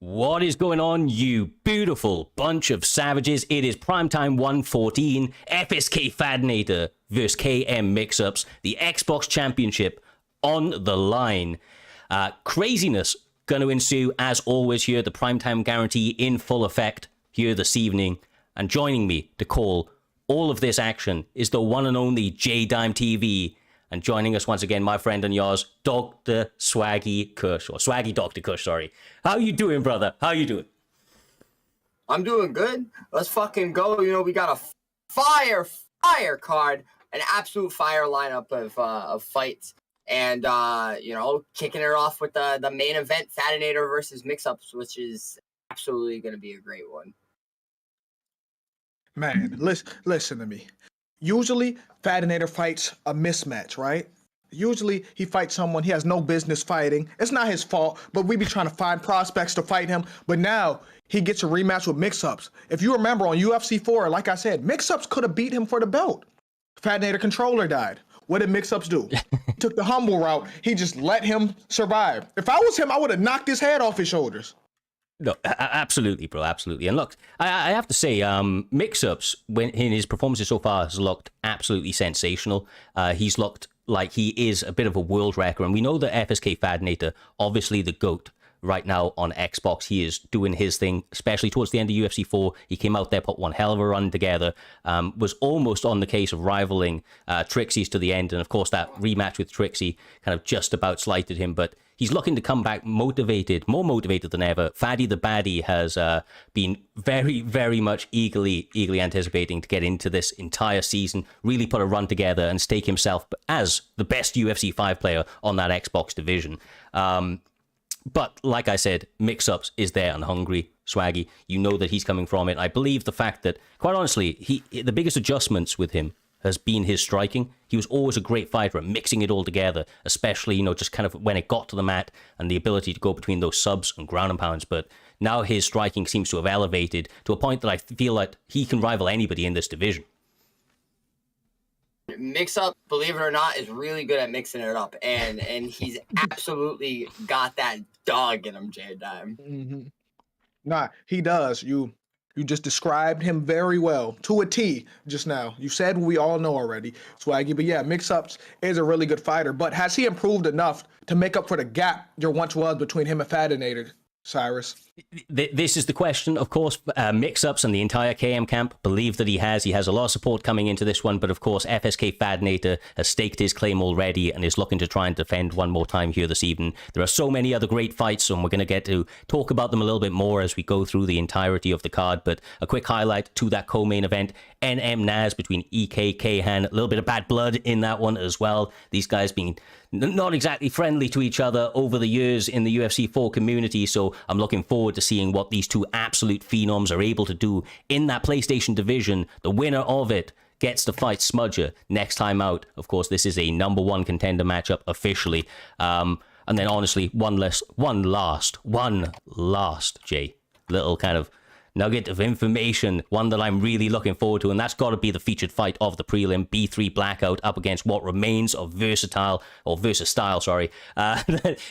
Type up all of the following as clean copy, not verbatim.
What is going on, you beautiful bunch of savages? It is primetime 114, FSK Fadanator versus KM Mixups, the Xbox Championship on the line. Craziness going to ensue, as always, here. The primetime guarantee in full effect here this evening. And joining me to call all of this action is the one and only J-Dime TV. And joining us once again, my friend and yours, Dr. Swaggy Kush, or Swaggy Dr. Kush, sorry. How you doing, brother? How you doing? I'm doing good. Let's fucking go. You know, we got a fire card, an absolute fire lineup of fights. And, you know, kicking it off with the main event, Fadanator versus Mixups, which is absolutely going to be a great one. Man, listen to me. Usually, Fadanator fights a mismatch, right? Usually, he fights someone he has no business fighting. It's not his fault, but we be trying to find prospects to fight him. But now, he gets a rematch with Mixups. If you remember on UFC 4, like I said, Mixups could have beat him for the belt. Fadanator controller died. What did Mixups do? He took the humble route. He just let him survive. If I was him, I would have knocked his head off his shoulders. No, absolutely, bro, absolutely. And look, I have to say, Mixups, when in his performances so far, has looked absolutely sensational. He's looked like he is a bit of a world record, and we know that FSK Fadanator, obviously the GOAT right now on Xbox, he is doing his thing, especially towards the end of UFC 4. He came out there, put one hell of a run together, was almost on the case of rivaling Trixie's to the end, and of course that rematch with Trixie kind of just about slighted him, but he's looking to come back motivated, more motivated than ever. Faddy the Baddie has been very, very much eagerly anticipating to get into this entire season, really put a run together and stake himself as the best UFC 5 player on that Xbox division. But like I said, Mixups is there and hungry, Swaggy. You know that he's coming from it. I believe the fact that, quite honestly, the biggest adjustments with him has been his striking. He was always a great fighter at mixing it all together, especially, you know, just kind of when it got to the mat and the ability to go between those subs and ground and pounds. But now his striking seems to have elevated to a point that I feel like he can rival anybody in this division. Mix-up, believe it or not, is really good at mixing it up, and he's absolutely got that dog in him, J-Dime. Mm-hmm. Nah, he does. You just described him very well, to a T, just now. You said what we all know already, Swaggy. But yeah, Mixups is a really good fighter. But has he improved enough to make up for the gap there once was between him and Fadanator, Cyrus? This is the question, of course. Mixups and the entire KM camp believe that he has. He has a lot of support coming into this one, but of course, FSK Fadanator has staked his claim already and is looking to try and defend one more time here this evening. There are so many other great fights, and we're going to get to talk about them a little bit more as we go through the entirety of the card, but a quick highlight to that co-main event, NM Naz between EK, Kahan, a little bit of bad blood in that one as well. These guys being not exactly friendly to each other over the years in the UFC 4 community, so I'm looking forward to seeing what these two absolute phenoms are able to do in that PlayStation division. The winner of it gets to fight Smudger next time out. Of course, this is a #1 contender matchup officially. And then honestly, one last, Jay, little kind of nugget of information, one that I'm really looking forward to, and that's got to be the featured fight of the prelim, B3 Blackout up against what remains of Versatile, sorry.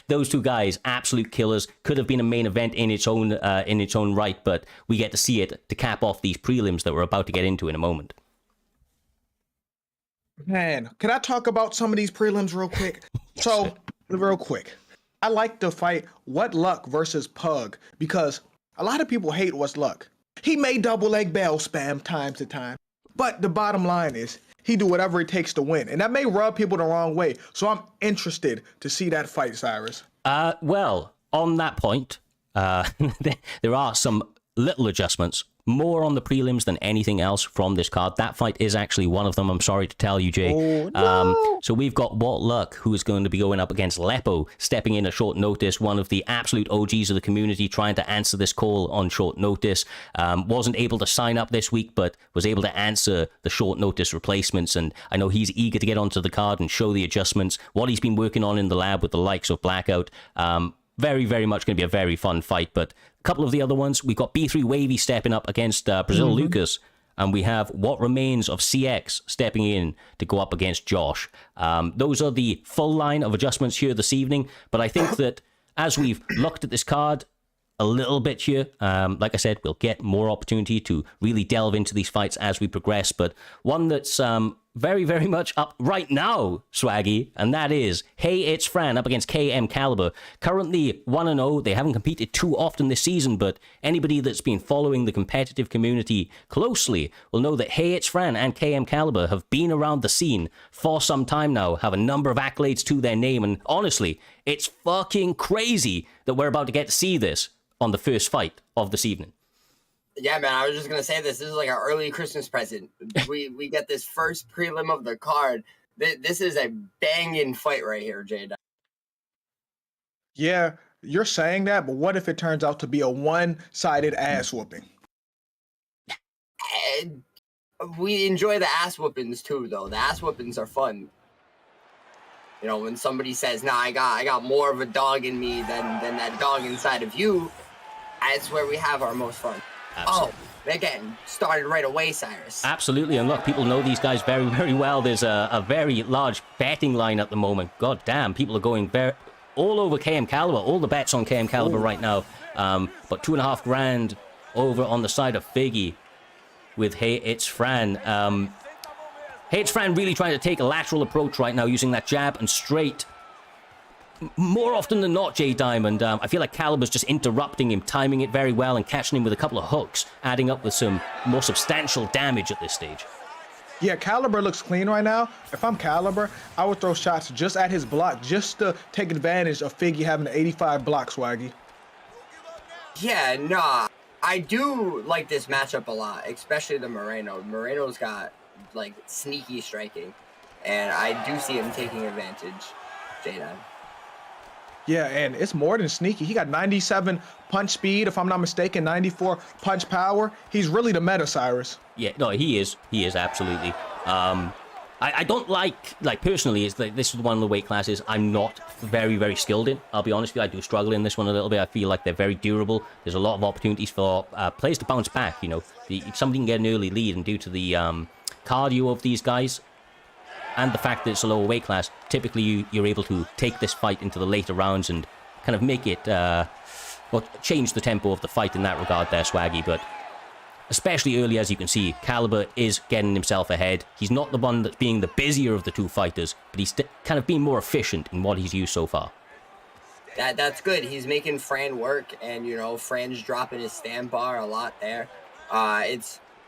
Those two guys, absolute killers, could have been a main event in its own right, but we get to see it to cap off these prelims that we're about to get into in a moment. Man, can I talk about some of these prelims real quick? Yes, so, sir. Real quick, I like to fight What Luck versus Pug because a lot of people hate What's Luck. He may double leg bell spam time to time, but the bottom line is he do whatever it takes to win, and that may rub people the wrong way. So I'm interested to see that fight, Cyrus. Well, on that point, there are some little adjustments. More on the prelims than anything else from this card. That fight is actually one of them, I'm sorry to tell you, Jay. Oh, no. So we've got What Luck, who is going to be going up against Lepo, stepping in at short notice, one of the absolute OGs of the community, trying to answer this call on short notice. Wasn't able to sign up this week, but was able to answer the short notice replacements, and I know he's eager to get onto the card and show the adjustments, what he's been working on in the lab with the likes of Blackout. Very, very much going to be a very fun fight, but a couple of the other ones, we've got B3 Wavy stepping up against Brazil Lucas, and we have what remains of CX stepping in to go up against Josh. Those are the full line of adjustments here this evening, but I think that as we've looked at this card, a little bit here. Like I said, we'll get more opportunity to really delve into these fights as we progress, but one that's very, very much up right now, Swaggy, and that is Hey It's Fran up against KM Caliber. Currently 1-0. They haven't competed too often this season, but anybody that's been following the competitive community closely will know that Hey It's Fran and KM Caliber have been around the scene for some time now, have a number of accolades to their name, and honestly, it's fucking crazy that we're about to get to see this on the first fight of this evening. Yeah, man, I was just gonna say this is like an early Christmas present. We get this first prelim of the card. This is a banging fight right here, Jada. Yeah, you're saying that, but what if it turns out to be a one-sided ass whooping? And we enjoy the ass whoopings too, though. The ass whoopings are fun. You know, when somebody says, "Nah, I got more of a dog in me than that dog inside of you," that's where we have our most fun. Absolutely. Oh, they're getting started right away, Cyrus. Absolutely, and look, people know these guys very, very well. There's a very large betting line at the moment. God damn, people are going all over KM Caliber. All the bets on KM Caliber right now. But $2.5 grand over on the side of Figgy with Hey It's Fran. Hey It's Fran really trying to take a lateral approach right now, using that jab and straight. More often than not, J Diamond, I feel like Caliber's just interrupting him, timing it very well, and catching him with a couple of hooks, adding up with some more substantial damage at this stage. Yeah, Caliber looks clean right now. If I'm Caliber, I would throw shots just at his block, just to take advantage of Figgy having an 85 block, Swaggy. Yeah, nah. I do like this matchup a lot, especially the Moreno. Moreno's got, like, sneaky striking, and I do see him taking advantage, J-Diamond. Yeah, and it's more than sneaky. He got 97 punch speed, if I'm not mistaken, 94 punch power. He's really the meta, Cyrus. Yeah, no, he is. He is, absolutely. I don't like personally, it's like this is one of the weight classes I'm not very, very skilled in. I'll be honest with you, I do struggle in this one a little bit. I feel like they're very durable. There's a lot of opportunities for players to bounce back, you know. If somebody can get an early lead, and due to the cardio of these guys, and the fact that it's a lower weight class, typically you're able to take this fight into the later rounds and kind of make it, well, change the tempo of the fight in that regard there, Swaggy. But especially early, as you can see, Caliber is getting himself ahead. He's not the one that's being the busier of the two fighters, but he's kind of being more efficient in what he's used so far. That's good. He's making Fran work, and, you know, Fran's dropping his stand bar a lot there.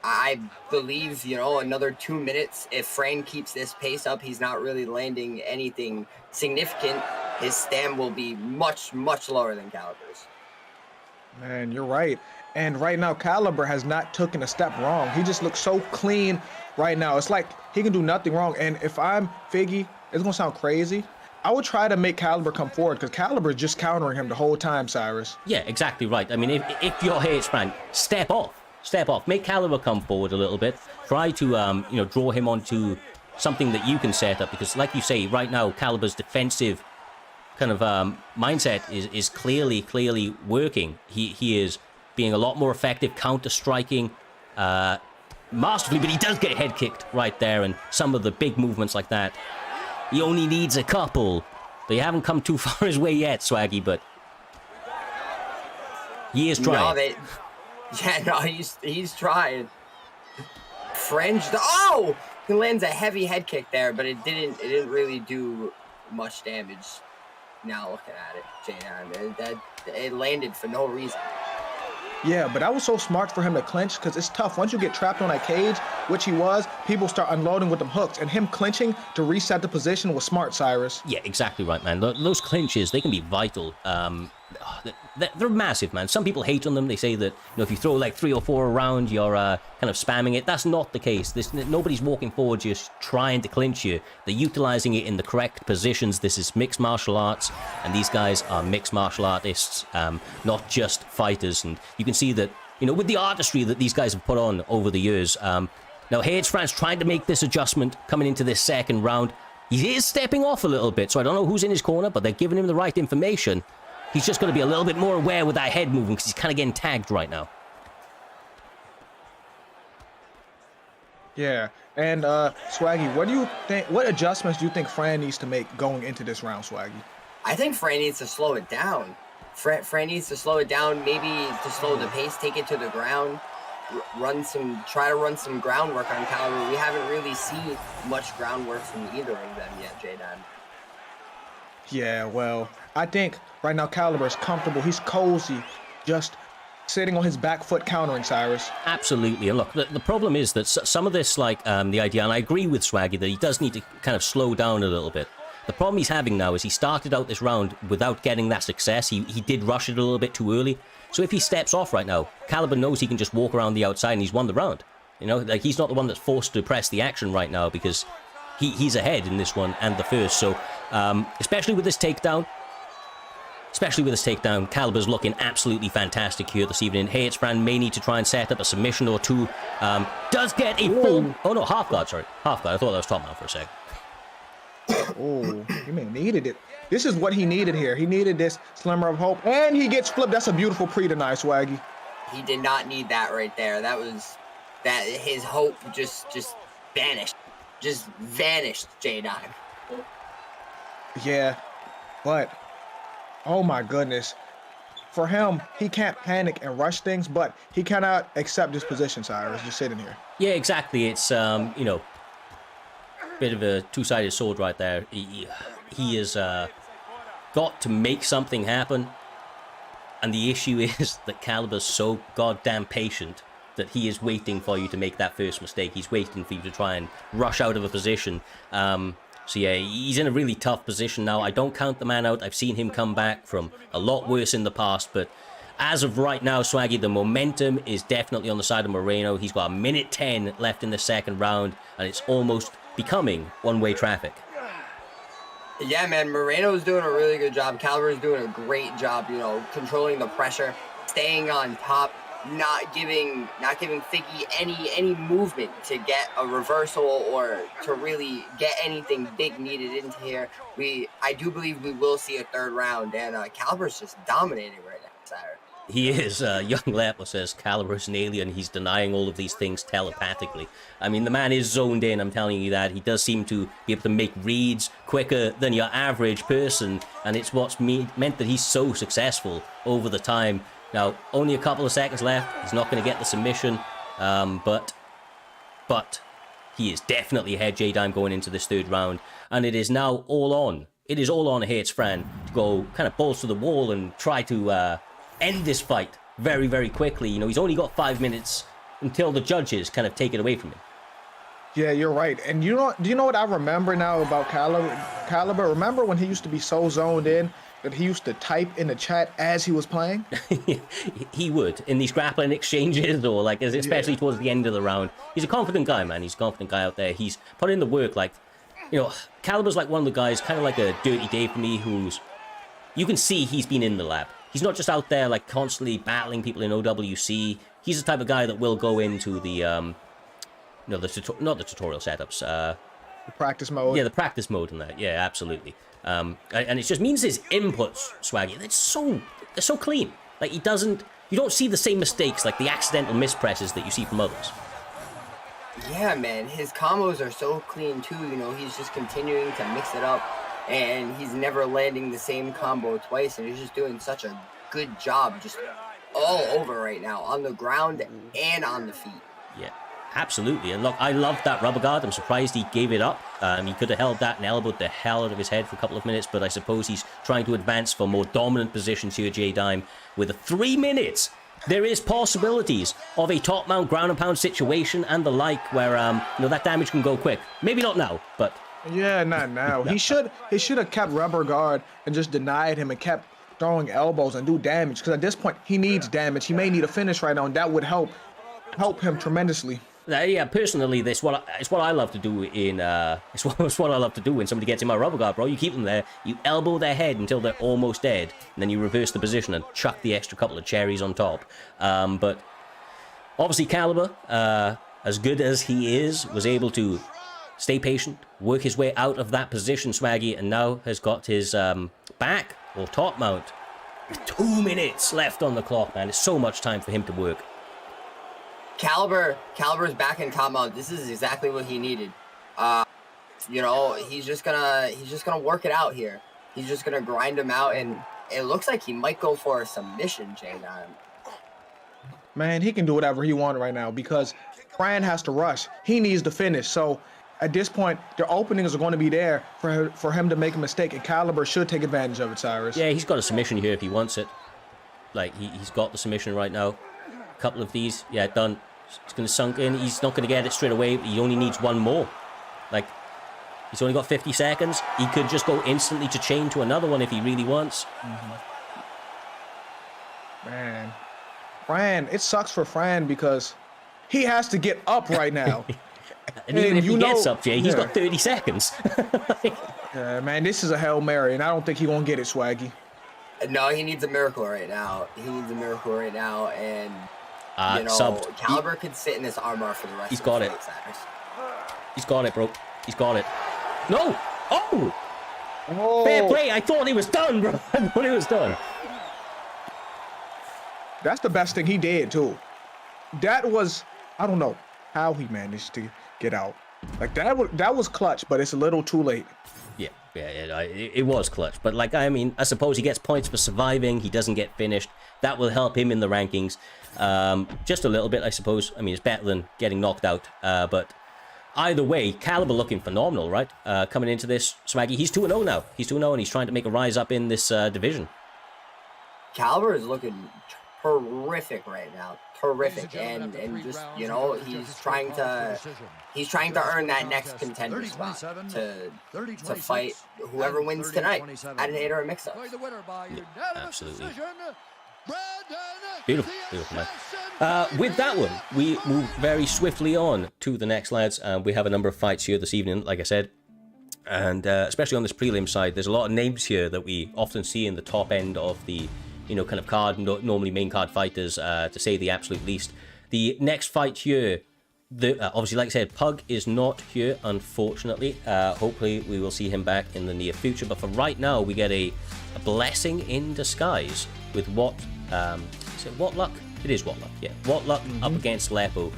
I believe, you know, another 2 minutes, if Fran keeps this pace up, he's not really landing anything significant. His stand will be much, much lower than Caliber's. Man, you're right. And right now, Caliber has not taken a step wrong. He just looks so clean right now. It's like he can do nothing wrong. And if I'm Figgy, it's going to sound crazy, I would try to make Caliber come forward, because Caliber is just countering him the whole time, Cyrus. Yeah, exactly right. I mean, if you're Hey It's Fran, step off. Step off. Make Caliber come forward a little bit. Try to, you know, draw him onto something that you can set up. Because, like you say, right now, Caliber's defensive kind of mindset is clearly working. He is being a lot more effective, counter-striking masterfully. But he does get head kicked right there. And some of the big movements like that, he only needs a couple. They haven't come too far his way yet, Swaggy, but he is trying. No, yeah, no, he's trying. Fringe. Oh, he lands a heavy head kick there, but it didn't really do much damage. Now looking at it, J-Diamond, it landed for no reason. Yeah, but that was so smart for him to clinch, because it's tough. Once you get trapped on that cage, which he was, people start unloading with them hooks. And him clinching to reset the position was smart, Cyrus. Yeah, exactly right, man. Those clinches, they can be vital. They're massive, man. Some people hate on them. They say that, you know, if you throw like 3 or 4 around, you're kind of spamming it. That's not the case. Nobody's walking forward just trying to clinch you. They're utilizing it in the correct positions. This is mixed martial arts, and these guys are mixed martial artists, not just fighters. And you can see that, you know, with the artistry that these guys have put on over the years. Now, Hey It's Fran's trying to make this adjustment coming into this second round. He is stepping off a little bit, so I don't know who's in his corner, but they're giving him the right information. He's just going to be a little bit more aware with that head moving, because he's kind of getting tagged right now. Yeah, and Swaggy, what do you think? What adjustments do you think Fran needs to make going into this round, Swaggy? I think Fran needs to slow it down. Fran needs to slow it down, maybe to slow the pace, take it to the ground, try to run some groundwork on Caliber. We haven't really seen much groundwork from either of them yet, J-Dime. Yeah, well, I think right now Caliber is comfortable. He's cozy, just sitting on his back foot countering Cyrus. Absolutely. And look, the problem is that some of this, like the idea, and I agree with Swaggy that he does need to kind of slow down a little bit. The problem he's having now is he started out this round without getting that success. He did rush it a little bit too early. So if he steps off right now, Caliber knows he can just walk around the outside and he's won the round. You know, like he's not the one that's forced to press the action right now because he's ahead in this one and the first. So especially with this takedown, Caliber's looking absolutely fantastic here this evening. Hayetsbrand may need to try and set up a submission or two. Does get a full... Oh, no, half guard, sorry. Half guard. I thought that was top mount for a sec. Oh, he may needed it. This is what he needed here. He needed this slimmer of hope, and he gets flipped. That's a beautiful pre-deny, Swaggy. He did not need that right there. His hope just vanished. Just vanished, J-Dime. Yeah, but, oh my goodness. For him, he can't panic and rush things, but he cannot accept his position, Cyrus, just sitting here. Yeah, exactly. It's, you know, bit of a two-sided sword right there. He has got to make something happen, and the issue is that Caliber's so goddamn patient that he is waiting for you to make that first mistake. He's waiting for you to try and rush out of a position. So yeah, he's in a really tough position now. I don't count the man out. I've seen him come back from a lot worse in the past, but as of right now, Swaggy, the momentum is definitely on the side of Moreno. He's got a minute 10 left in the second round, and it's almost becoming one-way traffic. Yeah, man, Moreno's doing a really good job. Caliber's doing a great job, you know, controlling the pressure, staying on top, not giving Figgy any movement to get a reversal or to really get anything big needed into here. I do believe we will see a third round, and Caliber's just dominating right now, Cyrus. He is. Young Lepler says Caliber is an alien. He's denying all of these things telepathically. I mean, the man is zoned in, I'm telling you that. He does seem to be able to make reads quicker than your average person, and it's what's meant that he's so successful over the time. Now, only a couple of seconds left. He's not going to get the submission, but he is definitely ahead, J-Dime, going into this third round, and it is now all on. It is all on Hayetsbrand to go kind of balls to the wall and try to end this fight very, very quickly. You know, he's only got 5 minutes until the judges kind of take it away from him. Yeah, you're right. And do you know what I remember now about Caliber? Remember when he used to be so zoned in that he used to type in the chat as he was playing? He would, in these grappling exchanges, or like, especially towards the end of the round. He's a confident guy, man. He's a confident guy out there. He's put in the work. Like, you know, Caliber's like one of the guys, kind of like a Dirty Dave for me, who's, you can see he's been in the lab. He's not just out there like constantly battling people in OWC. He's the type of guy that will go into the, not the tutorial setups. The practice mode. Yeah, the practice mode and that. Yeah, absolutely. And it just means his inputs, Swaggy, they're so clean. Like you don't see the same mistakes, like the accidental mispresses that you see from others. Yeah, man, his combos are so clean too. You know, he's just continuing to mix it up. And he's never landing the same combo twice, and he's just doing such a good job just all over right now, on the ground and on the feet. Yeah, absolutely. And look, I love that rubber guard. I'm surprised he gave it up. He could have held that and elbowed the hell out of his head for a couple of minutes, but I suppose he's trying to advance for more dominant positions here, J-Dime. With 3 minutes, there is possibilities of a top mount, ground and pound situation and the like, where you know, that damage can go quick. Maybe not now, but... Yeah, not now. He should have kept rubber guard and just denied him and kept throwing elbows and do damage, because at this point he needs damage. He may need a finish right now, and that would help him tremendously. Yeah, personally, it's what I love to do in it's what I love to do when somebody gets in my rubber guard, bro. You keep them there, you elbow their head until they're almost dead, and then you reverse the position and chuck the extra couple of cherries on top. But obviously Caliber, as good as he is, was able to stay patient, work his way out of that position, Swaggy, and now has got his back or top mount. 2 minutes left on the clock, man. It's so much time for him to work. Caliber's back in top mount. This is exactly what he needed. You know, he's just gonna work it out here. He's just gonna grind him out, and it looks like he might go for a submission, J-Dime. Man, he can do whatever he wants right now because Fran has to rush. He needs to finish. So at this point, the openings are going to be there for him to make a mistake, and Caliber should take advantage of it, Cyrus. Yeah, he's got a submission here if he wants it. Like, he's got the submission right now. A couple of these. Yeah, done. It's going to sunk in. He's not going to get it straight away. He only needs one more. Like, he's only got 50 seconds. He could just go instantly to chain to another one if he really wants. Man, Fran, it sucks for Fran because he has to get up right now. And even if he gets up, Jay, he's got 30 seconds. Yeah, man, this is a Hail Mary, and I don't think he's going to get it, Swaggy. No, he needs a miracle right now. He needs a miracle right now, and you know, subbed. Caliber could sit in this armbar for the rest. He's of got the it. fight, He's got it, bro. He's got it. No! Oh! Oh, Fair play. I thought he was done, bro. I thought he was done. that's the best thing he did, too. That was, I don't know how he managed to get out. Like, that was clutch, but it's a little too late. Yeah, it was clutch. But, like, I mean, I suppose he gets points for surviving. He doesn't get finished. That will help him in the rankings. Just a little bit, I suppose. I mean, it's better than getting knocked out. But either way, Caliber looking phenomenal, right? Coming into this, Swaggy, he's 2-0 now. He's 2-0, and he's trying to make a rise up in this division. Caliber is looking terrific right now. Terrific. And just, you know, he's trying to earn that next contender spot to fight whoever wins tonight. Fadanator and Mixups. Yeah, absolutely. Beautiful, beautiful, man. With that one, we move very swiftly on to the next, lads. We have a number of fights here this evening, like I said. And especially on this prelim side, there's a lot of names here that we often see in the top end of the, you know, kind of card, normally main card fighters, to say the absolute least. The next fight here, obviously, like I said, Pug is not here, unfortunately. Hopefully, we will see him back in the near future. But for right now, we get a blessing in disguise with what, is it What Luck? It is What Luck, yeah. What Luck up against Lepo.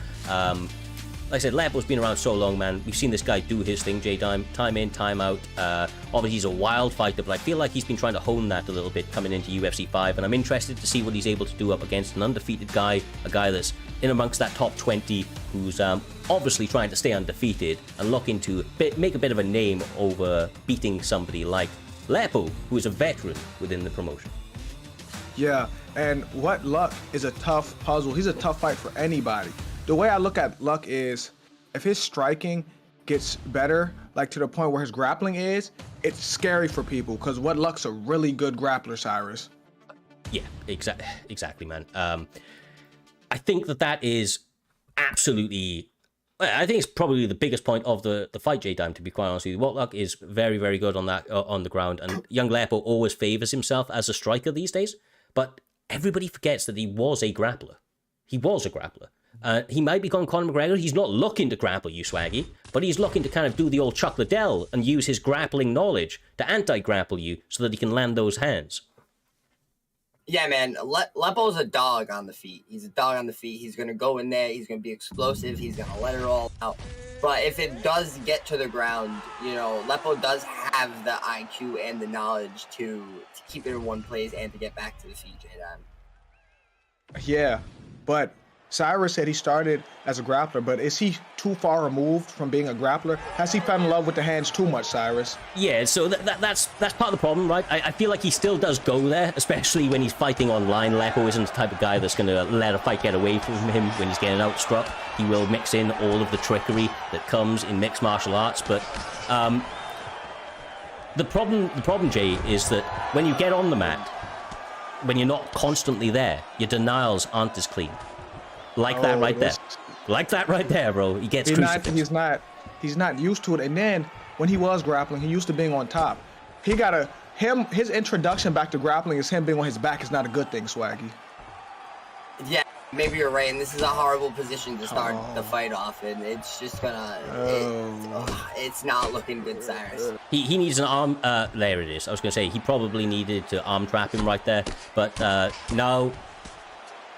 Like I said, Lepo's been around so long, man. We've seen this guy do his thing, J-Dime, time in, time out. Obviously, he's a wild fighter, but I feel like he's been trying to hone that a little bit coming into UFC 5, and I'm interested to see what he's able to do up against an undefeated guy, a guy that's in amongst that top 20, who's obviously trying to stay undefeated and looking to make a bit of a name over beating somebody like Lepo, who is a veteran within the promotion. Yeah, and What Luck is a tough puzzle. He's a tough fight for anybody. The way I look at Luck is, if his striking gets better, like to the point where his grappling is, it's scary for people because What Luck's a really good grappler, Cyrus. Yeah, exactly, man. I think that is absolutely... I think it's probably the biggest point of the fight, J-Dime, to be quite honest with you. What Luck is very, very good on that on the ground, and young Lepo always favors himself as a striker these days, but everybody forgets that he was a grappler. He was a grappler. He might become Conor McGregor. He's not looking to grapple you, Swaggy, but he's looking to kind of do the old Chuck Liddell and use his grappling knowledge to anti-grapple you so that he can land those hands. Yeah, man. Lepo's a dog on the feet. He's a dog on the feet. He's going to go in there. He's going to be explosive. He's going to let it all out. But if it does get to the ground, you know, Lepo does have the IQ and the knowledge to keep it in one place and to get back to the feet, J-Dime. Yeah, but Cyrus said he started as a grappler, but is he too far removed from being a grappler? Has he fell in love with the hands too much, Cyrus? Yeah, so that's part of the problem, right? I feel like he still does go there, especially when he's fighting online. Lepo isn't the type of guy that's going to let a fight get away from him when he's getting outstruck. He will mix in all of the trickery that comes in mixed martial arts, but the problem, Jay, is that when you get on the mat, when you're not constantly there, your denials aren't as clean. Like that right there. Like that right there, bro. He gets crucifixed. He's not used to it. And then when he was grappling, he used to being on top. His introduction back to grappling is him being on his back is not a good thing, Swaggy. Yeah, maybe you're right. And this is a horrible position to start the fight off. And it's just gonna, it's not looking good, Cyrus. He needs an arm, there it is. I was gonna say, he probably needed to arm trap him right there. But no,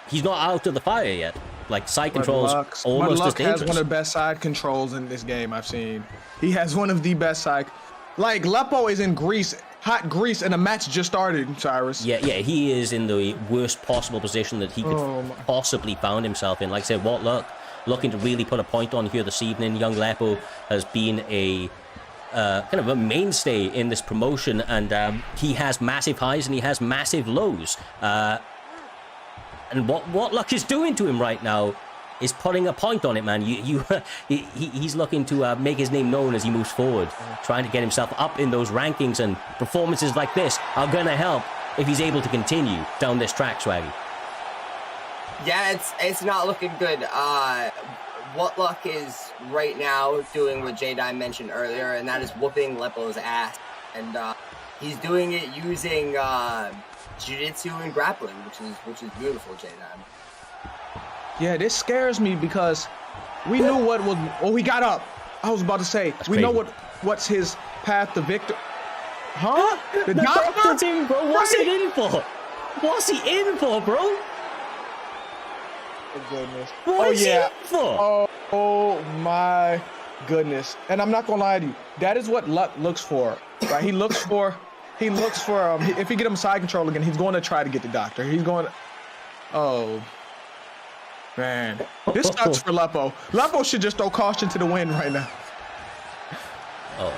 he's not out of the fire yet. Like, side controls almost as dangerous. has one of the best side controls in this game I've seen. He has one of the best side. Like, Lepo is in Greece hot grease, and the match just started, Cyrus. Yeah, he is in the worst possible position that he could possibly found himself in. Like I said, what luck. Looking to really put a point on here this evening. Young Lepo has been a kind of a mainstay in this promotion, and he has massive highs and he has massive lows. And what luck is doing to him right now is putting a point on it, man. He's looking to make his name known as he moves forward, trying to get himself up in those rankings, and performances like this are gonna help if he's able to continue down this track, Swaggy. Yeah, it's not looking good. What luck is right now doing what J-Dime mentioned earlier, and that is whooping Lepo's ass. And he's doing it using jiu-jitsu and grappling, which is beautiful, J-Dime. Yeah, this scares me because we knew what was. Oh, he got up. I was about to say That's we crazy. know what's his path to victory. Huh? The Doctor's in, bro. What's he in for? What's he in for, bro? Oh, goodness. What is he in for? Oh my goodness. And I'm not gonna lie to you. That is what luck looks for. Right? He looks for if he get him side control again, he's going to try to get the doctor. He's going to, oh man. This sucks for Lepo. Lepo should just throw caution to the wind right now. Oh.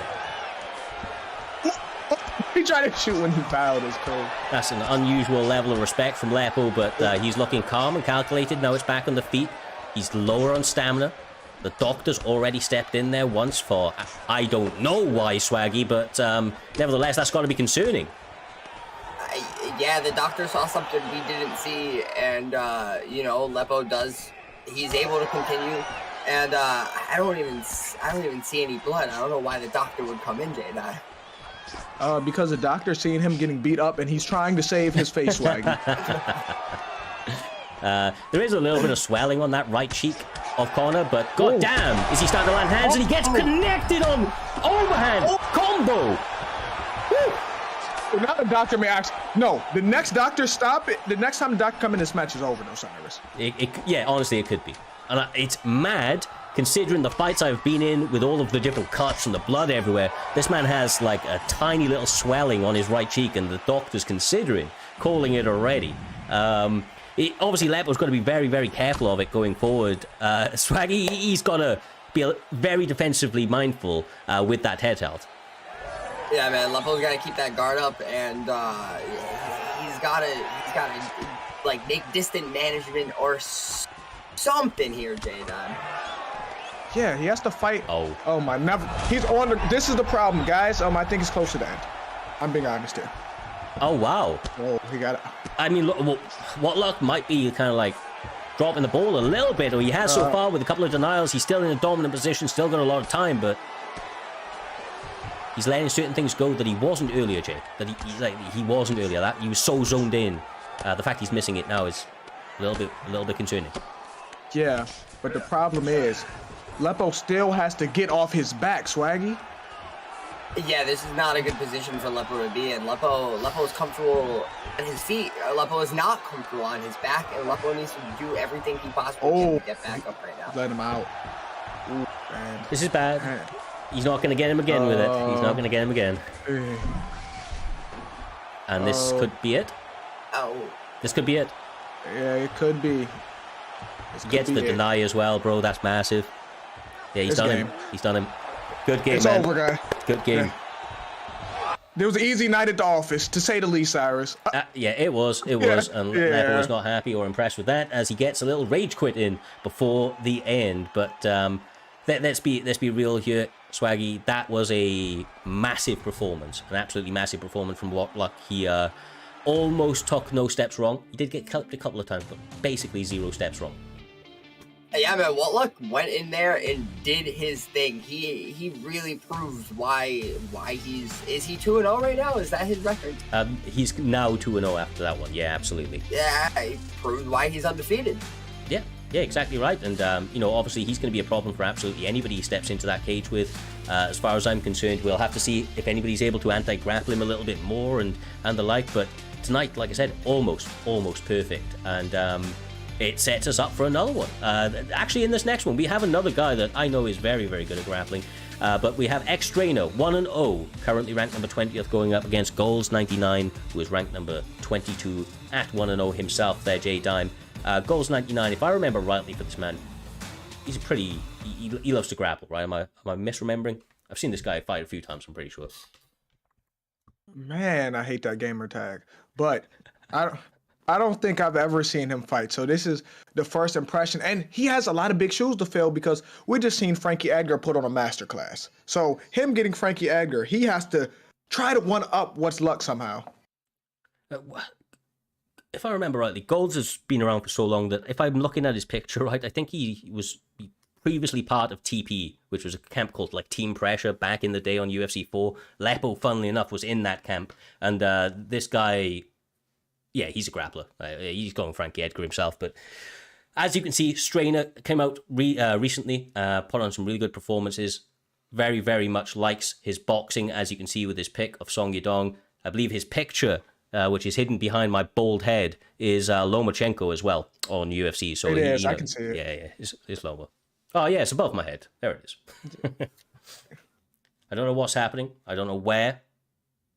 He tried to shoot when he fouled. It's cool. That's an unusual level of respect from Lepo, but he's looking calm and calculated. Now it's back on the feet. He's lower on stamina. The doctor's already stepped in there once for, I don't know why, Swaggy, but nevertheless, that's got to be concerning. Yeah, the doctor saw something we didn't see, and Lepo does. He's able to continue, and I don't even see any blood. I don't know why the doctor would come in, J-Dime. Because the doctor's seeing him getting beat up, and he's trying to save his face, Swaggy. There is a little bit of swelling on that right cheek of Connor, but goddamn, is he starting to land hands, and he gets connected on overhand combo. Now the doctor may ask. No, the next doctor stop it. The next time the doctor come in, this match is over, though, Cyrus. Yeah, honestly, it could be. And it's mad, considering the fights I've been in with all of the different cuts and the blood everywhere. This man has like a tiny little swelling on his right cheek, and the doctor's considering calling it already. Obviously, Lepo's got to be very, very careful of it going forward. Swaggy, he's got to be very defensively mindful with that head held. Yeah, man, Lepo's got to keep that guard up, and he's got to like make distant management or something here, J-Dime. Yeah, he has to fight. Oh my, never. He's on the. This is the problem, guys. I think it's close to the end. I'm being honest here. Oh wow. Oh, he got it. I mean, look, what luck might be kind of like dropping the ball a little bit, or he has so far with a couple of denials. He's still in a dominant position, still got a lot of time, but he's letting certain things go that he wasn't earlier, Jake. That he wasn't earlier. That he was so zoned in. The fact he's missing it now is a little bit concerning. Yeah, but the problem is, Lepo still has to get off his back, Swaggy. Yeah, this is not a good position for Lepo to be in. Lepo is comfortable on his feet. Lepo is not comfortable on his back, and Lepo needs to do everything he possibly can to get back up right now. Let him out. Ooh, man. This is bad. Man. He's not going to get him again with it. He's not going to get him again. And this could be it. Oh. This could be it. Yeah, it could be. Gets the deny as well, bro. That's massive. Yeah, he's done him. He's done him. Good game, it's man. It's over, guy. Good game. Yeah. There was an easy night at the office, to say the least, Cyrus. Yeah, it was. And Lepo was not happy or impressed with that, as he gets a little rage quit in before the end. But let's be real here, Swaggy. That was a massive performance, an absolutely massive performance from Luck. He almost took no steps wrong. He did get clipped a couple of times, but basically 0 steps wrong. Yeah, man, Whatluck went in there and did his thing. He really proved why is he 2-0 right now? Is that his record? He's now 2-0 after that one. Yeah, absolutely. Yeah, he proved why he's undefeated. Yeah, exactly right. And obviously he's going to be a problem for absolutely anybody he steps into that cage with. As far as I'm concerned, we'll have to see if anybody's able to anti-grapple him a little bit more and the like. But tonight, like I said, almost perfect. And it sets us up for another one. Actually, in this next one, we have another guy that I know is very, very good at grappling. But we have X-Trainer 1-0, currently ranked number 20th, going up against Goals99, who is ranked number 22 at 1-0 himself there, J-Dime. Goals99, if I remember rightly for this man, he's a pretty... He loves to grapple, right? Am I misremembering? I've seen this guy fight a few times, I'm pretty sure. Man, I hate that gamer tag. But I don't think I've ever seen him fight. So this is the first impression. And he has a lot of big shoes to fill because we just seen Frankie Edgar put on a masterclass. So him getting Frankie Edgar, he has to try to one-up What's Luck somehow. If I remember rightly, Golds has been around for so long that if I'm looking at his picture right, I think he was previously part of TP, which was a camp called like Team Pressure back in the day on UFC 4. Lepo, funnily enough, was in that camp. And this guy, yeah, he's a grappler. He's going Frankie Edgar himself. But as you can see, Strainer came out recently, put on some really good performances. Very, very much likes his boxing, as you can see with his pick of Song Yadong. I believe his picture, which is hidden behind my bald head, is Lomachenko as well on UFC. So it is, I can see it. Yeah, it's Loma. Oh, yeah, it's above my head. There it is. I don't know what's happening. I don't know where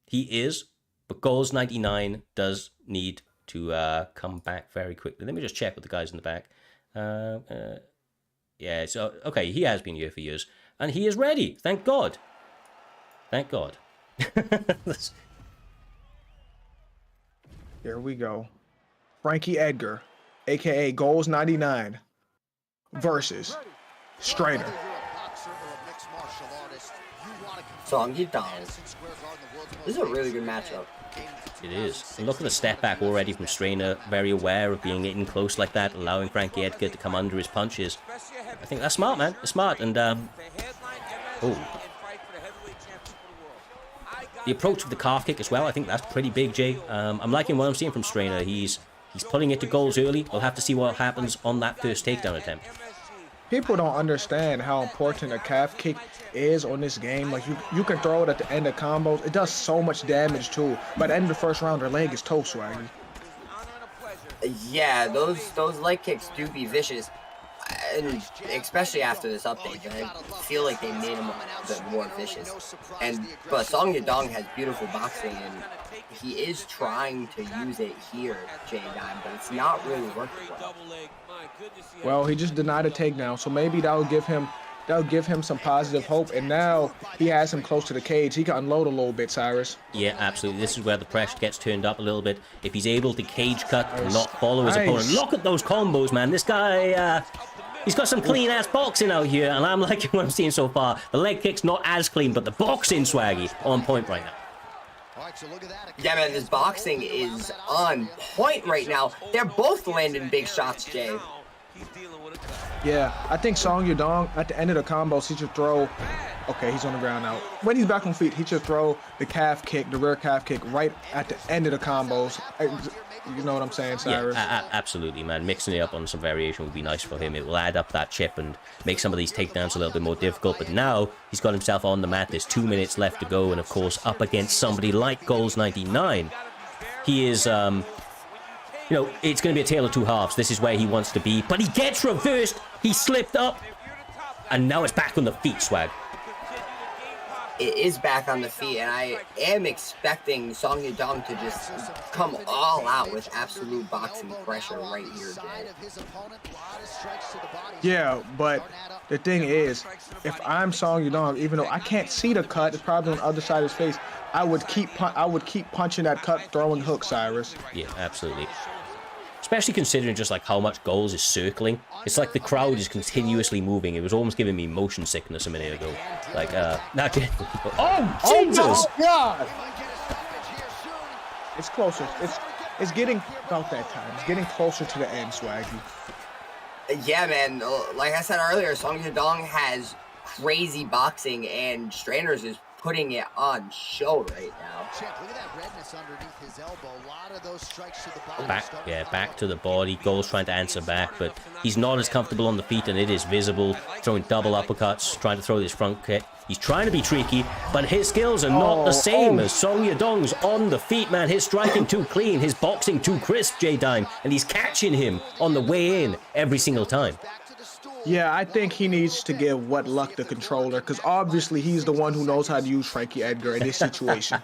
he is, but Goals99 does need to come back very quickly. Let me just check with the guys in the back. Yeah, so, okay, he has been here for years, and he is ready. Thank God. Thank God. Here we go. Frankie Edgar, a.k.a. Goals99, versus Strainer. Song Yadong. This is a really good matchup. It is. And look at the step back already from Strainer, very aware of being in close like that, allowing Frankie Edgar to come under his punches. I think that's smart, man. It's smart. And, oh. The approach with the calf kick as well, I think that's pretty big, Jay. I'm liking what I'm seeing from Strainer. He's putting it to goals early. We'll have to see what happens on that first takedown attempt. People don't understand how important a calf kick is on this game. Like, you can throw it at the end of combos. It does so much damage, too. By the end of the first round, their leg is toast, Swaggy. Yeah, those leg kicks do be vicious. And especially after this update, I feel like they made him a bit more vicious. But Song Yadong has beautiful boxing, and he is trying to use it here, J-Dime, but it's not really working well. Well, he just denied a takedown, so maybe that'll give him some positive hope. And now he has him close to the cage. He can unload a little bit, Cyrus. Yeah, absolutely. This is where the pressure gets turned up a little bit. If he's able to cage cut and not follow his opponent. Look at those combos, man. This guy, he's got some clean-ass boxing out here, and I'm liking what I'm seeing so far. The leg kick's not as clean, but the boxing, Swaggy, on point right now. Yeah, man, this boxing is on point right now. They're both landing big shots, Jay. Yeah, I think Song Yadong, at the end of the combos, he should throw... Okay, he's on the ground now. When he's back on feet, he should throw the calf kick, the rear calf kick, right at the end of the combos. You know what I'm saying, Cyrus? Yeah, absolutely, man. Mixing it up on some variation would be nice for him. It will add up that chip and make some of these takedowns a little bit more difficult. But now he's got himself on the mat. There's 2 minutes left to go. And, of course, up against somebody like Goals99. He is, you know, it's going to be a tale of two halves. This is where he wants to be. But he gets reversed. He slipped up. And now it's back on the feet, Swag. It is back on the feet, and I am expecting Song Yadong to just come all out with absolute boxing pressure right here, Jay. Yeah, but the thing is, if I'm Song Yadong, even though I can't see the cut, it's probably on the other side of his face, I would keep punching that cut, throwing hooks, Cyrus. Yeah, absolutely. Especially considering just like how much Goals is circling. It's like the crowd is continuously moving. It was almost giving me motion sickness a minute ago. Like, not oh, Jesus! Oh, God! It's closer. It's getting about that time. It's getting closer to the end, Swaggy. Yeah, man. Like I said earlier, Song Yadong has crazy boxing, and Strainers is putting it on show right now. Check, look at that redness underneath his elbow. A lot of those strikes to the body. Back to the body. Goals trying to answer back, but he's not as comfortable on the feet, and it is visible. Throwing double uppercuts, trying to throw this front kick. He's trying to be tricky, but his skills are not the same as Song Yadong's on the feet, man. His striking too clean, his boxing too crisp, J-Dime, and he's catching him on the way in every single time. Back to the stool. Yeah, I think he needs to give What Luck the controller, because obviously he's the one who knows how to use Frankie Edgar in this situation.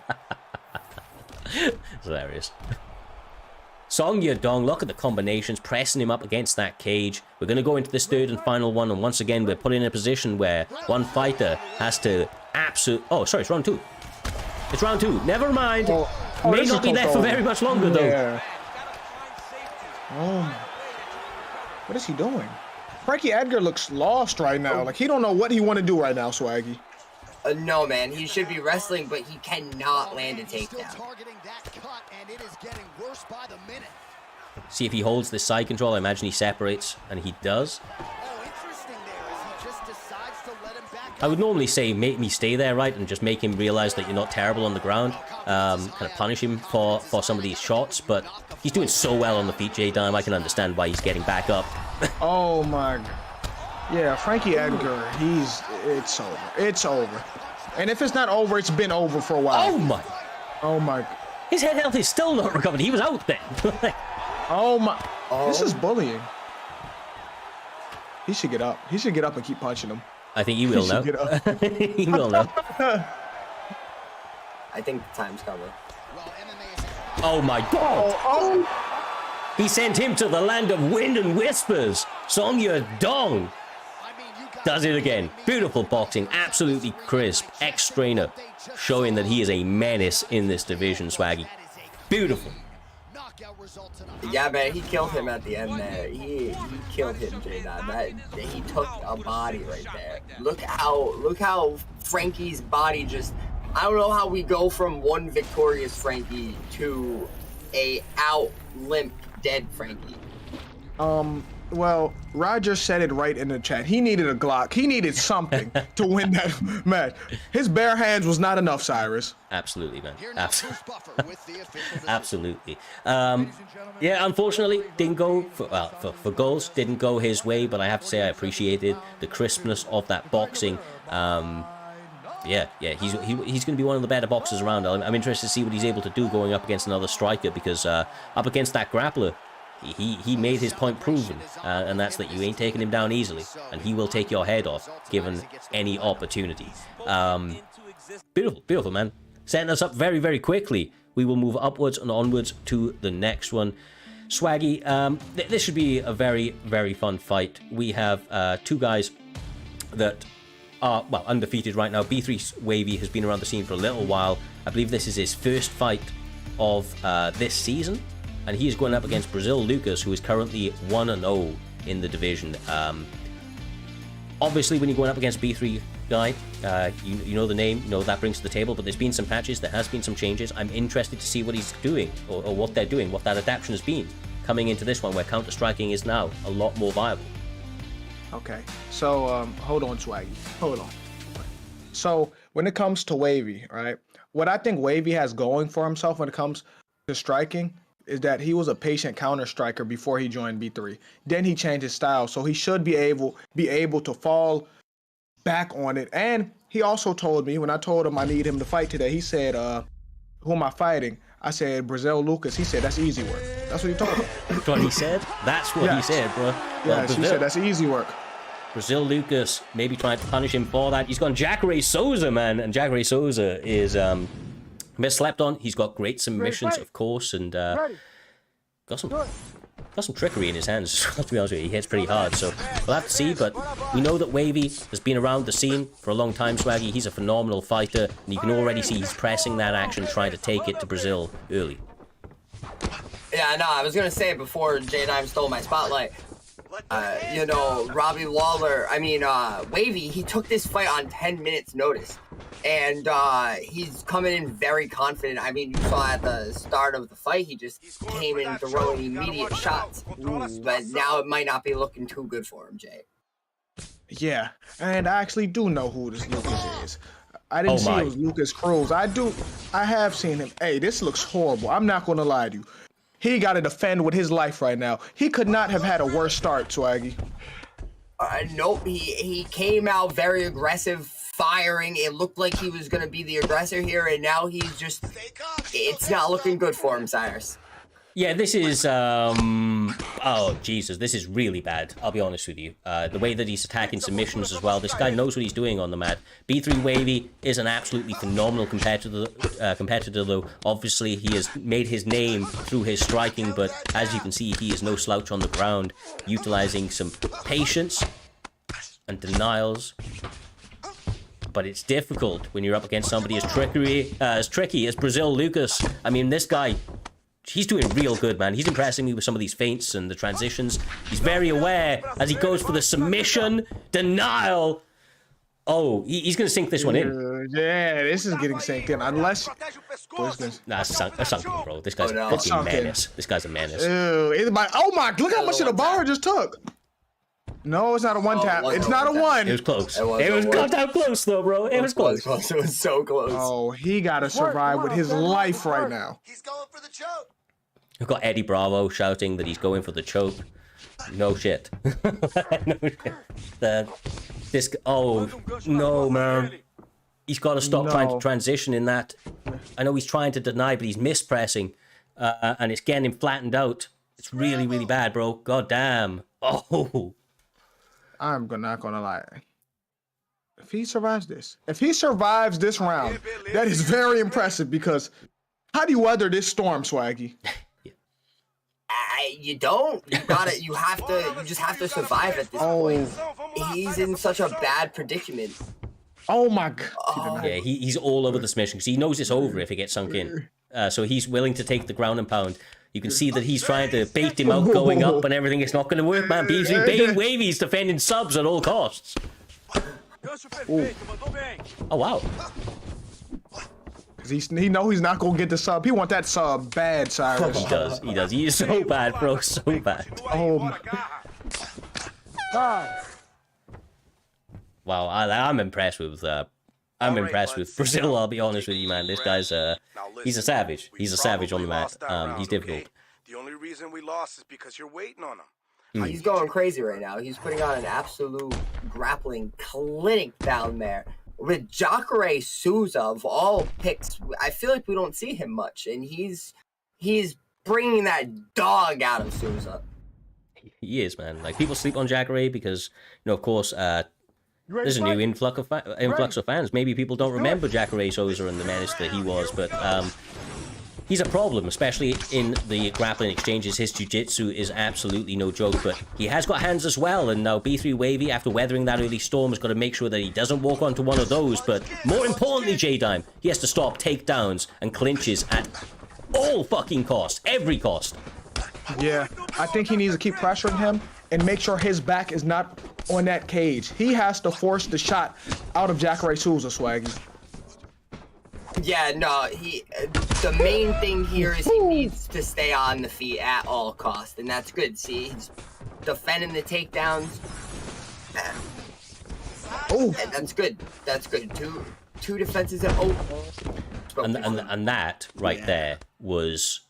It's hilarious. Song Yadong, look at the combinations, pressing him up against that cage. We're going to go into this third and final one, and once again, we're put in a position where one fighter has to Oh, sorry, it's round 2. It's round 2. Never mind. May not be there for very much longer, though. Yeah. Oh, what is he doing? Frankie Edgar looks lost right now. Like, he don't know what he want to do right now, Swaggy. No, man. He should be wrestling, but he cannot land a takedown. See if he holds this side control. I imagine he separates, and he does. I would normally say make me stay there, right, and just make him realize that you're not terrible on the ground. Kind of punish him for some of these shots, but he's doing so well on the feet, J-Dime. I can understand why he's getting back up. Oh my God. Yeah, Frankie Edgar, it's over. It's over. And if it's not over, it's been over for a while. Oh my. Oh my. His head health is still not recovered. He was out then. Oh my. This is bullying. He should get up. He should get up and keep punching him. I think he will now. He will now. I think the time's coming. Oh my God. He sent him to the land of wind and whispers. Song Yadong does it again. Beautiful boxing, absolutely crisp. Ex-trainer showing that he is a menace in this division, Swaggy. Beautiful. Yeah, man, he killed him at the end there. He killed him, J-Dime. He took a body right there. Look how Frankie's body just... I don't know how we go from one victorious Frankie to a out, limp, dead Frankie. Well, Roger said it right in the chat. He needed a Glock. He needed something to win that match. His bare hands was not enough, Cyrus. Absolutely, man. Absolutely. Yeah, unfortunately, didn't go for goals. Didn't go his way, but I have to say I appreciated the crispness of that boxing. Yeah, he's going to be one of the better boxers around. I'm interested to see what he's able to do going up against another striker, because up against that grappler, he made his point proven, and that's that you ain't taking him down easily, and he will take your head off given any opportunity. Beautiful, man. Setting us up very, very quickly. We will move upwards and onwards to the next one. Swaggy, this should be a very, very fun fight. We have two guys that are, well, undefeated right now. B3 Wavy has been around the scene for a little while. I believe this is his first fight of this season, and he is going up against Brazil Lucas, who is currently 1-0 in the division. Obviously, when you're going up against B3 guy, you know the name, you know that brings to the table, but there's been some patches, there has been some changes. I'm interested to see what he's doing, or what they're doing, what that adaptation has been coming into this one, where counter-striking is now a lot more viable. Okay, so hold on, Swaggy, hold on. So when it comes to Wavy, right, what I think Wavy has going for himself when it comes to striking is that he was a patient counter striker before he joined B3. Then he changed his style, so he should be able to fall back on it. And he also told me, when I told him I need him to fight today, he said, who am I fighting? I said, Brazil Lucas. He said, that's easy work. That's what he told me. That's what he said? That's what he said, bro. Yes, he said, that's easy work. Brazil Lucas maybe trying to punish him for that. He's gone Jacare Souza, man. And Jacare Souza is slept on. He's got great submissions, of course, and got some trickery in his hands. To be honest with you, he hits pretty hard, so we'll have to see. But we know that Wavy has been around the scene for a long time, Swaggy. He's a phenomenal fighter, and you can already see he's pressing that action, trying to take it to Brazil early. Yeah, no, I was gonna say it before J-Dime stole my spotlight. You know, Robbie Lawler, Wavy, he took this fight on 10 minutes notice. And he's coming in very confident. I mean, you saw at the start of the fight, he just came in throwing immediate shots. But now it might not be looking too good for him, Jay. Yeah, and I actually do know who this Lucas is. I didn't see it was Lucas Cruz. I have seen him. Hey, this looks horrible. I'm not going to lie to you. He got to defend with his life right now. He could not have had a worse start, Swaggy. Nope, he came out very aggressive, firing. It looked like he was going to be the aggressor here, and now he's just... It's not looking good for him, Cyrus. Yeah, this is, oh, Jesus, this is really bad, I'll be honest with you. The way that he's attacking submissions as well, this guy knows what he's doing on the mat. B3 Wavy is an absolutely phenomenal competitor, though. Obviously, he has made his name through his striking, but as you can see, he is no slouch on the ground, utilizing some patience and denials. But it's difficult when you're up against somebody as tricky as Brazil Lucas. I mean, this guy... He's doing real good, man. He's impressing me with some of these feints and the transitions. He's very aware as he goes for the submission. Denial. Oh, he's going to sink this one in. Yeah, this is getting synced in. Unless... Nah, it's sunk in, bro. This guy's a fucking menace. This guy's a menace. Ew, oh my, look how much of the bar just took. No, it's not a one tap. It's not a one. It was close. It was goddamn close, though, bro. It was close. It was so close. Oh, he got to survive with his life right now. He's going for the choke. We've got Eddie Bravo shouting that he's going for the choke. No shit. No shit. Oh, no, man. He's got to stop trying to transition in that. I know he's trying to deny, but he's mispressing. And it's getting him flattened out. It's really, really bad, bro. God damn. Oh. I'm not gonna lie. If he survives this round, that is very impressive because how do you weather this storm, Swaggy? You don't. You gotta. You have to. You just have to survive at this point. He's in such a bad predicament. Oh my God. Yeah, he's all over the submission because he knows it's over if it gets sunk in. So he's willing to take the ground and pound. You can see that he's trying to bait him out going up and everything. It's not going to work, man. B3 Wavy's defending subs at all costs. Oh, wow. He know he's not going to get the sub. He want that sub bad, Cyrus. He does. He does. He is so bad, bro. So bad. Oh, my God. Wow, I'm impressed with... I'm impressed with Brazil, I'll be honest with you, man. This guy's he's a savage. He's a savage on the mat. He's difficult. The only reason we lost is because you're waiting on him. He's going crazy right now. He's putting on an absolute grappling clinic down there. With Jacare Souza of all picks, I feel like we don't see him much, and he's bringing that dog out of Souza. He is, man. Like, people sleep on Jacare because, you know, of course, there's a new influx of fans. Maybe people don't remember Jacare Souza and the menace that he was, but he's a problem, especially in the grappling exchanges. His jiu-jitsu is absolutely no joke, but he has got hands as well, and now B3 Wavy, after weathering that early storm, has got to make sure that he doesn't walk onto one of those, but more importantly, J-Dime, he has to stop takedowns and clinches at all fucking cost, every cost. Yeah, I think he needs to keep pressuring him and make sure his back is not on that cage. He has to force the shot out of Jacare Souza, Swaggy. Yeah, no, the main thing here is he needs to stay on the feet at all costs, and that's good. See, he's defending the takedowns. Oh, and that's good. That's good. Two defenses at and that right there was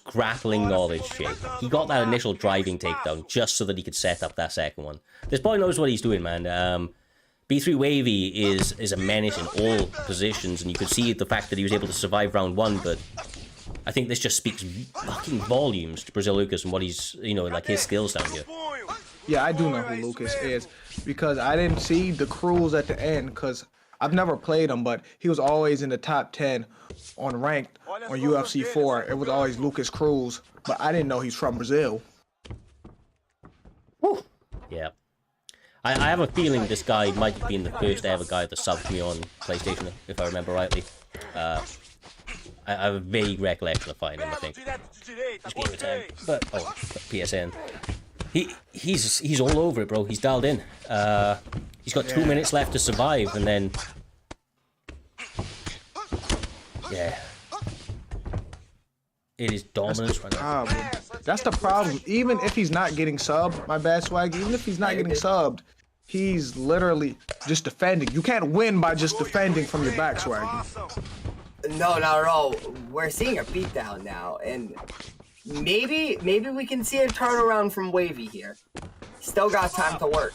grappling knowledge, Jake. He got that initial driving takedown just so that he could set up that second one. This boy knows what he's doing, man. B3 Wavy is a menace in all positions, and you could see the fact that he was able to survive round one, but I think this just speaks fucking volumes to Brazil Lucas and what he's, you know, like his skills down here. Yeah, I do know who Lucas is because I didn't see the Cruz at the end because I've never played him, but he was always in the top 10 on ranked on UFC 4. It was always Lucas Cruz, but I didn't know he's from Brazil. Woo. Yeah. I have a feeling this guy might have been the first ever guy that subbed me on PlayStation, if I remember rightly. I have a vague recollection of fighting him, I think. Just Game of 10. But, PSN. He's all over it, bro. He's dialed in. He's got 2 minutes left to survive, and then... Yeah. It is dominance right now. That's the problem. Even if he's not getting subbed, my bad Swag, even if he's not getting subbed, he's literally just defending. You can't win by just defending from your back, Swag. No, not at all. We're seeing a beatdown now, and maybe we can see a turnaround from Wavy here. Still got time to work.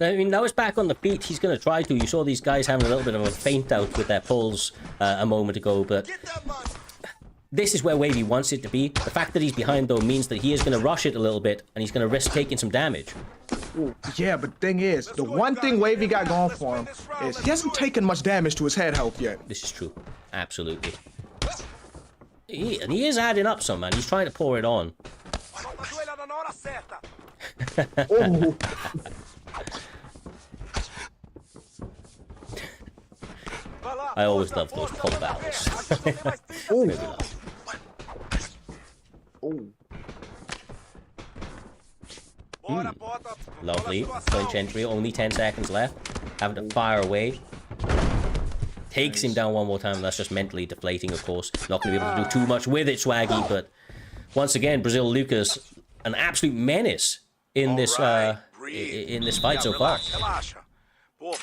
I mean, now it's back on the feet. He's going to try to. You saw these guys having a little bit of a feint out with their pulls a moment ago, but This is where Wavy wants it to be. The fact that he's behind, though, means that he is going to rush it a little bit, and he's going to risk taking some damage. Yeah, but the thing is, the one thing Wavy got going for him is he hasn't taken much damage to his head health yet. This is true. Absolutely. And he is adding up some, man. He's trying to pour it on. Oh. I always love those pump battles. Oh. Lovely. Clinch entry. Only 10 seconds left. Having to fire away. Takes him down one more time. That's just mentally deflating, of course. Not going to be able to do too much with it, Swaggy. But once again, Brazil Lucas, an absolute menace in this fight so far.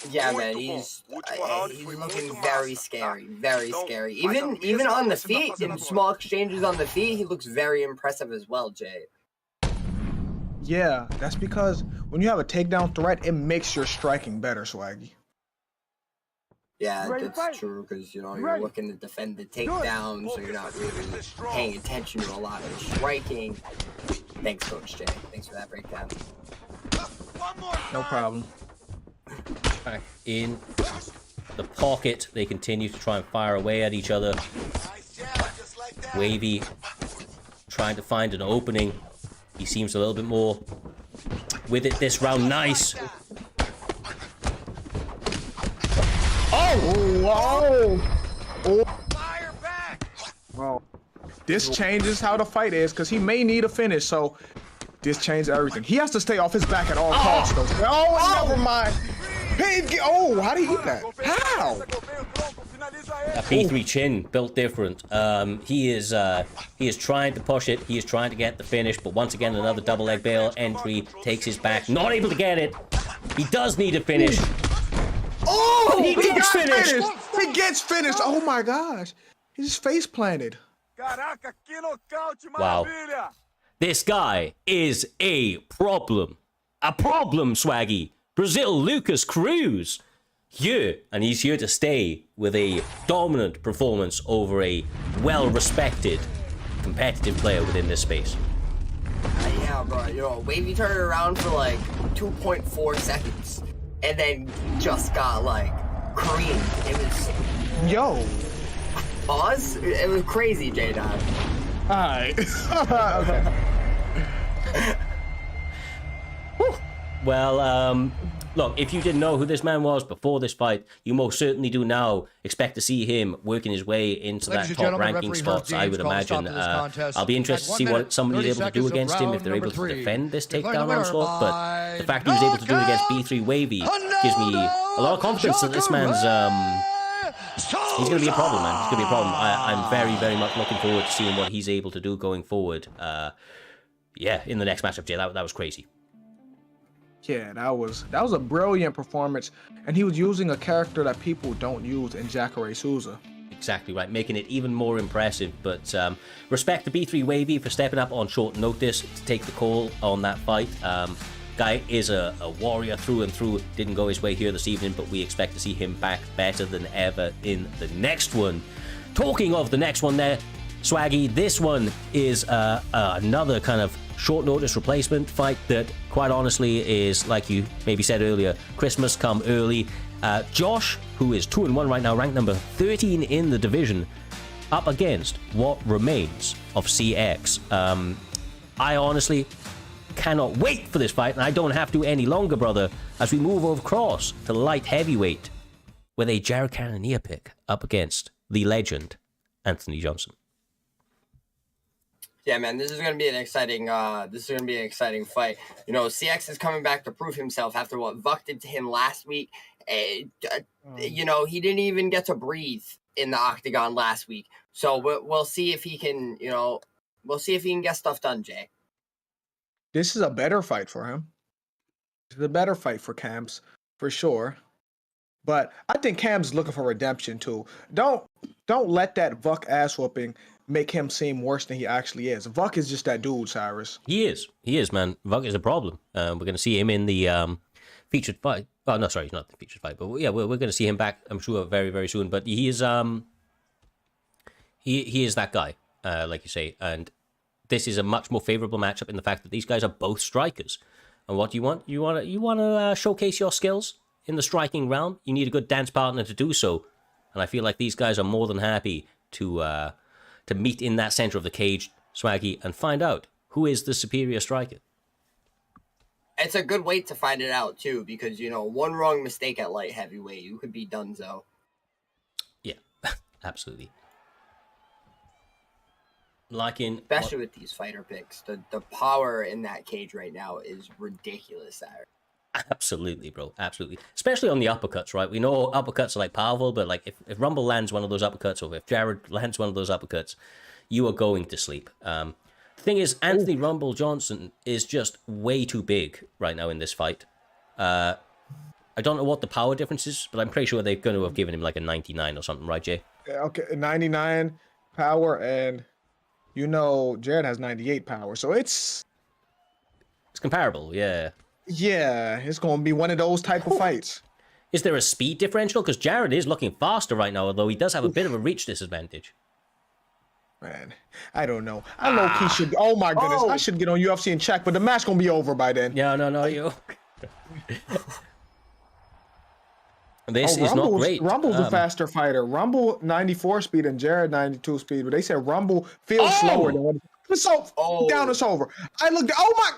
Yeah, man, he's looking very scary, very scary. Even on the feet, in small exchanges on the feet, he looks very impressive as well, Jay. Yeah, that's because when you have a takedown threat, it makes your striking better, Swaggy. Yeah, that's true, because, you know, you're looking to defend the takedown, so you're not really paying attention to a lot of the striking. Thanks, Coach Jay. Thanks for that breakdown. No problem. Back in the pocket, they continue to try and fire away at each other. Wavy trying to find an opening. He seems a little bit more with it this round. Nice. Oh! Whoa! Fire back! Well, this changes how the fight is, because he may need a finish, so this changes everything. He has to stay off his back at all costs, though. Oh, never mind. How did he eat that? How? A B3 chin, built different. He is trying to push it. He is trying to get the finish, but once again, another double leg bail entry takes his back. Not able to get it. He does need a finish. Oh, he gets finished. He gets finished. Oh my gosh. He's face planted. Wow. This guy is a problem. A problem, Swaggy. Brazil Lucas Cruz. Yeah, and he's here to stay with a dominant performance over a well-respected, competitive player within this space. Yeah, bro. You know, Wavy turned around for like 2.4 seconds, and then just got like creamed. It was pause. It was crazy, J-Dot. All right. Okay. Well, look, if you didn't know who this man was before this fight, you most certainly do now. Expect to see him working his way into that top ranking spots, I would imagine. I'll be interested to see what somebody's able to do against him, if they're able to defend this takedown onslaught, but the fact he was able to do it against B3 Wavy gives me a lot of confidence that this man's, he's going to be a problem, man. He's going to be a problem. I'm very, very much looking forward to seeing what he's able to do going forward. Yeah, in the next matchup, Jay, that was crazy. Yeah, that was a brilliant performance, and he was using a character that people don't use in Jacare Souza. Exactly right, making it even more impressive. But respect to B3 Wavy for stepping up on short notice to take the call on that fight. Guy is a warrior through and through. Didn't go his way here this evening, but we expect to see him back better than ever in the next one. Talking of the next one there, Swaggy, this one is another kind of short notice replacement fight that quite honestly is, like you maybe said earlier, Christmas come early. Josh, who is 2-1 right now, ranked number 13 in the division, up against what remains of CX. I honestly cannot wait for this fight, and I don't have to any longer, brother, as we move across to light heavyweight with a Jared Cannonier pick up against the legend Anthony Johnson. Yeah, man, this is gonna be an exciting fight. You know, CX is coming back to prove himself after what Vuck did to him last week. You know, he didn't even get to breathe in the octagon last week. So we'll see if he can, you know, get stuff done, Jay. This is a better fight for him. This is a better fight for Camps, for sure. But I think Cam's looking for redemption too. Don't let that Vuck ass whooping make him seem worse than he actually is. Vuck is just that dude, Cyrus. He is, man. Vuck is a problem. We're going to see him in the featured fight. Oh, no, sorry, he's not the featured fight. But yeah, we're going to see him back, I'm sure, very, very soon. But he is he is that guy. like you say, and this is a much more favorable matchup in the fact that these guys are both strikers. And what do you want? You want to showcase your skills in the striking realm. You need a good dance partner to do so, and I feel like these guys are more than happy to meet in that center of the cage, Swaggy, and find out who is the superior striker. It's a good weight to find it out too, because one wrong mistake at light heavyweight, you could be donezo. Yeah, absolutely. Especially with these fighter picks, the power in that cage right now is ridiculous. Absolutely, bro. Absolutely. Especially on the uppercuts, right? We know uppercuts are like powerful, but like if Rumble lands one of those uppercuts, or if Jared lands one of those uppercuts, you are going to sleep. The thing is, Anthony Rumble Johnson is just way too big right now in this fight. I don't know what the power difference is, but I'm pretty sure they're going to have given him like a 99 or something, right, Jay? Okay, 99 power, and Jared has 98 power, so it's comparable, yeah. Yeah, it's going to be one of those type of fights. Is there a speed differential? Because Jared is looking faster right now, although he does have a bit of a reach disadvantage. Man, I don't know. I low-key should... Oh, my goodness. I should get on UFC and check, but the match going to be over by then. Yeah, no, you... This is not great. Rumble's a faster fighter. Rumble 94 speed and Jared 92 speed, but they said Rumble feels slower than what it's down. It's over. I looked. Oh my.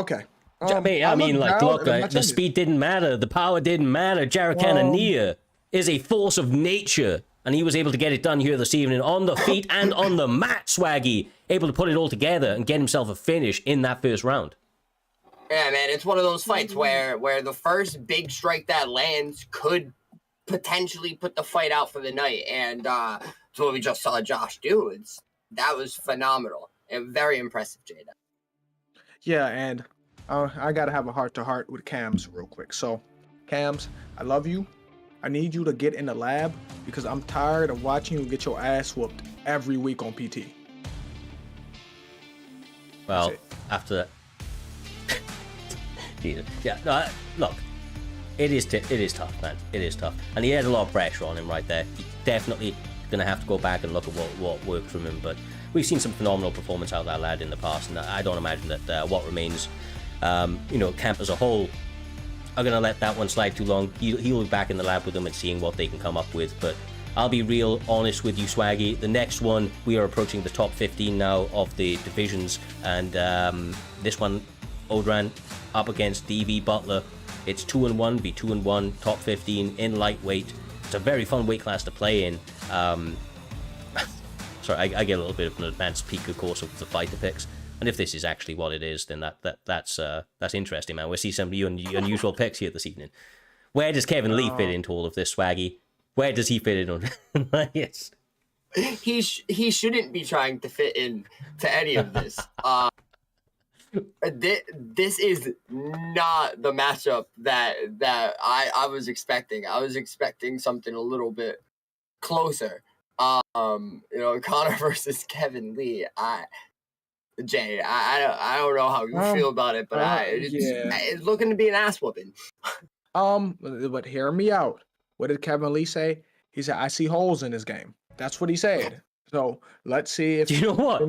Okay. I mean, look, the speed didn't matter. The power didn't matter. Jared Cannonier is a force of nature, and he was able to get it done here this evening on the feet and on the mat, Swaggy. Able to put it all together and get himself a finish in that first round. Yeah, man, it's one of those fights where the first big strike that lands could potentially put the fight out for the night, and that's what we just saw Josh do. That was phenomenal and very impressive, Jada. Yeah, and I gotta have a heart-to-heart with Cams real quick. So, Cams, I love you. I need you to get in the lab because I'm tired of watching you get your ass whooped every week on PT. Well, after that. Yeah, no, look, it is tough, man. It is tough, and he had a lot of pressure on him right there. He's definitely gonna have to go back and look at what worked from him. But we've seen some phenomenal performance out of that lad in the past, and I don't imagine that what remains, camp as a whole, are gonna let that one slide too long. He'll be back in the lab with them and seeing what they can come up with. But I'll be real honest with you, Swaggy. The next one, we are approaching the top 15 now of the divisions, and this one, Odran up against DV Butler. It's 2-1 v 2-1, top 15 in lightweight. It's a very fun weight class to play in. Sorry, I get a little bit of an advanced peek, of course, of the fighter picks. And if this is actually what it is, then that's interesting, man. We'll see some unusual picks here this evening. Where does Kevin Lee fit into all of this, Swaggy? Where does he fit in on? Yes. He shouldn't be trying to fit in to any of this. This is not the matchup that I was expecting. I was expecting something a little bit closer. Conor versus Kevin Lee. Jay, I don't know how you feel about it, but it's looking to be an ass whooping. But hear me out. What did Kevin Lee say? He said, "I see holes in this game." That's what he said. So let's see if... Do you know what?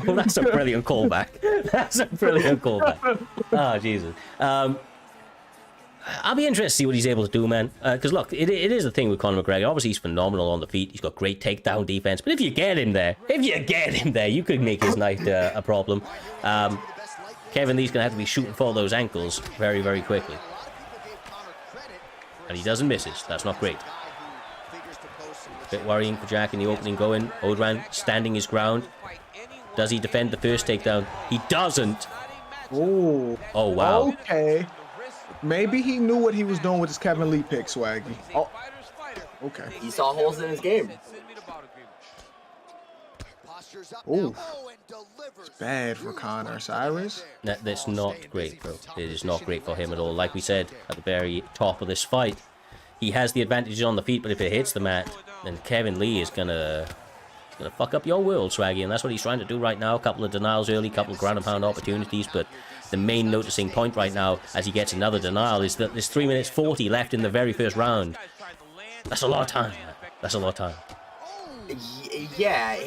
Well, that's a brilliant callback. That's a brilliant callback. Oh, Jesus. I'll be interested to see what he's able to do, man. Because, look, it is a thing with Conor McGregor. Obviously, he's phenomenal on the feet. He's got great takedown defense. But if you get him there, you could make his night a problem. Kevin Lee's going to have to be shooting for those ankles very, very quickly. And he doesn't miss it. That's not great. Bit worrying for Jack in the opening going. Odran standing his ground. Does he defend the first takedown? He doesn't. Ooh. Oh, wow. Okay. Maybe he knew what he was doing with his Kevin Lee pick, Swaggy. Oh. Okay. He saw holes in his game. Ooh. It's bad for Conor. Cyrus? That's not great, bro. It is not great for him at all. Like we said at the very top of this fight, he has the advantages on the feet, but if it hits the mat, then Kevin Lee is gonna fuck up your world, Swaggy, and that's what he's trying to do right now. A couple of denials early, a couple of ground and pound opportunities, but the main noticing point right now, as he gets another denial, is that there's 3 minutes 40 left in the very first round. That's a lot of time, man. That's a lot of time. Yeah,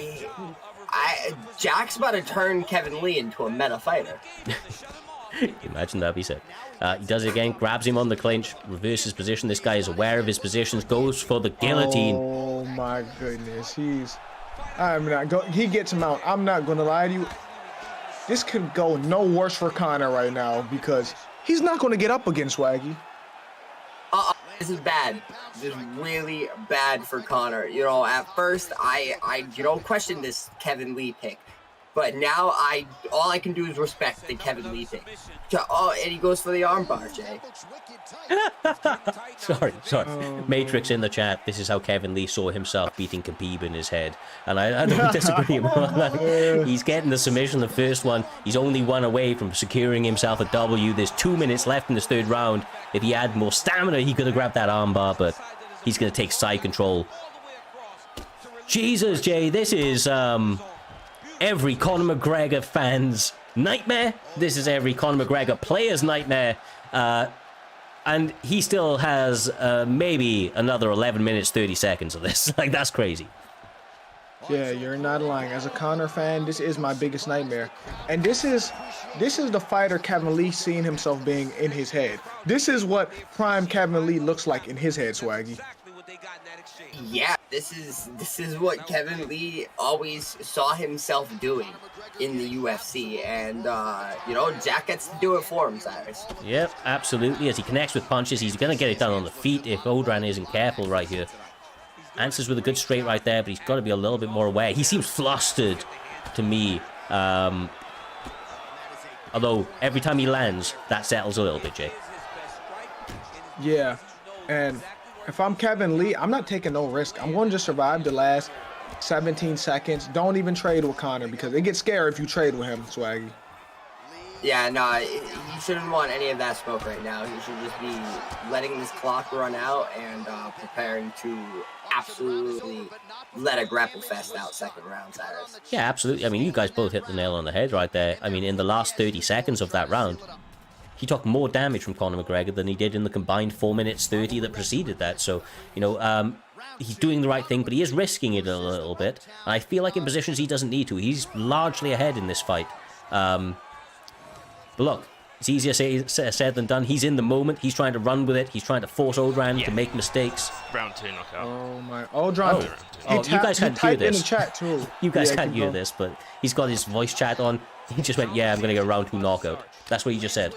Jack's about to turn Kevin Lee into a meta fighter. Imagine that'd be sick. He does it again, grabs him on the clinch, reverses position. This guy is aware of his positions, goes for the guillotine. Oh my goodness, he gets him out. I'm not gonna lie to you. This could go no worse for Conor right now because he's not gonna get up against Swaggy. This is bad. This is really bad for Conor. You know, at first I questioned this Kevin Lee pick, but now all I can do is respect the Kevin Lee pick. Oh, and he goes for the armbar, Jay. Sorry. Matrix in the chat. This is how Kevin Lee saw himself beating Khabib in his head, and I don't disagree about that. He's getting the submission, the first one. He's only one away from securing himself a W. There's 2 minutes left in this third round. If he had more stamina, he could have grabbed that armbar, but he's going to take side control. Jesus, Jay, this is every Conor McGregor fan's nightmare. This is every Conor McGregor player's nightmare. And he still has maybe another 11 minutes, 30 seconds of this. Like, that's crazy. Yeah, you're not lying. As a Conor fan, this is my biggest nightmare. And this is the fighter Kevin Lee seeing himself being in his head. This is what prime Kevin Lee looks like in his head, Swaggy. Yeah, this is what Kevin Lee always saw himself doing in the UFC, and Jack gets to do it for him, Cyrus. Yep, absolutely. As he connects with punches, he's going to get it done on the feet if Odran isn't careful right here. Answers with a good straight right there, but he's got to be a little bit more aware. He seems flustered to me. Although every time he lands, that settles a little bit, Jay. Yeah, and if I'm Kevin Lee, I'm not taking no risk. I'm going to just survive the last 17 seconds. Don't even trade with Conor because it gets scary if you trade with him, Swaggy. Yeah, no, you shouldn't want any of that smoke right now. You should just be letting this clock run out and preparing to absolutely let a grapple fest out second round, Cyrus. Yeah, absolutely. I mean, you guys both hit the nail on the head right there. I mean, in the last 30 seconds of that round, he took more damage from Conor McGregor than he did in the combined 4 minutes 30 that preceded that. So, he's doing the right thing, but he is risking it a little bit. And I feel like in positions he doesn't need to. He's largely ahead in this fight. But look, it's easier said than done. He's in the moment. He's trying to run with it. He's trying to force Odran to make mistakes. Round 2 knockout. Oh my, Odran. You guys can't hear this. In the chat too. You guys can't hear this, but he's got his voice chat on. He just went, yeah, I'm going to get round 2 knockout. That's what he just said.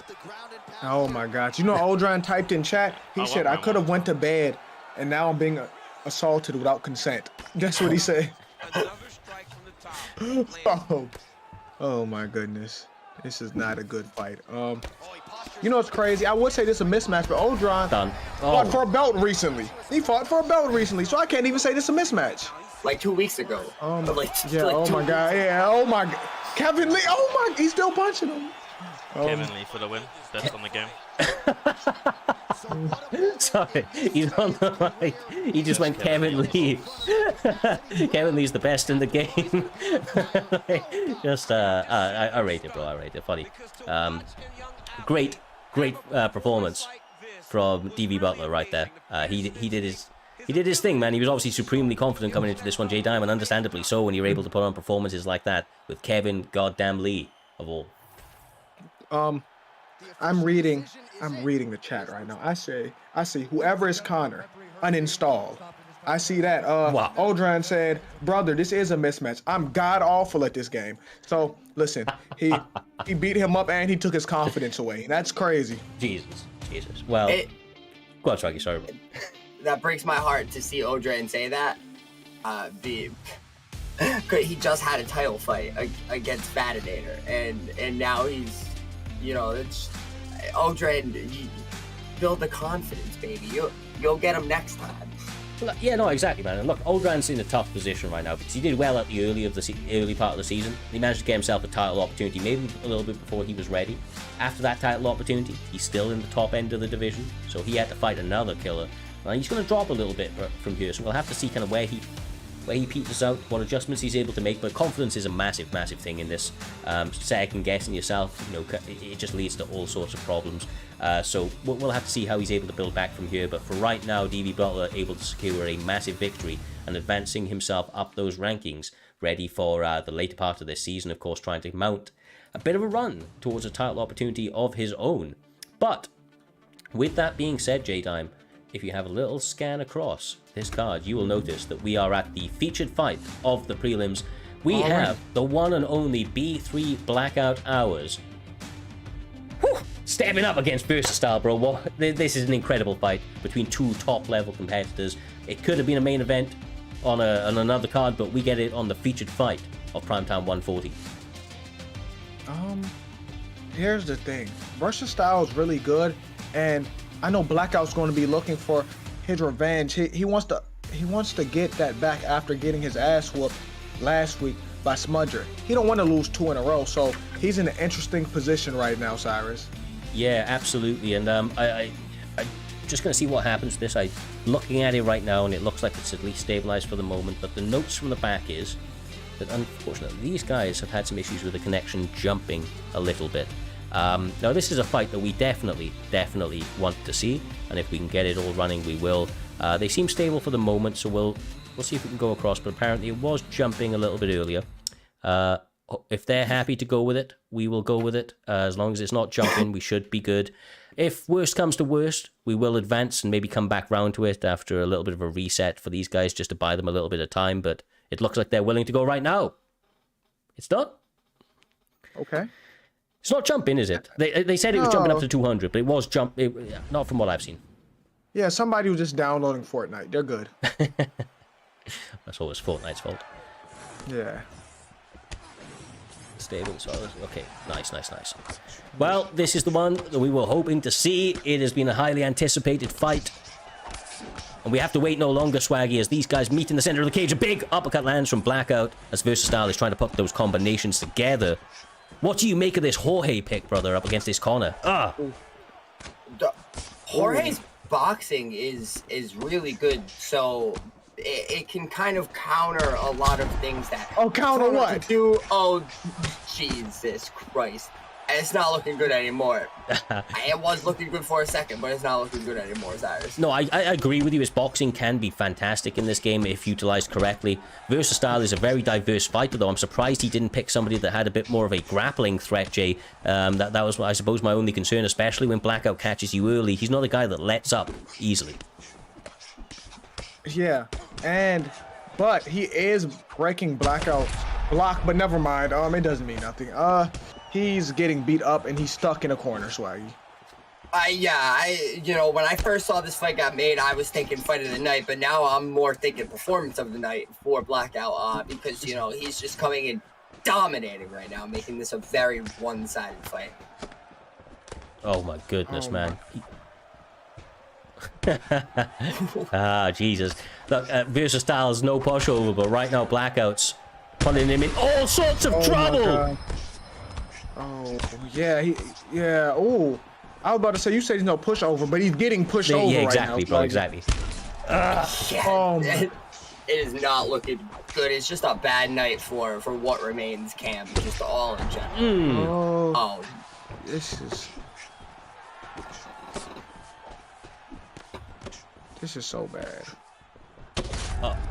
Oh my God. You know, Odran typed in chat, he said, I could have went to bed and now I'm being assaulted without consent. That's what he said. Oh my goodness. This is not a good fight. You know what's crazy? I would say this is a mismatch, but Odran fought for a belt recently. He fought for a belt recently, so I can't even say this is a mismatch. Like 2 weeks ago. Oh my, oh my God, yeah, oh my God. Kevin Lee, oh my, he's still punching him. Kevin Lee for the win. Best on the game. Sorry, he's on the right. He just went Kevin Lee. Kevin Lee's the best in the game. Just, I rate it, bro. I rate it. Funny. Great performance from DV Butler right there. He did his thing, man. He was obviously supremely confident coming into this one, Jay Diamond, understandably so, when you're able to put on performances like that with Kevin goddamn Lee of all. I'm reading the chat right now. I see whoever is Conor, uninstall. I see that. Wow. Odran said, brother, this is a mismatch. I'm god awful at this game. So listen, he beat him up and he took his confidence away. That's crazy. Jesus. Well, go on, Swaggy, sorry, bro. That breaks my heart to see Odran say that. He just had a title fight against Fadanator, and now he's, it's Odran. Build the confidence, baby. You'll get him next time. Yeah, no, exactly, man. And look, Odran's in a tough position right now because he did well at the early part of the season. He managed to get himself a title opportunity, maybe a little bit before he was ready. After that title opportunity, he's still in the top end of the division, so he had to fight another killer. He's going to drop a little bit from here, so we'll have to see kind of where he where he peters out, what adjustments he's able to make, but confidence is a massive, massive thing in this. Second guessing yourself, you know, it just leads to all sorts of problems. So we'll have to see how he's able to build back from here, but for right now, DV Butler able to secure a massive victory and advancing himself up those rankings, ready for the later part of this season, of course, trying to mount a bit of a run towards a title opportunity of his own. But with that being said, J-Time, if you have a little scan across this card, you will notice that we are at the featured fight of the prelims. We have the one and only B3 Blackout Hours. Whew, stepping up against Versatile, bro. This is an incredible fight between two top-level competitors. It could have been a main event on another card, but we get it on the featured fight of Primetime 140. Here's the thing. Versatile is really good, and I know Blackout's going to be looking for his revenge. He wants to get that back after getting his ass whooped last week by Smudger. He don't want to lose 2 in a row, so he's in an interesting position right now, Cyrus. Yeah, absolutely. And I just going to see what happens with this. I'm looking at it right now, and it looks like it's at least stabilized for the moment. But the notes from the back is that, unfortunately, these guys have had some issues with the connection jumping a little bit. Now, this is a fight that we definitely want to see, and if we can get it all running, we will. They seem stable for the moment, so we'll see if we can go across, but apparently it was jumping a little bit earlier. If they're happy to go with it, we will go with it. As long as it's not jumping, we should be good. If worst comes to worst, we will advance and maybe come back round to it after a little bit of a reset for these guys, just to buy them a little bit of time, but it looks like they're willing to go right now. It's done. Okay. It's not jumping, is it? They said it was jumping up to 200, but it was not from what I've seen. Yeah, somebody was just downloading Fortnite. They're good. That's always Fortnite's fault. Yeah. Stable, so okay, nice. Well, this is the one that we were hoping to see. It has been a highly anticipated fight. And we have to wait no longer, Swaggy, as these guys meet in the center of the cage. A big uppercut lands from Blackout as Versatile is trying to put those combinations together. What do you make of this Jorge pick, brother, up against this corner? Jorge's boxing is really good, so it can kind of counter a lot of things that. Oh, counter what? Oh, Jesus Christ! And it's not looking good anymore. It was looking good for a second, but it's not looking good anymore, Cyrus. No, I agree with you. His boxing can be fantastic in this game if utilized correctly. Versatile is a very diverse fighter, though. I'm surprised he didn't pick somebody that had a bit more of a grappling threat, Jay. That was, I suppose, my only concern, especially when Blackout catches you early. He's not a guy that lets up easily. Yeah, but he is breaking Blackout's block, but never mind. It doesn't mean nothing. He's getting beat up and he's stuck in a corner, Swaggy. When I first saw this fight got made, I was thinking fight of the night, but now I'm more thinking performance of the night for Blackout, because, he's just coming in dominating right now, making this a very one-sided fight. Oh my goodness, man. Jesus. Look, Versatile's no pushover, but right now Blackout's putting him in all sorts of trouble. Oh, yeah, oh. I was about to say, you said he's no pushover, but he's getting pushed over exactly, right now. Bro, exactly. It is not looking good. It's just a bad night for what remains camp, just all in general. This is so bad.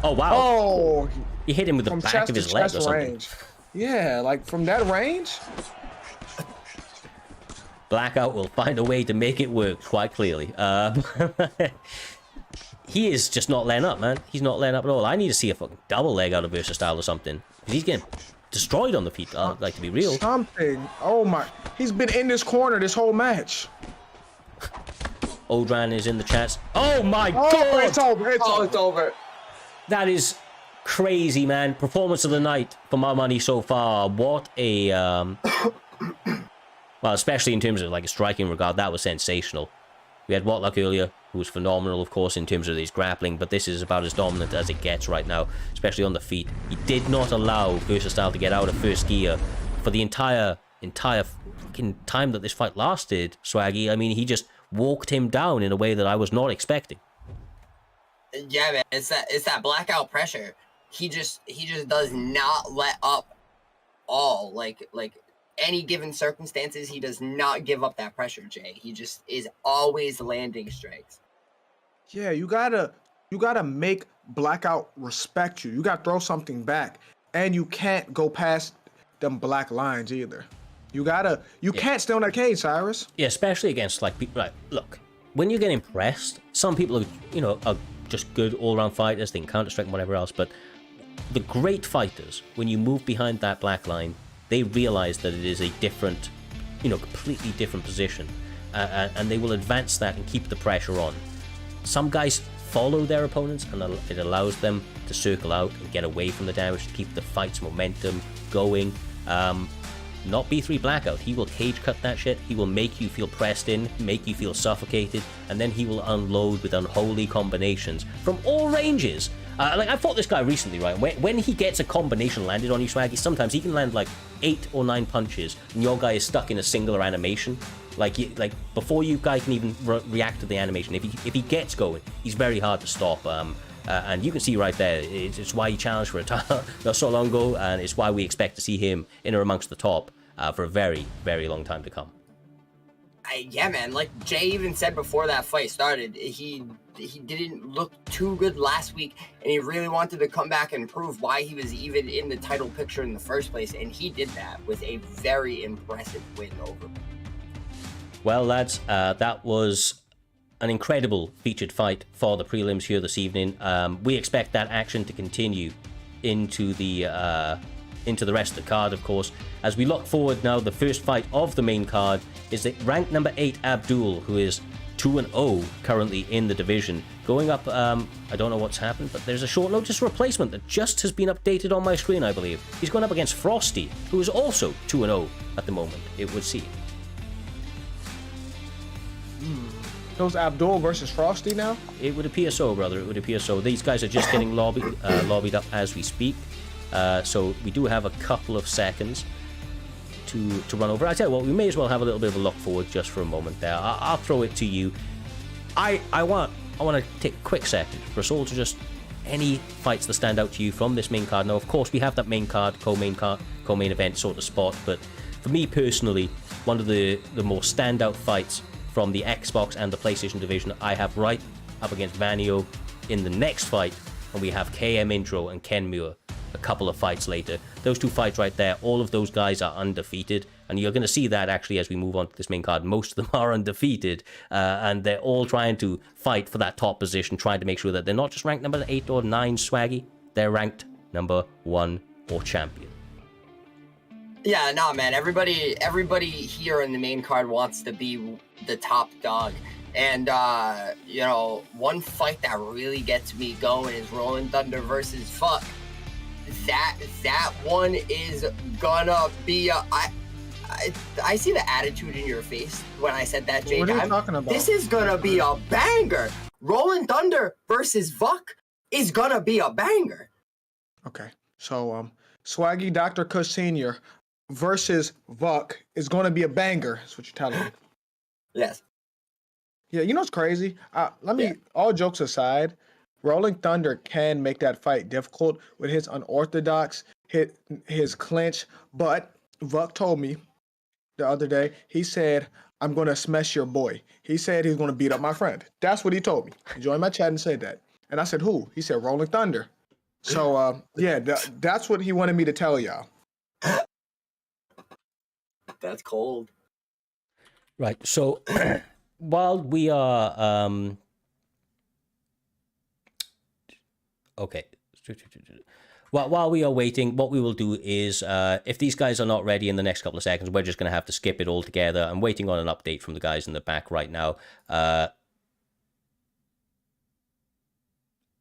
Oh, wow. Oh, he hit him with the back of his leg or something. Range. Yeah, like from that range? Blackout will find a way to make it work, quite clearly. He is just not letting up, man. He's not letting up at all. I need to see a fucking double leg out of Versatile or something. He's getting destroyed on the feet, I'd like to be real. Something. Oh, my. He's been in this corner this whole match. Odran is in the chats. Oh, my God! It's over. It's over. That is crazy, man. Performance of the night for my money so far. What a... Well, especially in terms of like a striking regard, that was sensational. We had Watlock earlier, who was phenomenal, of course, in terms of his grappling, but this is about as dominant as it gets right now, especially on the feet. He did not allow Versatile to get out of first gear for the entire fucking time that this fight lasted, Swaggy. I mean, he just walked him down in a way that I was not expecting. Yeah, man, it's that Blackout pressure. he just does not let up all. Like any given circumstances, he does not give up that pressure, Jay. He just is always landing strikes. Yeah, you gotta make Blackout respect you. You gotta throw something back, and you can't go past them black lines either. You can't stay on that cage, Cyrus. Yeah, especially against like people. Like, look, when you get impressed, some people are just good all-round fighters. They can counter-strike and whatever else. But the great fighters, when you move behind that black line, they realize that it is a different, completely different position, and they will advance that and keep the pressure on. Some guys follow their opponents, and it allows them to circle out and get away from the damage, to keep the fight's momentum going. Not B3 Blackout. He will cage cut that shit. He will make you feel pressed in, make you feel suffocated, and then he will unload with unholy combinations from all ranges. Like, I fought this guy recently, right? When he gets a combination landed on you, Swaggy, sometimes he can land like 8 or 9 punches, and your guy is stuck in a singular animation. Like before you guy can even react to the animation, if he gets going, he's very hard to stop. And you can see right there, it's why he challenged for a title not so long ago, and it's why we expect to see him in or amongst the top for a very, very long time to come. Yeah, man. Like Jay even said before that fight started, he didn't look too good last week, and he really wanted to come back and prove why he was even in the title picture in the first place, and he did that with a very impressive win over. Well, lads, that was an incredible featured fight for the prelims here this evening. We expect that action to continue into the rest of the card, of course. As we look forward now, the first fight of the main card is the ranked number 8 Abdul, who is 2-0 currently in the division, going up. I don't know what's happened, but there's a short notice replacement that just has been updated on my screen, I believe. He's going up against Frosty, who is also 2-0 at the moment, it would seem. Those Abdul versus Frosty now? It would appear so, brother. It would appear so. These guys are just getting lobbied up as we speak. So we do have a couple of seconds to run over. I tell you what, we may as well have a little bit of a look forward just for a moment there. I'll throw it to you. I want to take a quick second for us all to just any fights that stand out to you from this main card. Now, of course, we have that main card, co-main event sort of spot, but for me personally, one of the more standout fights from the Xbox and the PlayStation division, I have right up against Vanio in the next fight, and we have KM Intro and Ken Muir a couple of fights later. Those two fights right there, all of those guys are undefeated, and you're going to see that actually as we move on to this main card. Most of them are undefeated, and they're all trying to fight for that top position, trying to make sure that they're not just ranked number 8 or 9, Swaggy, they're ranked number 1 or champion. Yeah, nah, man. Everybody here in the main card wants to be the top dog. And, one fight that really gets me going is Rolling Thunder versus Fuck. That one is gonna be I see the attitude in your face when I said that, Jay. What are you talking about? This is gonna be a banger. Rolling Thunder versus Fuck is gonna be a banger. Okay, so Swaggy Dr. Kush Sr. versus Vuk is going to be a banger. That's what you're telling me. Yes. Yeah, you know what's crazy? All jokes aside, Rolling Thunder can make that fight difficult with his unorthodox, his clinch. But Vuk told me the other day, he said, I'm going to smash your boy. He said he's going to beat up my friend. That's what he told me. He joined my chat and said that. And I said, who? He said, Rolling Thunder. So, that's what he wanted me to tell y'all. That's cold. Right. So while we are okay. While we are waiting, what we will do is if these guys are not ready in the next couple of seconds, we're just going to have to skip it all together. I'm waiting on an update from the guys in the back right now.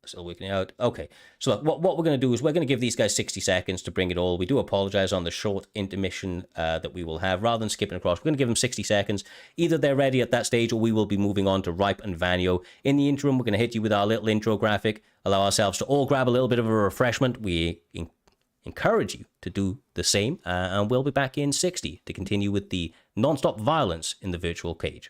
Still working out. Okay, so look, what we're going to do is we're going to give these guys 60 seconds to bring it all. We do apologize on the short intermission that we will have. Rather than skipping across, we're going to give them 60 seconds. Either they're ready at that stage, or we will be moving on to Ripe and Vanio. In the interim, we're going to hit you with our little intro graphic, allow ourselves to all grab a little bit of a refreshment. We encourage you to do the same, and we'll be back in 60 to continue with the non-stop violence in the virtual cage.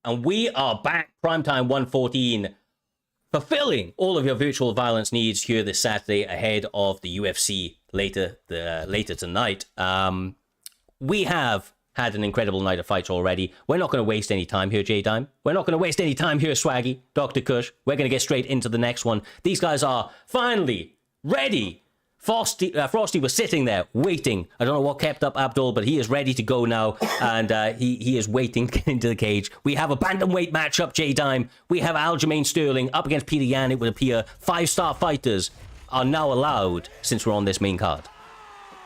And we are back, primetime 114, fulfilling all of your virtual violence needs here this Saturday ahead of the UFC later tonight. We have had an incredible night of fights already. We're not going to waste any time here, J-Dime. We're not going to waste any time here, Swaggy, Dr. Kush. We're going to get straight into the next one. These guys are finally ready. Frosty was sitting there waiting. I don't know what kept up Abdul, but he is ready to go now, and he is waiting to get into the cage. We have a bantamweight matchup, J-Dime. We have Aljamain Sterling up against Peter Yan. It would appear 5-star fighters are now allowed since we're on this main card.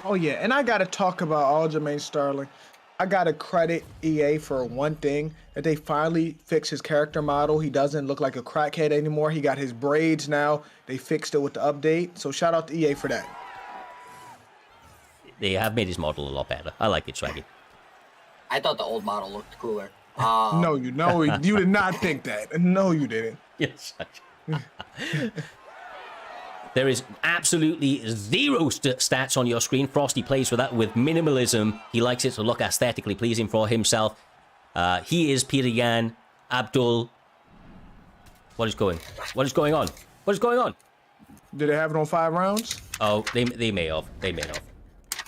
Oh, yeah, and I got to talk about Aljamain Sterling. I got to credit EA for one thing, that they finally fixed his character model. He doesn't look like a crackhead anymore. He got his braids now. They fixed it with the update. So shout out to EA for that. They have made his model a lot better. I like it, Swaggy. I thought the old model looked cooler. No, you did not think that. No, you didn't. Yes. There is absolutely zero stats on your screen. Frosty plays with that with minimalism. He likes it to look aesthetically pleasing for himself. He is Peter Yan. Abdul. What is going on? What is going on? Did they have it on 5 rounds? Oh, they may have. They may have.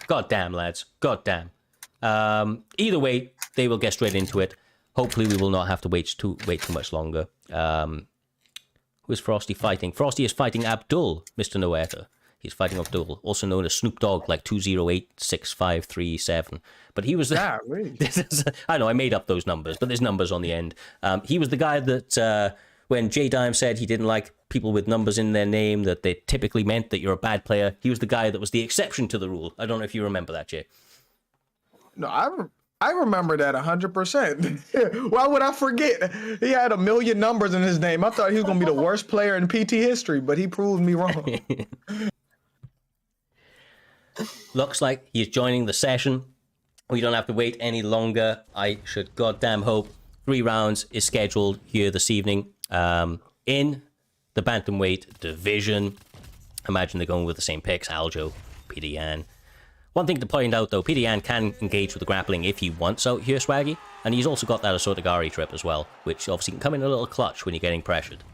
God damn, lads. God damn. Either way, they will get straight into it. Hopefully, we will not have to wait too much longer. Who is Frosty fighting? Frosty is fighting Abdul, Mr. Noeta. He's fighting Abdul, also known as Snoop Dogg, like 2086537. But he was the... Yeah, really? I know, I made up those numbers, but there's numbers on the end. He was the guy that, when J-Dime said he didn't like people with numbers in their name, that they typically meant that you're a bad player, he was the guy that was the exception to the rule. I don't know if you remember that, Jay. No, I remember that 100%. Why would I forget? He had a million numbers in his name. I thought he was going to be the worst player in PT history, but he proved me wrong. Looks like he's joining the session. We don't have to wait any longer. I should goddamn hope 3 rounds is scheduled here this evening in the bantamweight division. Imagine they're going with the same picks, Aljo, Peter Yan. One thing to point out, though, Peter Yan can engage with the grappling if he wants out here, Swaggy. And he's also got that Asotagari trip as well, which obviously can come in a little clutch when you're getting pressured.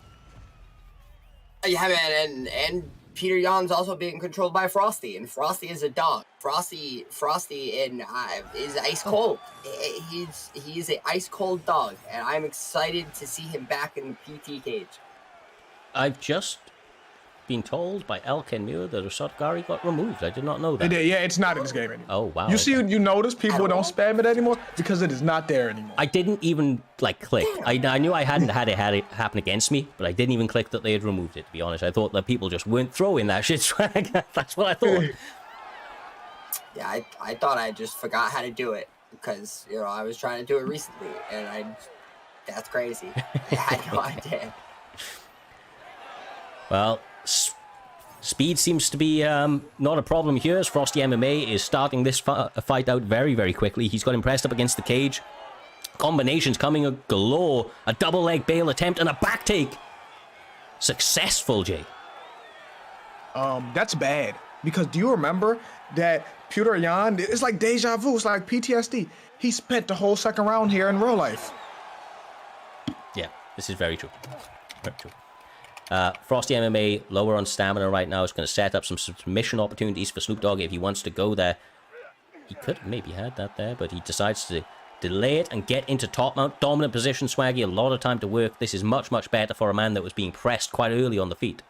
Yeah, man, and Peter Yan's also being controlled by Frosty, and Frosty is a dog. Frosty is ice cold. He's an ice cold dog, and I'm excited to see him back in the PT cage. I've just been told by El Kenmure that Asotagari got removed. I did not know that. Yeah, it's not in this game anymore. Oh, wow. You notice people don't spam it anymore because it is not there anymore. I didn't even, click. I knew I hadn't had it happen against me, but I didn't even click that they had removed it, to be honest. I thought that people just weren't throwing that shit, Swag. That's what I thought. Yeah, I thought I just forgot how to do it because, I was trying to do it recently, and that's crazy. I had no idea. Well, speed seems to be not a problem here, as Frosty MMA is starting this fight out very, very quickly. He's got him pressed up against the cage. Combinations coming galore. A double leg bail attempt and a back take. Successful, Jay. That's bad. Because do you remember that Peter Yan, it's like deja vu, it's like PTSD. He spent the whole second round here in real life. Yeah, this is very true. Very true. Frosty MMA, lower on stamina right now, is going to set up some submission opportunities for Snoop Dogg if he wants to go there. He could have maybe had that there, but he decides to delay it and get into top mount. Dominant position, Swaggy, a lot of time to work. This is much, much better for a man that was being pressed quite early on the feet.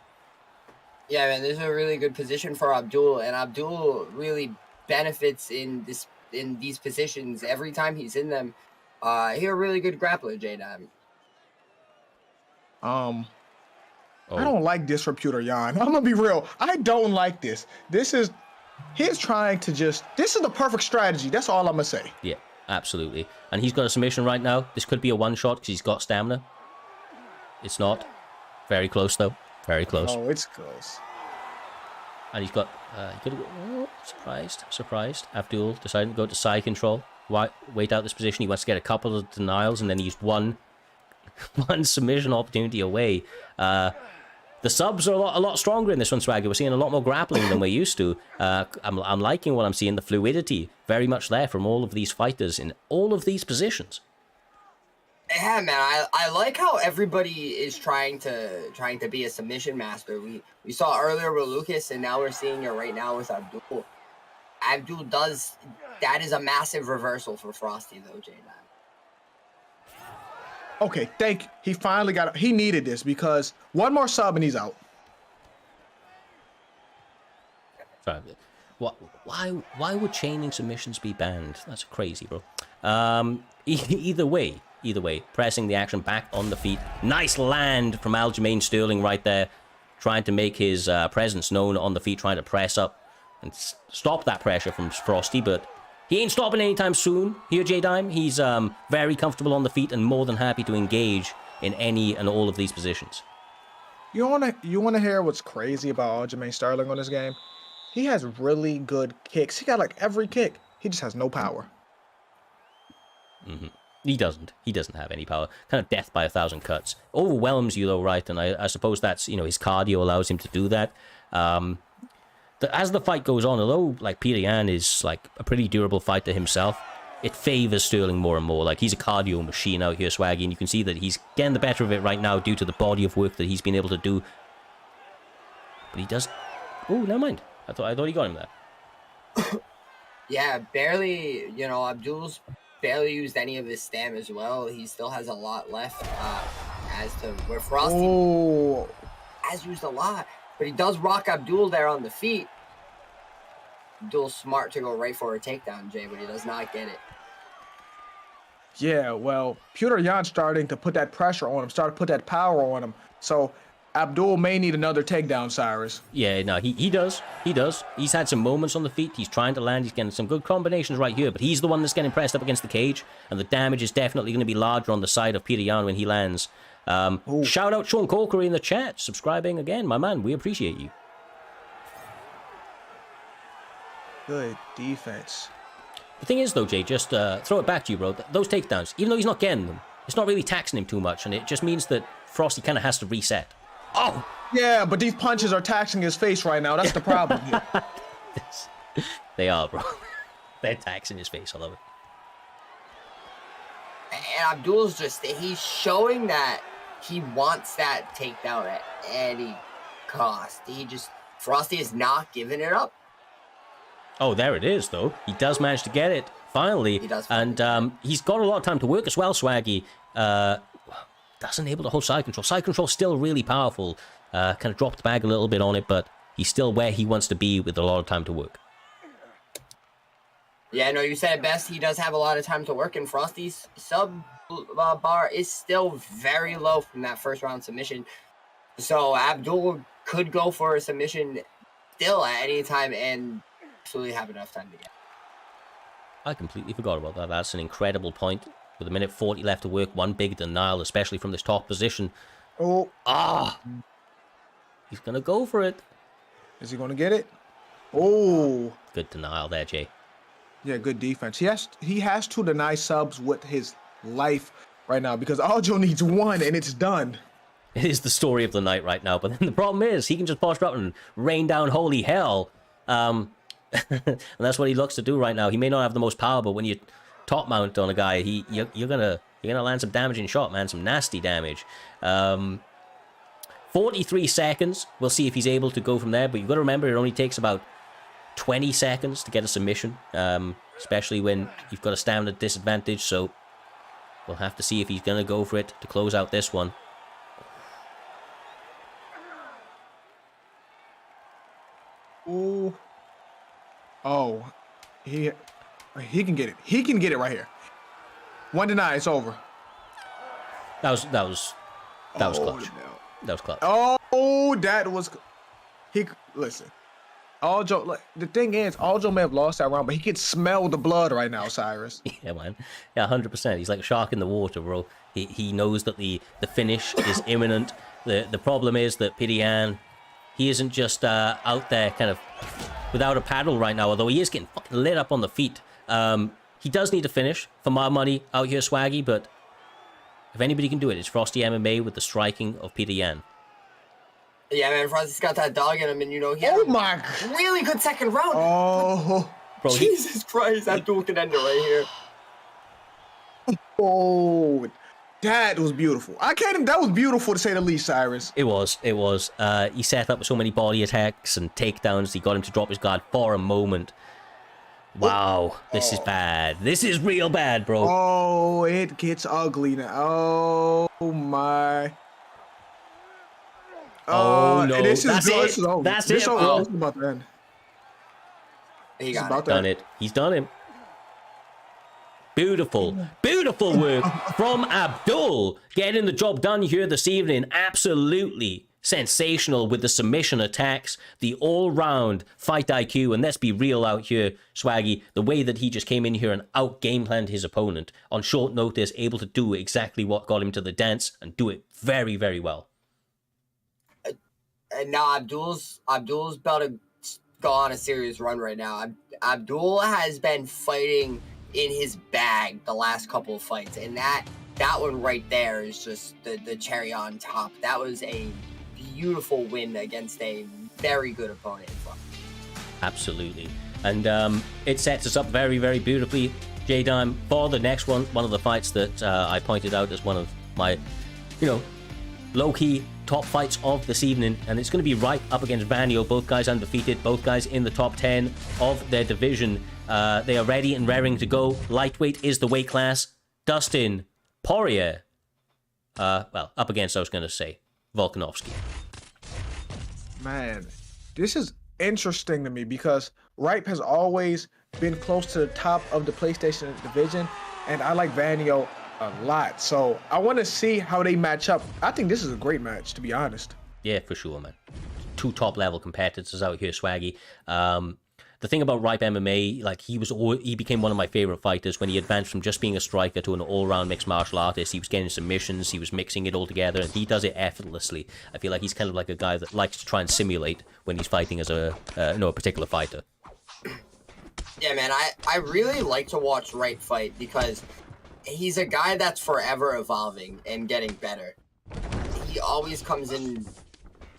Yeah, man, this is a really good position for Abdul, and Abdul really benefits in these positions every time he's in them. He's a really good grappler, J-Dime. I don't like this for Peter Yan. I'm gonna be real. I don't like this. He's trying to this is the perfect strategy. That's all I'm gonna say. Yeah, absolutely. And he's got a submission right now. This could be a one shot because he's got stamina. It's not. Very close though. Very close. Oh, it's close. And he's got, surprised. Abdul decided to go to side control. Wait out this position. He wants to get a couple of denials and then he's one submission opportunity away. The subs are a lot stronger in this one, Swagger. We're seeing a lot more grappling than we're used to. I'm liking what I'm seeing. The fluidity very much there from all of these fighters in all of these positions. Yeah, man, I like how everybody is trying to be a submission master. We saw earlier with Lucas, and now we're seeing it right now with Abdul. Abdul does that is a massive reversal for Frosty though, J9. Okay, he finally got he needed this because one more sub and he's out. Sorry. Why would chaining submissions be banned? That's crazy, bro. Either way, pressing the action back on the feet. Nice land from Aljamain Sterling right there, trying to make his presence known on the feet, trying to press up and stop that pressure from Frosty, but he ain't stopping anytime soon. Here, J-Dime, he's very comfortable on the feet and more than happy to engage in any and all of these positions. You wanna hear what's crazy about Aljamain Sterling on this game? He has really good kicks. He got like every kick. He just has no power. Mm-hmm. He doesn't have any power. Kind of death by 1,000 cuts. Overwhelms you though, right? And I suppose that's, his cardio allows him to do that. As the fight goes on, although like Peter Yan is like a pretty durable fighter himself, it favors Sterling more and more. Like he's a cardio machine out here, Swaggy, and you can see that he's getting the better of it right now due to the body of work that he's been able to do. But he does. Oh, never mind. I thought he got him there. Yeah, barely. Abdul's barely used any of his stam as well. He still has a lot left. As to where Frosty has used a lot. But he does rock Abdul there on the feet. Abdul's smart to go right for a takedown, Jay, but he does not get it. Yeah, well, Peter Yan's starting to put that pressure on him, start to put that power on him. So Abdul may need another takedown, Cyrus. Yeah, no, he does. He does. He's had some moments on the feet. He's trying to land. He's getting some good combinations right here, but he's the one that's getting pressed up against the cage, and the damage is definitely going to be larger on the side of Peter Yan when he lands. Shout out Sean Corkery in the chat, subscribing again, my man. We appreciate you. Good defense. The thing is, though, Jay, just throw it back to you, bro. Those takedowns, even though he's not getting them, it's not really taxing him too much, and it just means that Frosty kind of has to reset. Oh! Yeah, but these punches are taxing his face right now. That's the problem here. They are, bro. They're taxing his face. I love it. And Abdul's he's showing that he wants that takedown at any cost. Frosty is not giving it up. Oh, there it is, though. He does manage to get it, finally. He does. And he's got a lot of time to work as well, Swaggy. Doesn't able to hold side control. Side control still really powerful. Kind of dropped the bag a little bit on it, but he's still where he wants to be with a lot of time to work. Yeah, no, you said it best. He does have a lot of time to work, and Frosty's sub bar is still very low from that first round submission. So Abdul could go for a submission still at any time and absolutely have enough time to get. I completely forgot about that. That's an incredible point. With a minute 40 left to work, one big denial, especially from this top position. Oh. Ah! He's going to go for it. Is he going to get it? Oh. Good denial there, Jay. Yeah, good defense. He has to deny subs with his life right now because Aljo needs one and it's done. It is the story of the night right now, but then the problem is he can just posture up and rain down holy hell. And that's what he looks to do right now. He may not have the most power, but when you top mount on a guy, you're gonna land some damaging shot, man, some nasty damage. 43 seconds. We'll see if he's able to go from there, but you've got to remember it only takes about 20 seconds to get a submission, especially when you've got a stamina disadvantage, so we'll have to see if he's going to go for it to close out this one. Ooh. Oh. He can get it. He can get it right here. One deny, it's over. That was clutch. No. That was clutch. Oh, that was... Listen. Aljo, the thing is, Aljo may have lost that round, but he can smell the blood right now, Cyrus. Yeah, man. Yeah, 100%. He's like a shark in the water, bro. He knows that the finish is imminent. The problem is that Peter Yan, he isn't just out there kind of without a paddle right now, although he is getting fucking lit up on the feet. He does need to finish for my money out here, Swaggy, but if anybody can do it, it's Frosty MMA with the striking of Peter Yan. Yeah, man, Frosty's got that dog in him, and he had my really good second round. Oh, bro, Jesus Christ, that duel can end it right here. Oh, That was beautiful. I can't even, that was beautiful to say the least, Cyrus. It was. He set up so many body attacks and takedowns. He got him to drop his guard for a moment. Wow, this is bad. This is real bad, bro. Oh, it gets ugly now. Oh my. Oh no, this is that's good. it. This is over. That's this it, over. bro. This is about to end. He This is got about it. to Done end. it. He's done him. Beautiful, beautiful work from Abdul. Getting the job done here this evening. Absolutely sensational with the submission attacks, the all-round fight IQ, and let's be real out here, Swaggy, the way that he just came in here and out-game planned his opponent on short notice, able to do exactly what got him to the dance and do it very, very well. And now Abdul's about to go on a serious run right now. Abdul has been fighting in his bag the last couple of fights, and that one right there is just the cherry on top. That was a beautiful win against a very good opponent. Absolutely. And it sets us up very, very beautifully, J-Dime, for the next one of the fights that I pointed out as one of my, low-key top fights of this evening, and it's going to be right up against Vanio, both guys undefeated, both guys in the top 10 of their division. They are ready and raring to go. Lightweight is the weight class. Dustin Poirier, up against, I was going to say, Volkanovski. Man, this is interesting to me because Ripe has always been close to the top of the PlayStation division, and I like Vanio a lot. So I want to see how they match up. I think this is a great match, to be honest. Yeah, for sure, man. Two top-level competitors out here, Swaggy. The thing about Ripe MMA, like he became one of my favorite fighters when he advanced from just being a striker to an all-round mixed martial artist. He was getting submissions, he was mixing it all together, and he does it effortlessly. I feel like he's kind of like a guy that likes to try and simulate when he's fighting as a particular fighter. Yeah, man, I really like to watch Ripe fight because he's a guy that's forever evolving and getting better. He always comes in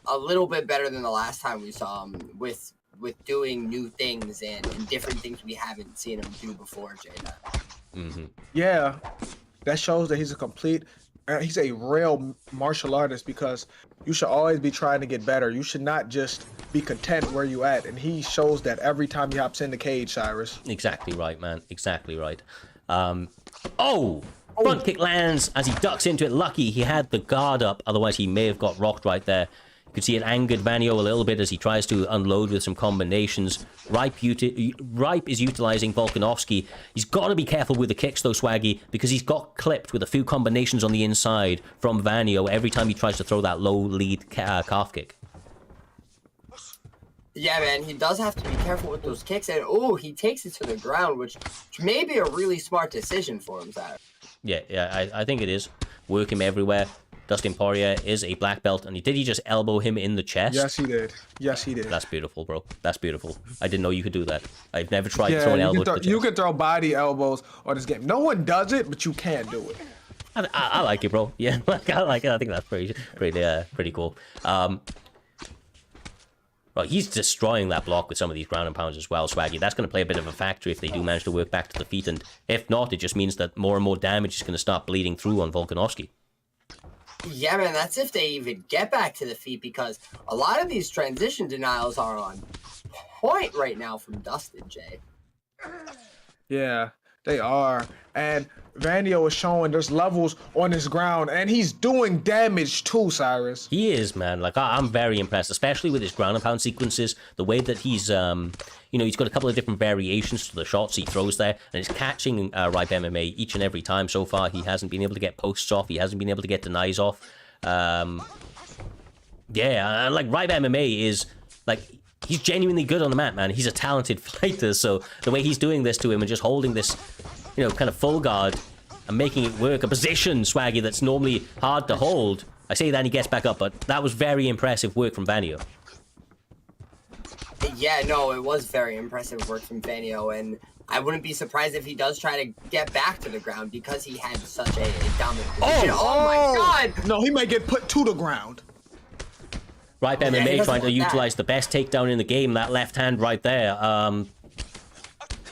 a little bit better than the last time we saw him with doing new things and different things we haven't seen him do before, Jada. Mm-hmm. Yeah, that shows that he's he's a real martial artist, because you should always be trying to get better. You should not just be content where you at, and he shows that every time he hops in the cage, Cyrus. Exactly right, man. Exactly right. Front kick lands as he ducks into it. Lucky he had the guard up, otherwise he may have got rocked right there. You can see it angered Vanio a little bit as he tries to unload with some combinations. Ripe is utilizing Volkanovski. He's got to be careful with the kicks though, Swaggy, because he's got clipped with a few combinations on the inside from Vanio every time he tries to throw that low lead calf kick. Yeah, man, he does have to be careful with those kicks, and he takes it to the ground, which may be a really smart decision for him, Zach. Yeah, I think it is. Work him everywhere. Dustin Poirier is a black belt, and did he just elbow him in the chest? Yes, he did. Yes, he did. That's beautiful, bro. That's beautiful. I didn't know you could do that. I've never tried to throw an elbow to the chest. You can throw body elbows on this game. No one does it, but you can do it. I like it, bro. Yeah, I like it. I think that's pretty cool. Well, he's destroying that block with some of these ground and pounds as well, Swaggy. That's going to play a bit of a factor if they do manage to work back to the feet, and if not, it just means that more and more damage is going to start bleeding through on Volkanovski. Yeah, man, that's if they even get back to the feet, because a lot of these transition denials are on point right now from Dustin, Jay. Yeah, they are. And Vanio is showing there's levels on his ground, and he's doing damage too, Cyrus. He is, man. Like, I'm very impressed, especially with his ground and pound sequences. The way that he's, he's got a couple of different variations to the shots he throws there, and it's catching Ripe MMA each and every time so far. He hasn't been able to get posts off. He hasn't been able to get denies off. Like, Ripe MMA is, like, he's genuinely good on the mat, man. He's a talented fighter, so the way he's doing this to him and just holding this, kind of full guard and making it work, a position, Swaggy, that's normally hard to hold. I say that and he gets back up, but that was very impressive work from Vanio. Yeah, no, it was very impressive work from Vanio, and I wouldn't be surprised if he does try to get back to the ground because he had such a dominant position. Oh my god! No, he might get put to the ground. Ripe MMA trying to utilize the best takedown in the game, that left hand right there.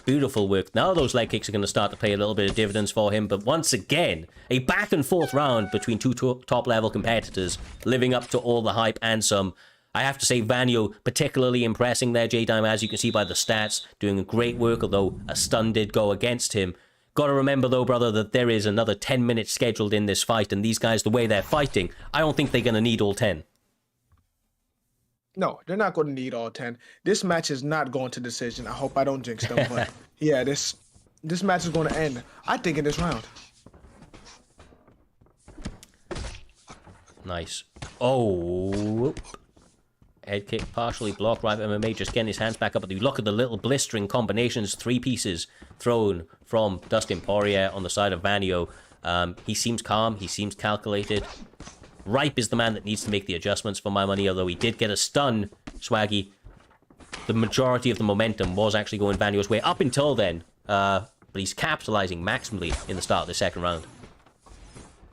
Beautiful work. Now those leg kicks are going to start to pay a little bit of dividends for him. But once again, a back and forth round between two top-level competitors, living up to all the hype and some. I have to say, Vanyo particularly impressing there, J-Dime, as you can see by the stats, doing great work, although a stun did go against him. Got to remember, though, brother, that there is another 10 minutes scheduled in this fight, and these guys, the way they're fighting, I don't think they're going to need all 10. No, they're not going to need all 10. This match is not going to decision. I hope I don't jinx them, but yeah, this match is going to end, I think, in this round. Nice. Oh. Head kick partially blocked. Right, MMA just getting his hands back up. But you look at the little blistering combinations, 3 pieces thrown from Dustin Poirier on the side of Vanyo. He seems calm. He seems calculated. Ripe is the man that needs to make the adjustments for my money, although he did get a stun, Swaggy. The majority of the momentum was actually going Vanyo's way up until then. But he's capitalizing maximally in the start of the second round.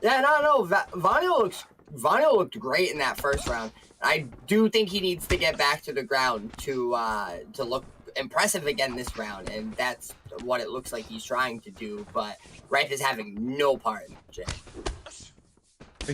Yeah, no. Vanyo looked great in that first round. I do think he needs to get back to the ground to look impressive again this round, and that's what it looks like he's trying to do. But Ripe is having no part in it.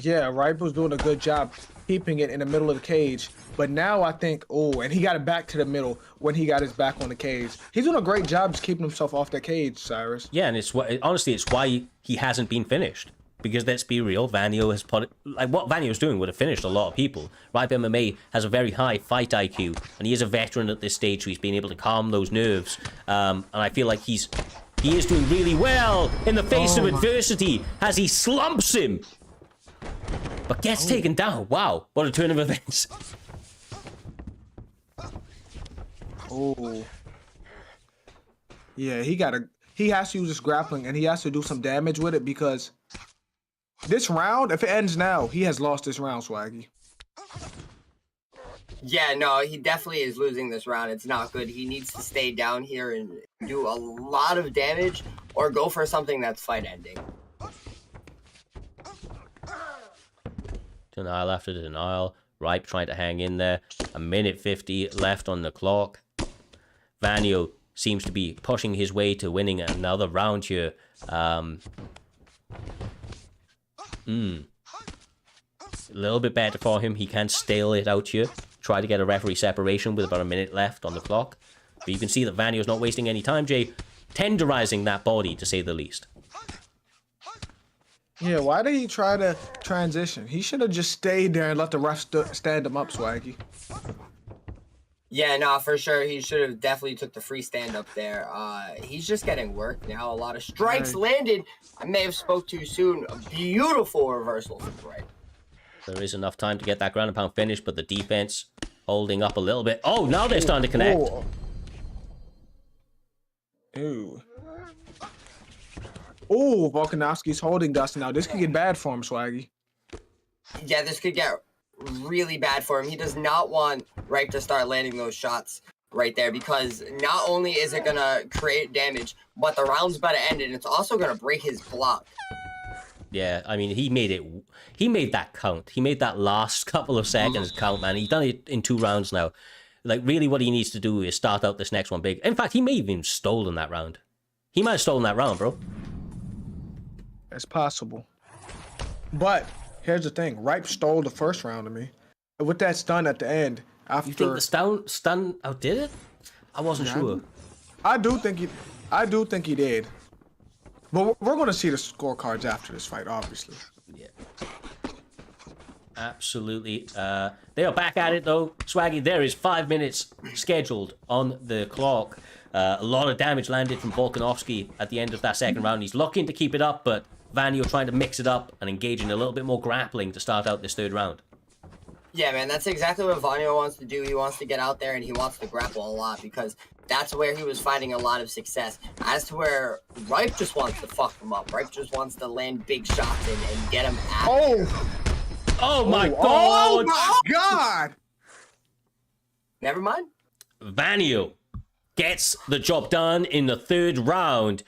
Yeah, Ripe was doing a good job keeping it in the middle of the cage. But now I think, and he got it back to the middle when he got his back on the cage. He's doing a great job just keeping himself off that cage, Cyrus. Yeah, and honestly, it's why he hasn't been finished. Because let's be real, Vanyo has put what Vanyo's doing would have finished a lot of people. Ripe MMA has a very high fight IQ, and he is a veteran at this stage, so he's been able to calm those nerves. And I feel like he is doing really well in the face of adversity as he slumps him. But gets taken down. Wow, what a turn of events. Oh. Yeah, he has to use his grappling, and he has to do some damage with it, because this round, if it ends now, he has lost this round, Swaggy. Yeah, no, he definitely is losing this round. It's not good. He needs to stay down here and do a lot of damage or go for something that's fight ending. Denial after denial. Ripe trying to hang in there. 1:50 left on the clock. Vanyo seems to be pushing his way to winning another round here. A little bit better for him. He can stale it out here. Try to get a referee separation with about a minute left on the clock. But you can see that Vanyo's not wasting any time, Jay. Tenderizing that body, to say the least. Yeah, why did he try to transition? He should have just stayed there and let the ref stand him up, Swaggy. Yeah, no, for sure. He should have definitely took the free stand up there. He's just getting work now. A lot of strikes landed. I may have spoke too soon. A beautiful reversal from Ripe. There is enough time to get that ground and pound finish, but the defense holding up a little bit. Oh, now they're starting to connect. Ooh. Oh, Volkanovski's holding Dustin now. This could get bad for him, Swaggy. Yeah, this could get really bad for him. He does not want Ripe to start landing those shots right there, because not only is it going to create damage, but the round's about to end, and it's also going to break his block. Yeah, I mean, he made that count. He made that last couple of seconds count, man. He's done it in 2 rounds now. Like, really what he needs to do is start out this next one big. In fact, he may have even stolen that round. He might have stolen that round, bro. It's possible. But here's the thing. Ripe stole the first round of me. With that stun at the end, after... You think the stun outdid it? I wasn't sure. I do think he did. But we're going to see the scorecards after this fight, obviously. Yeah. Absolutely. They are back at it, though. Swaggy, there is 5 minutes scheduled on the clock. A lot of damage landed from Volkanovski at the end of that second round. He's looking to keep it up, but Vanyo trying to mix it up and engage in a little bit more grappling to start out this third round. Yeah, man, that's exactly what Vanyo wants to do. He wants to get out there and he wants to grapple a lot, because that's where he was finding a lot of success. As to where Ripe just wants to fuck him up. Ripe just wants to land big shots and get him out. Oh my God! Oh my God! Never mind. Vanyo gets the job done in the third round.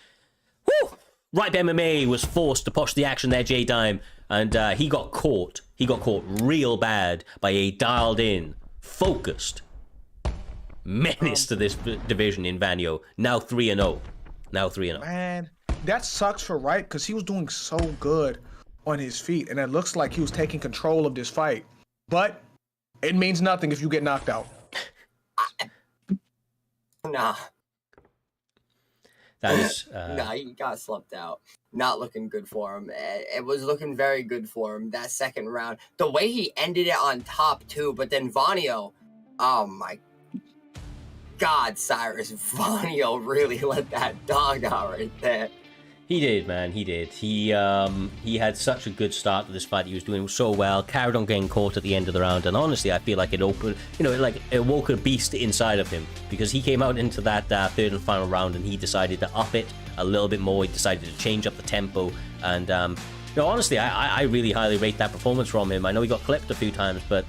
Woo! Ripe MMA was forced to push the action there, J-Dime, and he got caught. He got caught real bad by a dialed-in, focused menace to this division in Vanyo. Now 3-0. Now 3-0. Man, that sucks for Wright because he was doing so good on his feet, and it looks like he was taking control of this fight. But it means nothing if you get knocked out. Nah. That is... Nah, he got slumped out. Not looking good for him. It was looking very good for him that second round. The way he ended it on top too, but then Vanyo, oh my God, Cyrus, Vanyo really let that dog out right there. He did, man. He did. He had such a good start to this fight. He was doing so well. Carried on getting caught at the end of the round, and honestly, I feel like it opened, like it woke a beast inside of him because he came out into that third and final round, and he decided to up it a little bit more. He decided to change up the tempo, and honestly, I really highly rate that performance from him. I know he got clipped a few times, but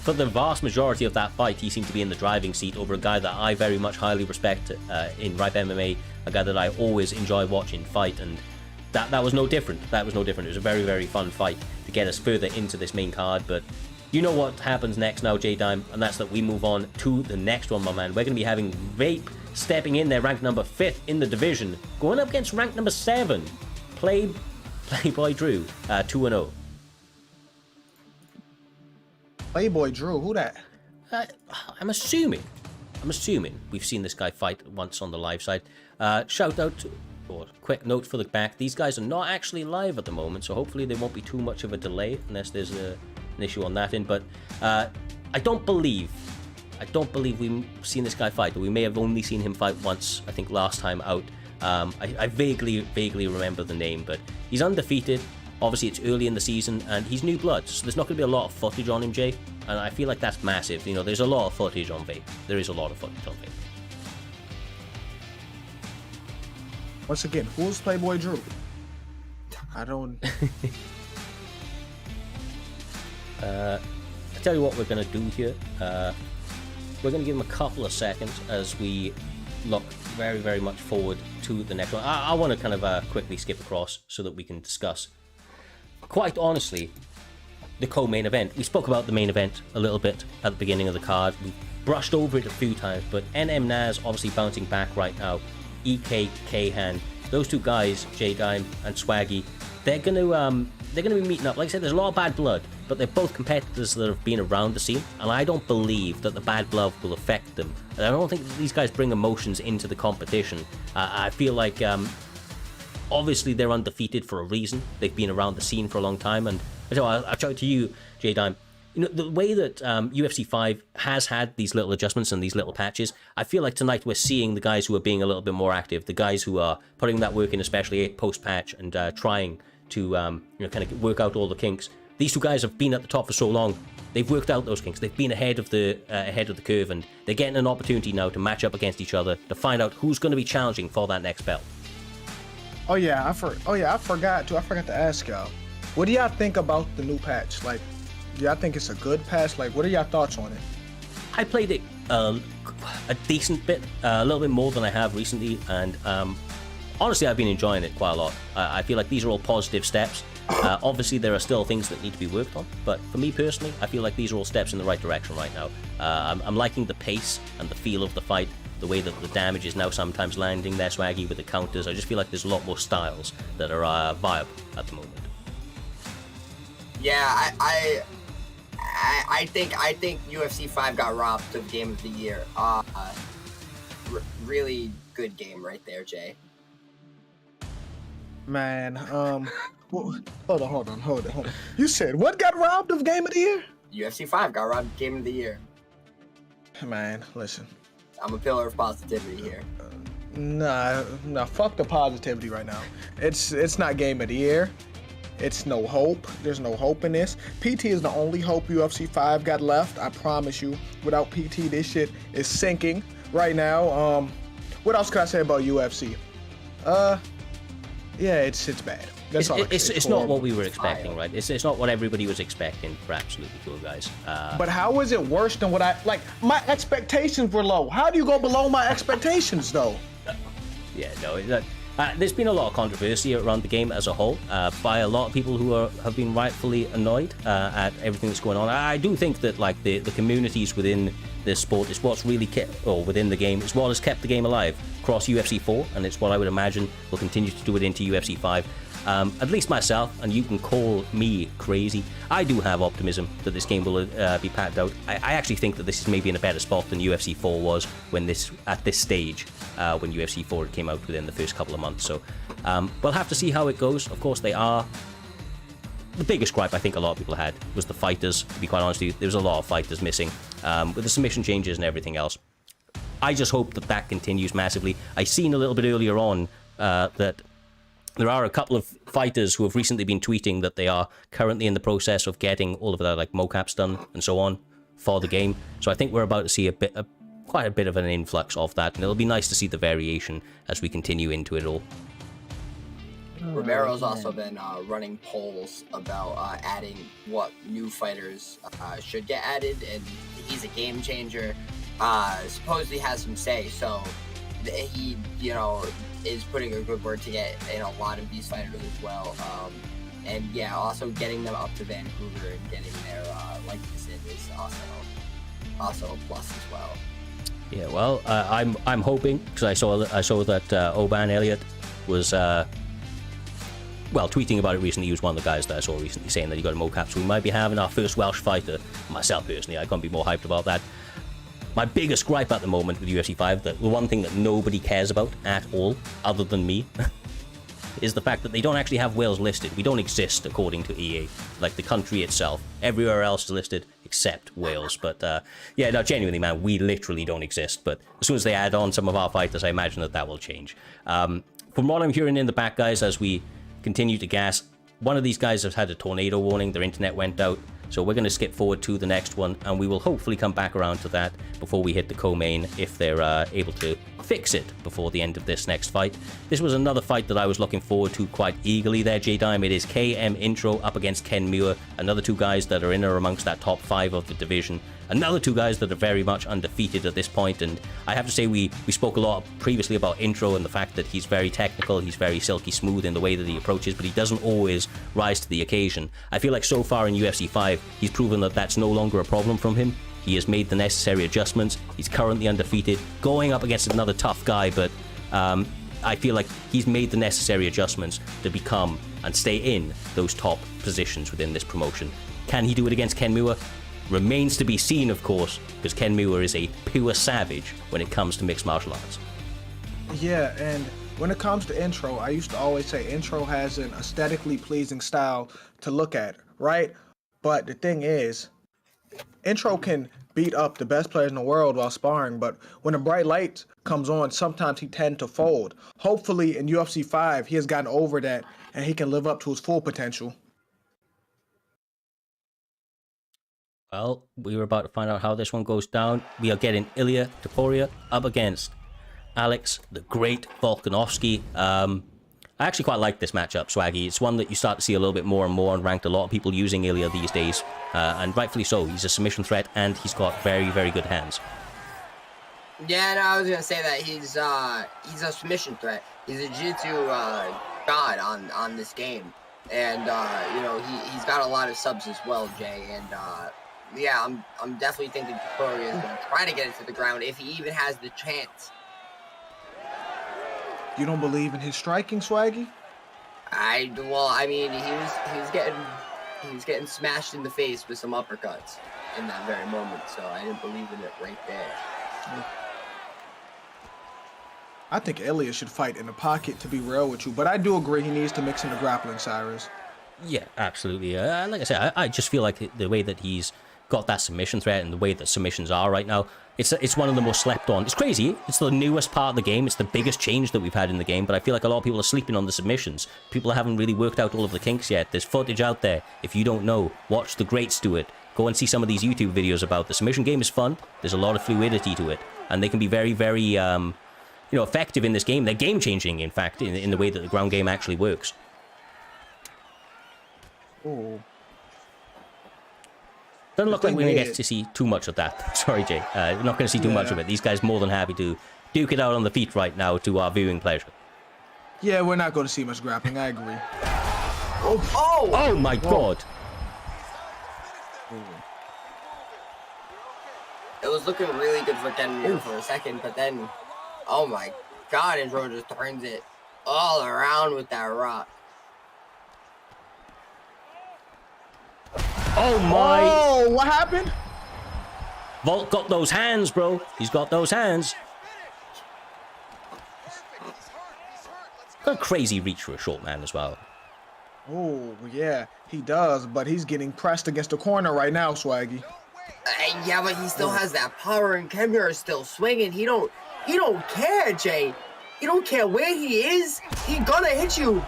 for the vast majority of that fight, he seemed to be in the driving seat over a guy that I very much highly respect in Ripe MMA, a guy that I always enjoy watching fight, and that was no different. That was no different. It was a very, very fun fight to get us further into this main card, but you know what happens next now, J-Dime, and that's that we move on to the next one, my man. We're going to be having Vape stepping in there, ranked number 5th in the division, going up against ranked number 7, Playboy Drew, 2-0. Playboy Drew, who that? I'm assuming we've seen this guy fight once on the live side. Shout out to, or quick note for the back, these guys are not actually live at the moment, so hopefully there won't be too much of a delay unless there's an issue on that end. But I don't believe we've seen this guy fight, or we may have only seen him fight once, I think last time out. I vaguely remember the name, but he's undefeated. Obviously, it's early in the season, and he's new blood, so there's not going to be a lot of footage on him, Jay. And I feel like that's massive. There's a lot of footage on Vape. There is a lot of footage on Vape. Once again, who's Playboy Drew? I don't... I tell you what we're going to do here. We're going to give him a couple of seconds as we look very, very much forward to the next one. I want to kind of quickly skip across so that we can discuss, quite honestly, the co-main event. We spoke about the main event a little bit at the beginning of the card. We brushed over it a few times, but NM Naz obviously bouncing back right now. EK Kahan, those two guys, J-Dime and Swaggy, they're gonna be meeting up. Like I said, there's a lot of bad blood, but they're both competitors that have been around the scene, and I don't believe that the bad blood will affect them. And I don't think these guys bring emotions into the competition. I feel like obviously they're undefeated for a reason. They've been around the scene for a long time, and so I'll shout to you, J-Dime. The way that UFC 5 has had these little adjustments and these little patches, I feel like tonight we're seeing the guys who are being a little bit more active, the guys who are putting that work in, especially post-patch, and trying to kind of work out all the kinks. These two guys have been at the top for so long. They've worked out those kinks. They've been ahead of the curve, and they're getting an opportunity now to match up against each other to find out who's going to be challenging for that next belt. I forgot to ask y'all. What do y'all think about the new patch? Like, do y'all think it's a good patch? Like, what are y'all thoughts on it? I played it a decent bit, a little bit more than I have recently, and honestly, I've been enjoying it quite a lot. I feel like these are all positive steps. Obviously, there are still things that need to be worked on, but for me personally, I feel like these are all steps in the right direction right now. I'm liking the pace and the feel of the fight, the way that the damage is now sometimes landing there, Swaggy, with the counters. I just feel like there's a lot more styles that are viable at the moment. Yeah, I think UFC 5 got robbed of Game of the Year. Really good game right there, Jay. Man, hold on. You said what got robbed of Game of the Year? UFC 5 got robbed of Game of the Year. Man, listen. I'm a pillar of positivity here. Nah, fuck the positivity right now. It's not Game of the Year. It's no hope. There's no hope in this. PT is the only hope UFC 5 got left. I promise you. Without PT, this shit is sinking right now. What else can I say about UFC? Yeah, it's bad. That's all. It's not what we were expecting, right? It's not what everybody was expecting for absolutely cool guys. But how is it worse than what my expectations were low? How do you go below my expectations though? Yeah, no. There's been a lot of controversy around the game as a whole by a lot of people who have been rightfully annoyed at everything that's going on. I do think that like the communities within this sport is what's really kept, or within the game, is what has kept the game alive across UFC 4, and it's what I would imagine will continue to do it into UFC 5. At least myself, and you can call me crazy, I do have optimism that this game will be packed out. I actually think that this is maybe in a better spot than UFC 4 was at this stage when UFC 4 came out within the first couple of months. So we'll have to see how it goes. Of course, they are. The biggest gripe I think a lot of people had was the fighters, to be quite honest with you. There was a lot of fighters missing with the submission changes and everything else. I just hope that that continues massively. I seen a little bit earlier on that there are a couple of fighters who have recently been tweeting that they are currently in the process of getting all of their like mocaps done and so on for the game. So I think we're about to see quite a bit of an influx of that, and it'll be nice to see the variation as we continue into it all. Romero's also been running polls about adding what new fighters should get added, and he's a game changer. Supposedly has some say, so he, is putting a good word to get in a lot of these fighters as well. And yeah, also getting them up to Vancouver and getting their likeness in is also a plus as well. Yeah, well, I'm hoping, because I saw that Oban Elliott was tweeting about it recently. He was one of the guys that I saw recently saying that he got a mocap, so we might be having our first Welsh fighter. Myself personally, I couldn't be more hyped about that. My biggest gripe at the moment with UFC 5, the one thing that nobody cares about at all, other than me, is the fact that they don't actually have Wales listed. We don't exist according to EA, like the country itself. Everywhere else is listed except Wales. But yeah, no, genuinely, man, we literally don't exist. But as soon as they add on some of our fighters, I imagine that will change. From what I'm hearing in the back, guys, as we continue to gas, one of these guys has had a tornado warning. Their internet went out. So we're going to skip forward to the next one, and we will hopefully come back around to that before we hit the co-main if they're able to fix it before the end of this next fight. This was another fight that I was looking forward to quite eagerly there, J-Dime. It is KM Intro up against Ken Muir, another two guys that are in or amongst that top 5 of the division. Another two guys that are very much undefeated at this point, and I have to say we spoke a lot previously about Intro and the fact that he's very technical, he's very silky smooth in the way that he approaches, but he doesn't always rise to the occasion. I feel like so far in UFC 5, he's proven that that's no longer a problem from him. He has made the necessary adjustments. He's currently undefeated, going up against another tough guy, but I feel like he's made the necessary adjustments to become and stay in those top positions within this promotion. Can he do it against Ken Muir? Remains to be seen, of course, because Ken Muir is a pure savage when it comes to mixed martial arts. Yeah, and when it comes to Intro, I used to always say Intro has an aesthetically pleasing style to look at, right? But the thing is, Intro can beat up the best players in the world while sparring, but when a bright light comes on, sometimes he tends to fold. Hopefully in UFC 5, he has gotten over that and he can live up to his full potential. Well, we were about to find out how this one goes down. We are getting Ilya Topuria up against Alex, the great Volkanovski. I actually quite like this matchup, Swaggy. It's one that you start to see a little bit more and more on Ranked. A lot of people using Ilya these days, and rightfully so. He's a submission threat, and he's got very, very good hands. Yeah, no, I was gonna say that he's a submission threat. He's a jiu-jitsu god on this game, and he's got a lot of subs as well, Jay. And yeah, I'm definitely thinking Topuria is gonna try to get it to the ground if he even has the chance. You don't believe in his striking, Swaggy? I mean, he was getting smashed in the face with some uppercuts in that very moment, so I didn't believe in it right there. I think Ilya should fight in the pocket, to be real with you, but I do agree he needs to mix in the grappling, Cyrus. Yeah, absolutely. Like I said, I just feel like the way that he's got that submission threat and the way that submissions are right now, it's one of the most slept on. It's crazy. It's the newest part of the game. It's the biggest change that we've had in the game, but I feel like a lot of people are sleeping on the submissions. People haven't really worked out all of the kinks yet. There's footage out there. If you don't know, watch the greats do it. Go and see some of these YouTube videos about the submission game. Is fun. There's a lot of fluidity to it, and they can be very, very effective in this game. They're game changing, in fact, in the way that the ground game actually works. Oh. Doesn't look like we're going to get to see too much of that. Sorry, Jay. We're not going to see too much of it. These guys more than happy to duke it out on the feet right now to our viewing pleasure. Yeah, we're not going to see much grappling. I agree. Oh my God. It was looking really good for Ken Muir for a second, but then, oh my God, Andrew just turns it all around with that rock. Oh my. Oh, what happened? Volt got those hands, bro. He's got those hands. Got a crazy reach for a short man as well. Oh, yeah, he does, but he's getting pressed against the corner right now, Swaggy. Yeah, but he still has that power, and Ken Muir is still swinging. He don't care, Jay. He don't care where he is. He gonna hit you.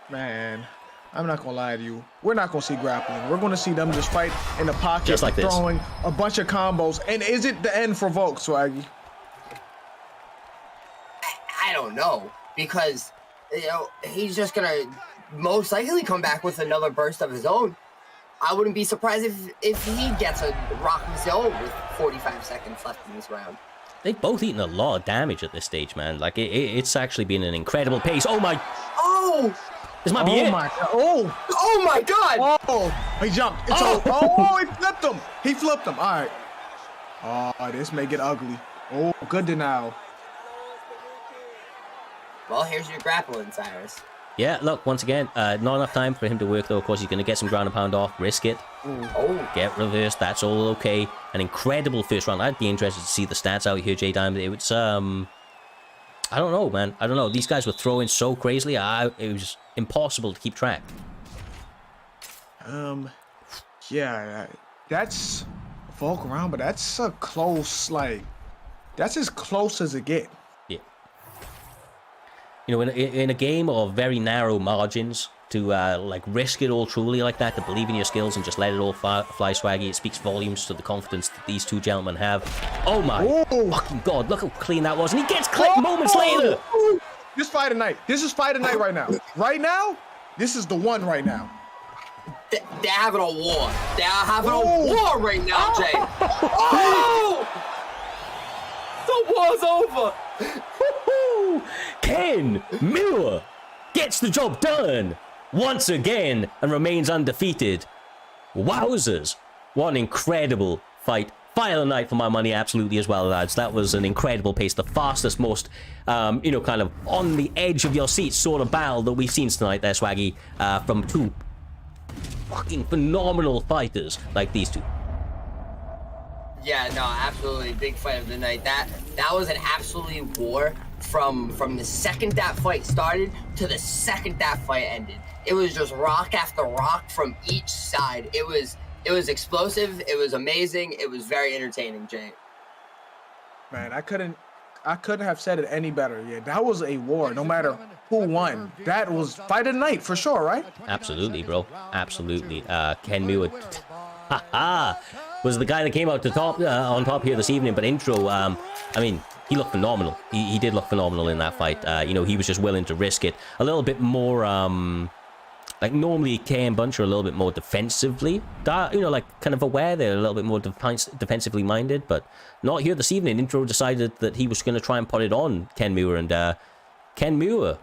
Man, I'm not gonna lie to you. We're not gonna see grappling. We're gonna see them just fight in the pocket, Just like this. throwing a bunch of combos. And is it the end for Volk, Swaggy? I don't know, because he's just gonna most likely come back with another burst of his own. I wouldn't be surprised if he gets a rock of his own with 45 seconds left in this round. They've both eaten a lot of damage at this stage, man. Like, it's actually been an incredible pace. Oh my. Oh! This might be it. My God. Oh my God! Oh! He jumped. It's Oh. oh, he flipped him. He flipped him. All right. Oh, this may get ugly. Oh, good denial. Well, here's your grappling, Cyrus. Yeah, look, once again, not enough time for him to work, though. Of course, he's going to get some ground and pound off, risk it. Oh. Get reversed, that's all okay. An incredible first round. I'd be interested to see the stats out here, J Diamond. It was, I don't know, man. I don't know. These guys were throwing so crazily, it was impossible to keep track. Yeah, that's Volk around, but that's a close, like, that's as close as it get. Yeah. You know, in a game of very narrow margins, to like risk it all truly like that, to believe in your skills and just let it all fly, Swaggy, it speaks volumes to the confidence that these two gentlemen have. Oh my fucking God, look how clean that was. And he gets clipped moments later. This fight tonight. This is fight tonight right now. Right now, this is the one right now. They're having a war. They're having a war right now, Jay. Oh! The war's over. Ken Muir gets the job done once again and remains undefeated. Wowzers. What an incredible fight. Fight of the night for my money, absolutely, as well, lads. That was an incredible pace. The fastest, most, you know, kind of on the edge of your seat sort of battle that we've seen tonight there, Swaggy, from two fucking phenomenal fighters like these two. Yeah, no, absolutely. Big fight of the night. That was an absolutely war from the second that fight started to the second that fight ended. It was just rock after rock from each side. It was explosive. It was amazing. It was very entertaining, Jay. Man, I couldn't have said it any better. Yeah, that was a war, no matter who won. That was fight of the night for sure, right? Absolutely, bro. Absolutely. Ken Muir was the guy that came out to top on top here this evening. But intro, I mean, he looked phenomenal. He did look phenomenal in that fight. You know, he was just willing to risk it a little bit more. Like normally, KM Bunch are a little bit more defensively, you know, like kind of aware. They're a little bit more defensively minded, but not here this evening. Intro decided that he was going to try and put it on Ken Muir, and Ken Muir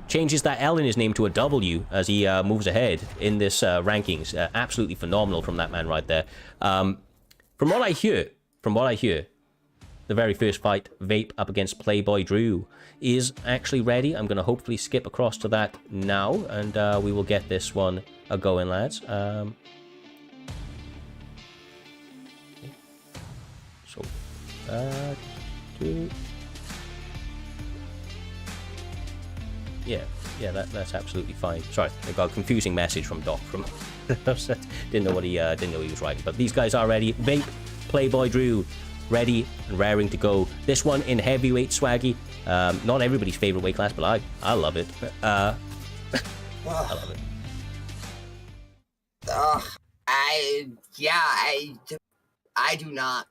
changes that L in his name to a W as he moves ahead in this rankings. Absolutely phenomenal from that man right there. From what I hear, the very first fight, Vape up against Playboy Drew, is actually ready. I'm going to hopefully skip across to that now, and we will get this one a-going, lads. Yeah, that's absolutely fine. Sorry, I got a confusing message from Doc from didn't know he was writing. But these guys are ready. Vape, Playboy Drew, ready and raring to go. This one in heavyweight, Swaggy. Not everybody's favorite weight class, but I love it. I love it. I do not.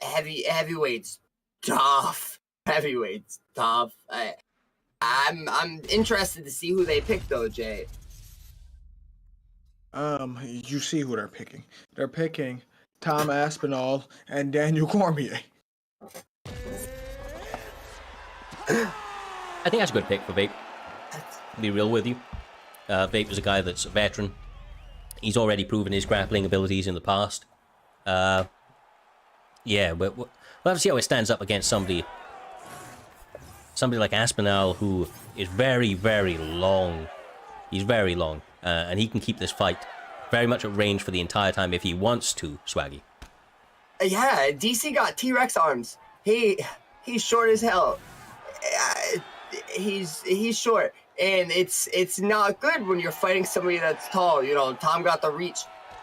Heavyweight's tough. Heavyweight's tough. I'm interested to see who they pick though, Jay. You see who they're picking. They're picking Tom Aspinall and Daniel Cormier. I think that's a good pick for Vape. To be real with you. Vape is a guy that's a veteran. He's already proven his grappling abilities in the past. Yeah, we'll have to see how it stands up against somebody like Aspinall, who is very, very long. He's very long, and he can keep this fight very much at range for the entire time if he wants to, Swaggy. Yeah, DC got T-Rex arms. He's short as hell. He's short, and it's not good when you're fighting somebody that's tall. You know, Tom got the reach,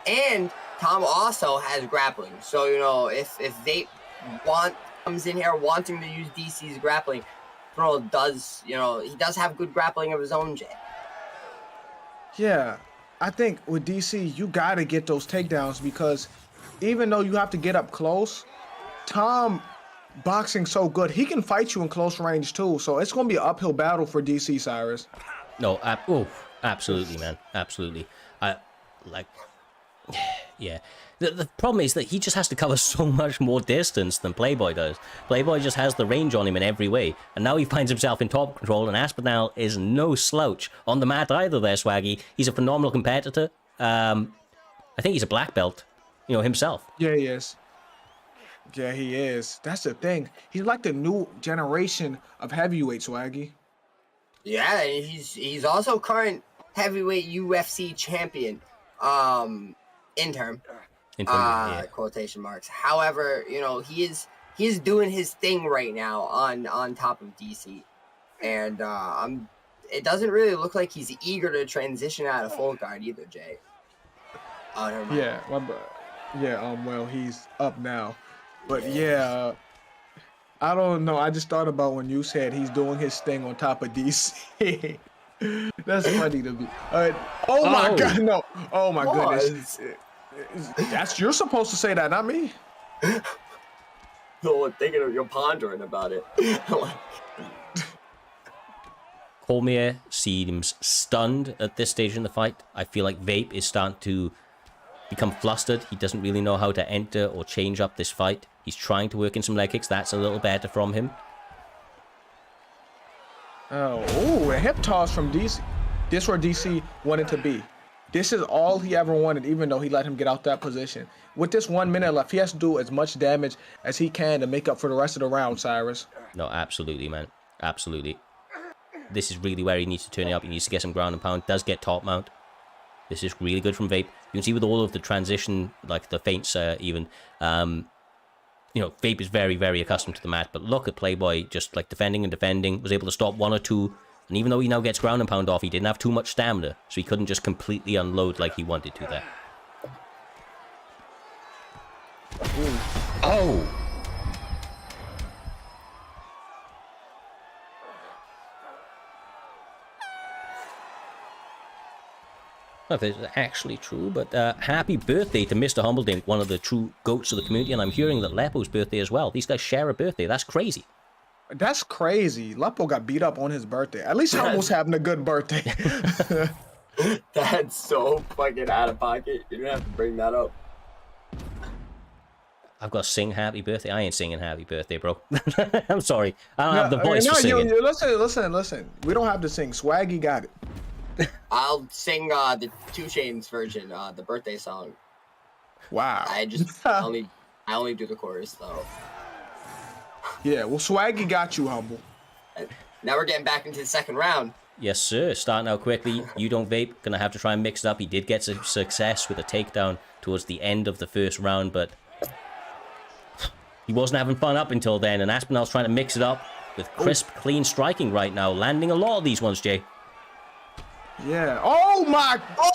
and Tom also has grappling. So you know, if they comes in here wanting to use DC's grappling, Throw does, you know, he does have good grappling of his own, Jay. Yeah, I think with DC, you got to get those takedowns because even though you have to get up close, Tom boxing so good, he can fight you in close range too. So it's going to be an uphill battle for DC, Cyrus. No, absolutely, man. Absolutely. Yeah. The problem is that he just has to cover so much more distance than Playboy does. Playboy just has the range on him in every way, and now he finds himself in top control, and Aspinall is no slouch on the mat either there, Swaggy. He's a phenomenal competitor. I think he's a black belt, you know, himself. Yeah, he is. Yeah, he is. That's the thing. He's like the new generation of heavyweight, Swaggy. Yeah, and he's also current heavyweight UFC champion. Interim. Quotation marks. However, you know, he's doing his thing right now on top of DC, and it doesn't really look like he's eager to transition out of full guard either, Jay. Yeah, well, he's up now, but yeah, I don't know. I just thought about when you said he's doing his thing on top of DC. That's funny to me. Oh my God, no! Oh my goodness. You're supposed to say that, not me. No, you're pondering about it. Cormier seems stunned at this stage in the fight. I feel like Vape is starting to become flustered. He doesn't really know how to enter or change up this fight. He's trying to work in some leg kicks. That's a little better from him. Oh, a hip toss from DC. This where DC wanted to be. This is all he ever wanted, even though he let him get out that position. With this 1 minute left, he has to do as much damage as he can to make up for the rest of the round, Cyrus. No, absolutely, man. Absolutely. This is really where he needs to turn it up. He needs to get some ground and pound. Does get top mount. This is really good from Vape. You can see with all of the transition, like the feints even, you know, Vape is very, very accustomed to the mat. But look at Playboy just like defending and defending. Was able to stop one or two. And even though he now gets ground and pound off, he didn't have too much stamina. So he couldn't just completely unload like he wanted to there. Ooh. Oh! I don't know if it's actually true, but happy birthday to Mr. Humbledink, one of the true goats of the community. And I'm hearing that Lepo's birthday as well. These guys share a birthday. That's crazy. That's crazy. Lepo got beat up on his birthday. At least Humble's having a good birthday. That's so fucking out of pocket. You don't have to bring that up. I've got to sing happy birthday. I ain't singing happy birthday, bro. I'm sorry. I don't have the voice for singing. Listen. We don't have to sing. Swaggy got it. I'll sing the 2 Chainz version, the birthday song. Wow. I only do the chorus though. Yeah, well, Swaggy got you, Humble. Now we're getting back into the second round. Yes, sir. Starting out quickly. You don't Vape. Gonna have to try and mix it up. He did get some success with a takedown towards the end of the first round, but he wasn't having fun up until then, and Aspinall's trying to mix it up with crisp, clean striking right now, landing a lot of these ones, Jay. Yeah. Oh, my... Oh!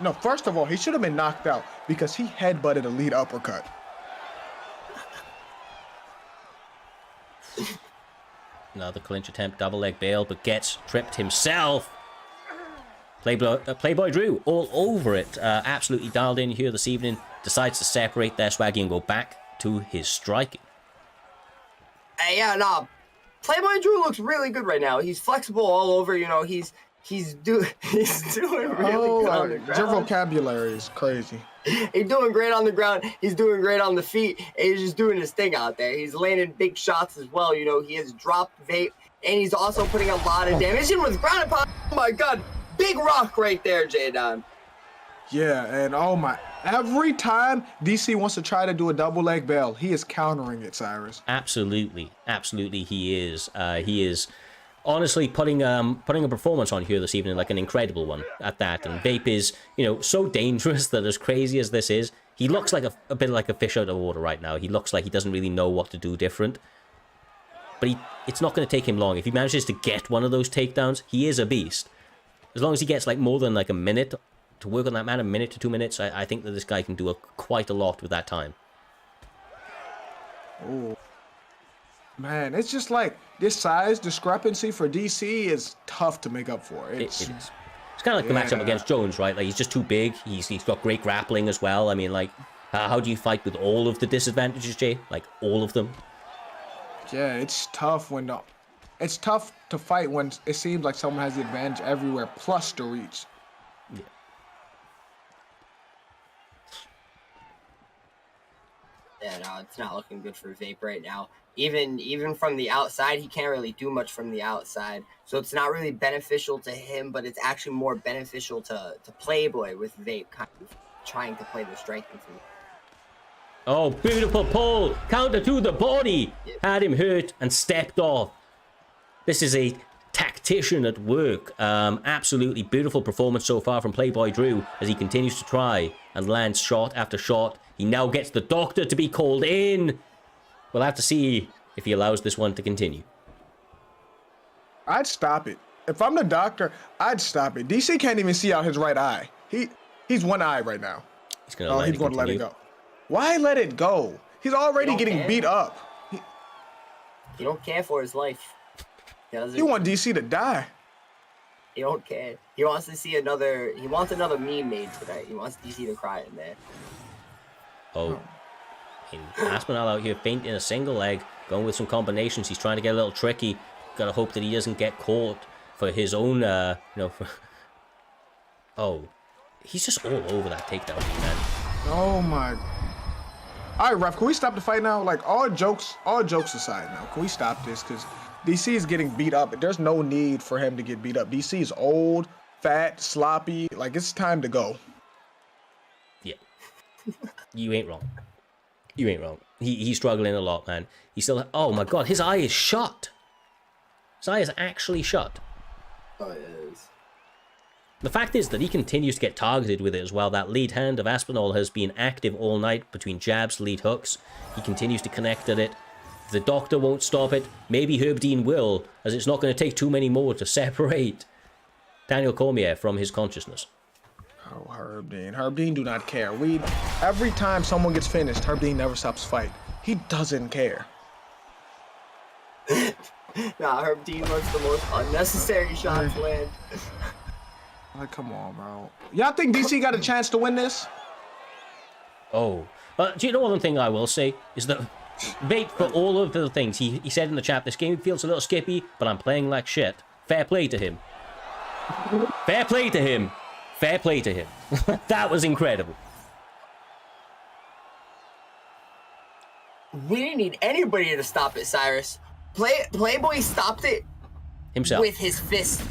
No, first of all, he should have been knocked out because he headbutted a lead uppercut. Another clinch attempt, double leg bail, but gets tripped himself. Playboy Drew all over it. Absolutely dialed in here this evening. Decides to separate their Swaggy and go back to his striking. Hey, yeah, no. Playboy Drew looks really good right now. He's flexible all over. You know, he's He's doing really Oh, good on the your ground. vocabulary is crazy. He's doing great on the ground. He's doing great on the feet. And he's just doing his thing out there. He's landing big shots as well. You know, he has dropped Vape, and he's also putting a lot of damage in with ground and pound. Oh my God, big rock right there, J-Don. Yeah, and oh my, every time DC wants to try to do a double leg bail, he is countering it, Cyrus. Absolutely, absolutely, he is. He is honestly putting a performance on here this evening, like an incredible one at that. And Vape is, you know, so dangerous that as crazy as this is, he looks like a bit like a fish out of water right now. He looks like he doesn't really know what to do different. But it's not going to take him long. If he manages to get one of those takedowns, he is a beast. As long as he gets like more than like a minute to work on that man, a minute to 2 minutes, I think that this guy can do quite a lot with that time. Oh. Man, it's just like this size discrepancy for DC is tough to make up for. It is. It's kind of like the matchup against Jones, right? Like, he's just too big. He's got great grappling as well. I mean, like, how do you fight with all of the disadvantages, Jay? Like, all of them? Yeah, it's tough it's tough to fight when it seems like someone has the advantage everywhere, plus the reach. Yeah. Yeah, no, it's not looking good for Vape right now. Even from the outside, he can't really do much from the outside. So it's not really beneficial to him, but it's actually more beneficial to Playboy with Vape kind of trying to play the striking field. Oh, beautiful pull. Counter to the body. Had him hurt and stepped off. This is a tactician at work. Absolutely beautiful performance so far from Playboy Drew as he continues to try and lands shot after shot. He now gets the doctor to be called in. We'll have to see if he allows this one to continue. I'd stop it. If I'm the doctor, I'd stop it. DC can't even see out his right eye. He's one eye right now. He's going to let it go. Why let it go? He's already getting beat up. He don't care for his life. He want DC to die. He don't care. He wants to see another. He wants another meme made today. He wants DC to cry in there. Oh. Aspinall out here fainting a single leg, going with some combinations. He's trying to get a little tricky. Gotta hope that he doesn't get caught for his own, Oh. He's just all over that takedown, man. Oh my. All right, ref, can we stop the fight now? Like, all jokes aside now. Can we stop this? Because DC is getting beat up. There's no need for him to get beat up. DC is old, fat, sloppy. Like, it's time to go. Yeah. You ain't wrong. You ain't wrong. He's struggling a lot, man. He's still... Oh, my God. His eye is shut. His eye is actually shut. Oh, it is. The fact is that he continues to get targeted with it as well. That lead hand of Aspinall has been active all night between jabs, lead hooks. He continues to connect at it. The doctor won't stop it. Maybe Herb Dean will, as it's not going to take too many more to separate Daniel Cormier from his consciousness. Oh, Herb Dean. Herb Dean do not care. Every time someone gets finished, Herb Dean never stops fight. He doesn't care. Nah, Herb Dean lets the most unnecessary shots land. Like, come on, bro. Y'all think DC got a chance to win this? Oh. Do you know one thing I will say? Is that Vape, for all of the things, he said in the chat, this game feels a little skippy, but I'm playing like shit. Fair play to him. Fair play to him. Fair play to him. That was incredible. We didn't need anybody to stop it, Cyrus. Playboy stopped it Himself. with his fist.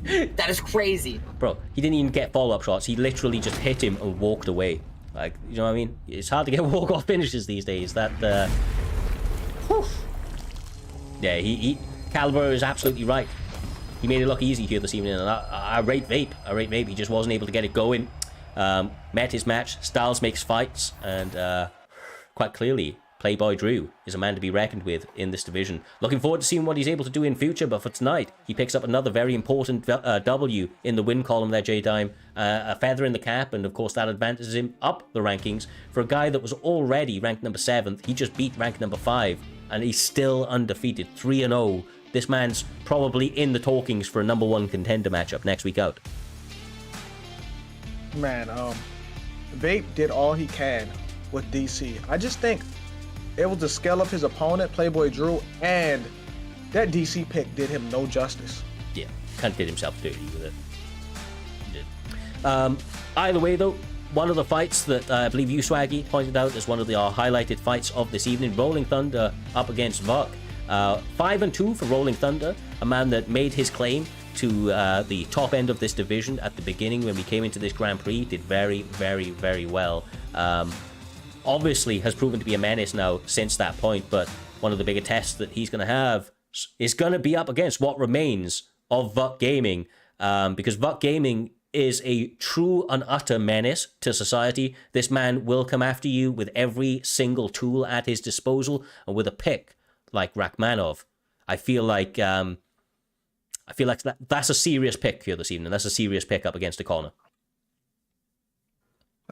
That is crazy. Bro, he didn't even get follow-up shots. He literally just hit him and walked away. Like, you know what I mean? It's hard to get walk-off finishes these days. That, whew. Yeah, Caliber is absolutely right. He made it look easy here this evening, and I rate Vape. He just wasn't able to get it going. Met his match. Styles makes fights, and quite clearly, Playboy Drew is a man to be reckoned with in this division. Looking forward to seeing what he's able to do in future, but for tonight, he picks up another very important W in the win column there, J-Dime. A feather in the cap, and of course that advantages him up the rankings. For a guy that was already ranked number 7th, he just beat ranked number 5, and he's still undefeated, 3-0. This man's probably in the talkings for a number 1 contender matchup next week out. Man, Vape did all he can with DC. I just think it was to scale up his opponent, Playboy Drew, and that DC pick did him no justice. Yeah. kind of did himself dirty with it. He did. Either way, though, one of the fights that I believe you, Swaggy, pointed out as one of the highlighted fights of this evening, Rolling Thunder up against Vuk. 5-2 for Rolling Thunder, a man that made his claim to the top end of this division at the beginning when we came into this Grand Prix, did very, very, very well. Obviously has proven to be a menace now since that point, but one of the bigger tests that he's going to have is going to be up against what remains of Vuk Gaming, because Vuk Gaming is a true and utter menace to society. This man will come after you with every single tool at his disposal, and with a pick like Rachmanov, I feel like that's a serious pick here this evening. That's a serious pick up against the corner.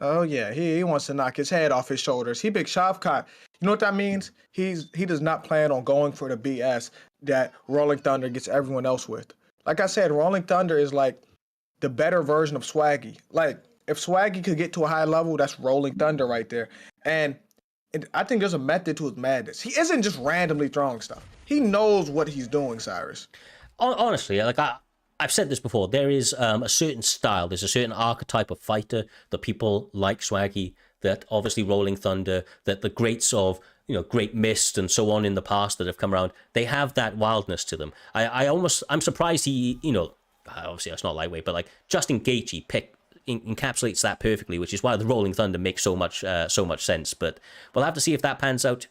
Oh yeah, he wants to knock his head off his shoulders. He big Shavkat. You know what that means? He does not plan on going for the BS that Rolling Thunder gets everyone else with. Like I said, Rolling Thunder is like the better version of Swaggy. Like if Swaggy could get to a high level, that's Rolling Thunder right there. And I think there's a method to his madness. He isn't just randomly throwing stuff. He knows what he's doing, Cyrus. Honestly, like I've said this before, there is a certain style, there's a certain archetype of fighter that people like Swaggy, that obviously Rolling Thunder, that the greats of, Great Mist and so on in the past that have come around, they have that wildness to them. I'm surprised he, obviously that's not lightweight, but like Justin Gaethje encapsulates that perfectly, which is why the Rolling Thunder makes so much sense. But we'll have to see if that pans out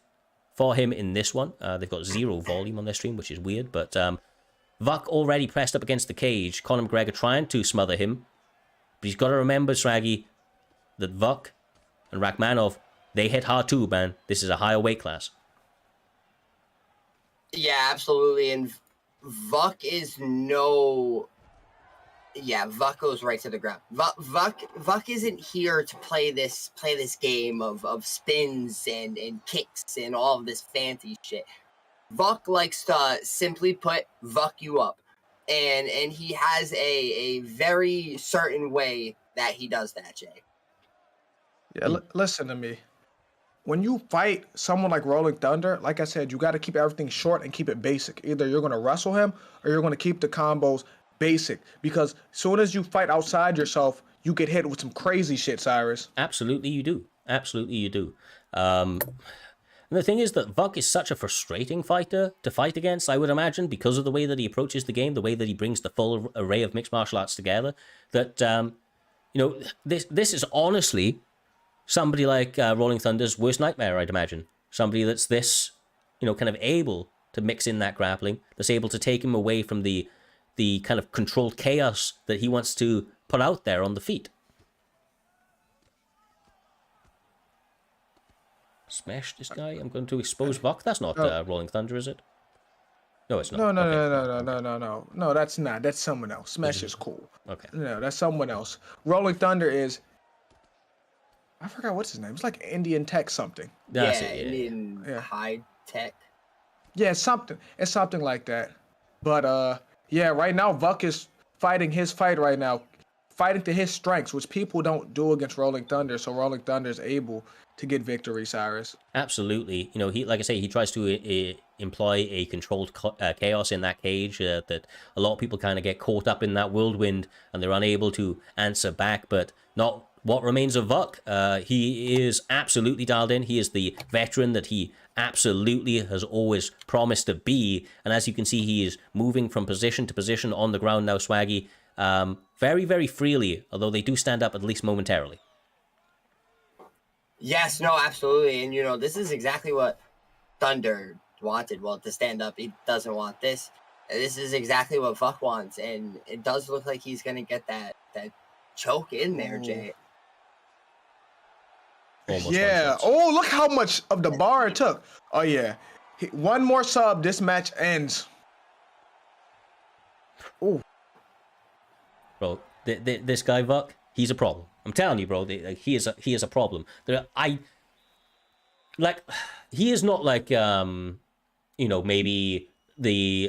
for him in this one. They've got 0 volume on their stream, which is weird, but Vuk already pressed up against the cage. Conor McGregor trying to smother him. But he's got to remember, Swaggy, that Vuk and Rachmanov, they hit hard too, man. This is a higher weight class. Yeah, absolutely. And Vuk is no... Yeah, Vuk goes right to the ground. Vuk isn't here to play this game of spins and kicks and all of this fancy shit. Vuk likes to simply put Vuk you up, and he has a very certain way that he does that, Jay. Yeah, listen to me. When you fight someone like Rolling Thunder, like I said, you got to keep everything short and keep it basic. Either you're going to wrestle him or you're going to keep the combos basic, because as soon as you fight outside yourself, you get hit with some crazy shit, Cyrus. Absolutely you do. Absolutely you do. And the thing is that Vuk is such a frustrating fighter to fight against, I would imagine, because of the way that he approaches the game, the way that he brings the full array of mixed martial arts together, that, this is honestly somebody like Rolling Thunder's worst nightmare, I'd imagine. Somebody that's this, kind of able to mix in that grappling, that's able to take him away from the kind of controlled chaos that he wants to put out there on the feet. Smash this guy. I'm going to expose Vuk. That's not Rolling Thunder, is it? No, it's not. No, that's not. That's someone else. Smash is cool. Okay. No, that's someone else. Rolling Thunder is... I forgot what's his name. It's like Indian Tech something. That's yeah, it, Indian High Tech. Yeah, it's something. It's something like that. But, yeah, right now, Vuk is fighting his fight right now. Fighting to his strengths, which people don't do against Rolling Thunder, so Rolling Thunder is able to get victory, Cyrus. Absolutely. He, like I say, he tries to employ a controlled chaos in that cage that a lot of people kind of get caught up in that whirlwind and they're unable to answer back, but not what remains of Vuk. He is absolutely dialed in. He is the veteran that he absolutely has always promised to be, and as you can see, he is moving from position to position on the ground now, Swaggy, very, very freely, although they do stand up at least momentarily. Yes, no, absolutely. And, this is exactly what Thunder wanted. Well, to stand up, he doesn't want this. This is exactly what Vuk wants. And it does look like he's going to get that choke in there, Jay. Almost yeah. Oh, look how much of the bar it took. Oh, yeah. One more sub, this match ends. Oh. Bro, this guy, Vuk, he's a problem. I'm telling you, bro, he is a problem. He is not like, maybe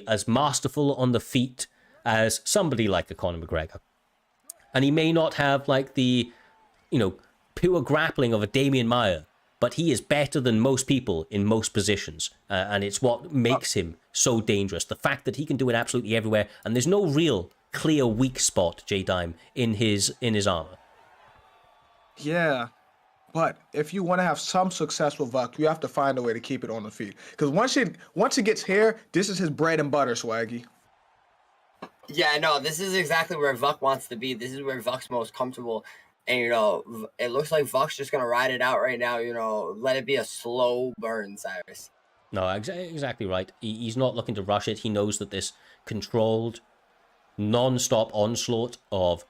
as masterful on the feet as somebody like a Conor McGregor. And he may not have like the, pure grappling of a Damian Maia, but he is better than most people in most positions. And it's what makes him so dangerous. The fact that he can do it absolutely everywhere, and there's no real clear weak spot, J-Dime, in his armor. Yeah. But if you want to have some success with Vuck, you have to find a way to keep it on the feet. Because once it gets here, this is his bread and butter, Swaggy. Yeah, no, this is exactly where Vuck wants to be. This is where Vuck's most comfortable. And, it looks like Vuck's just going to ride it out right now, let it be a slow burn, Cyrus. No, exactly right. He's not looking to rush it. He knows that this controlled, non-stop onslaught of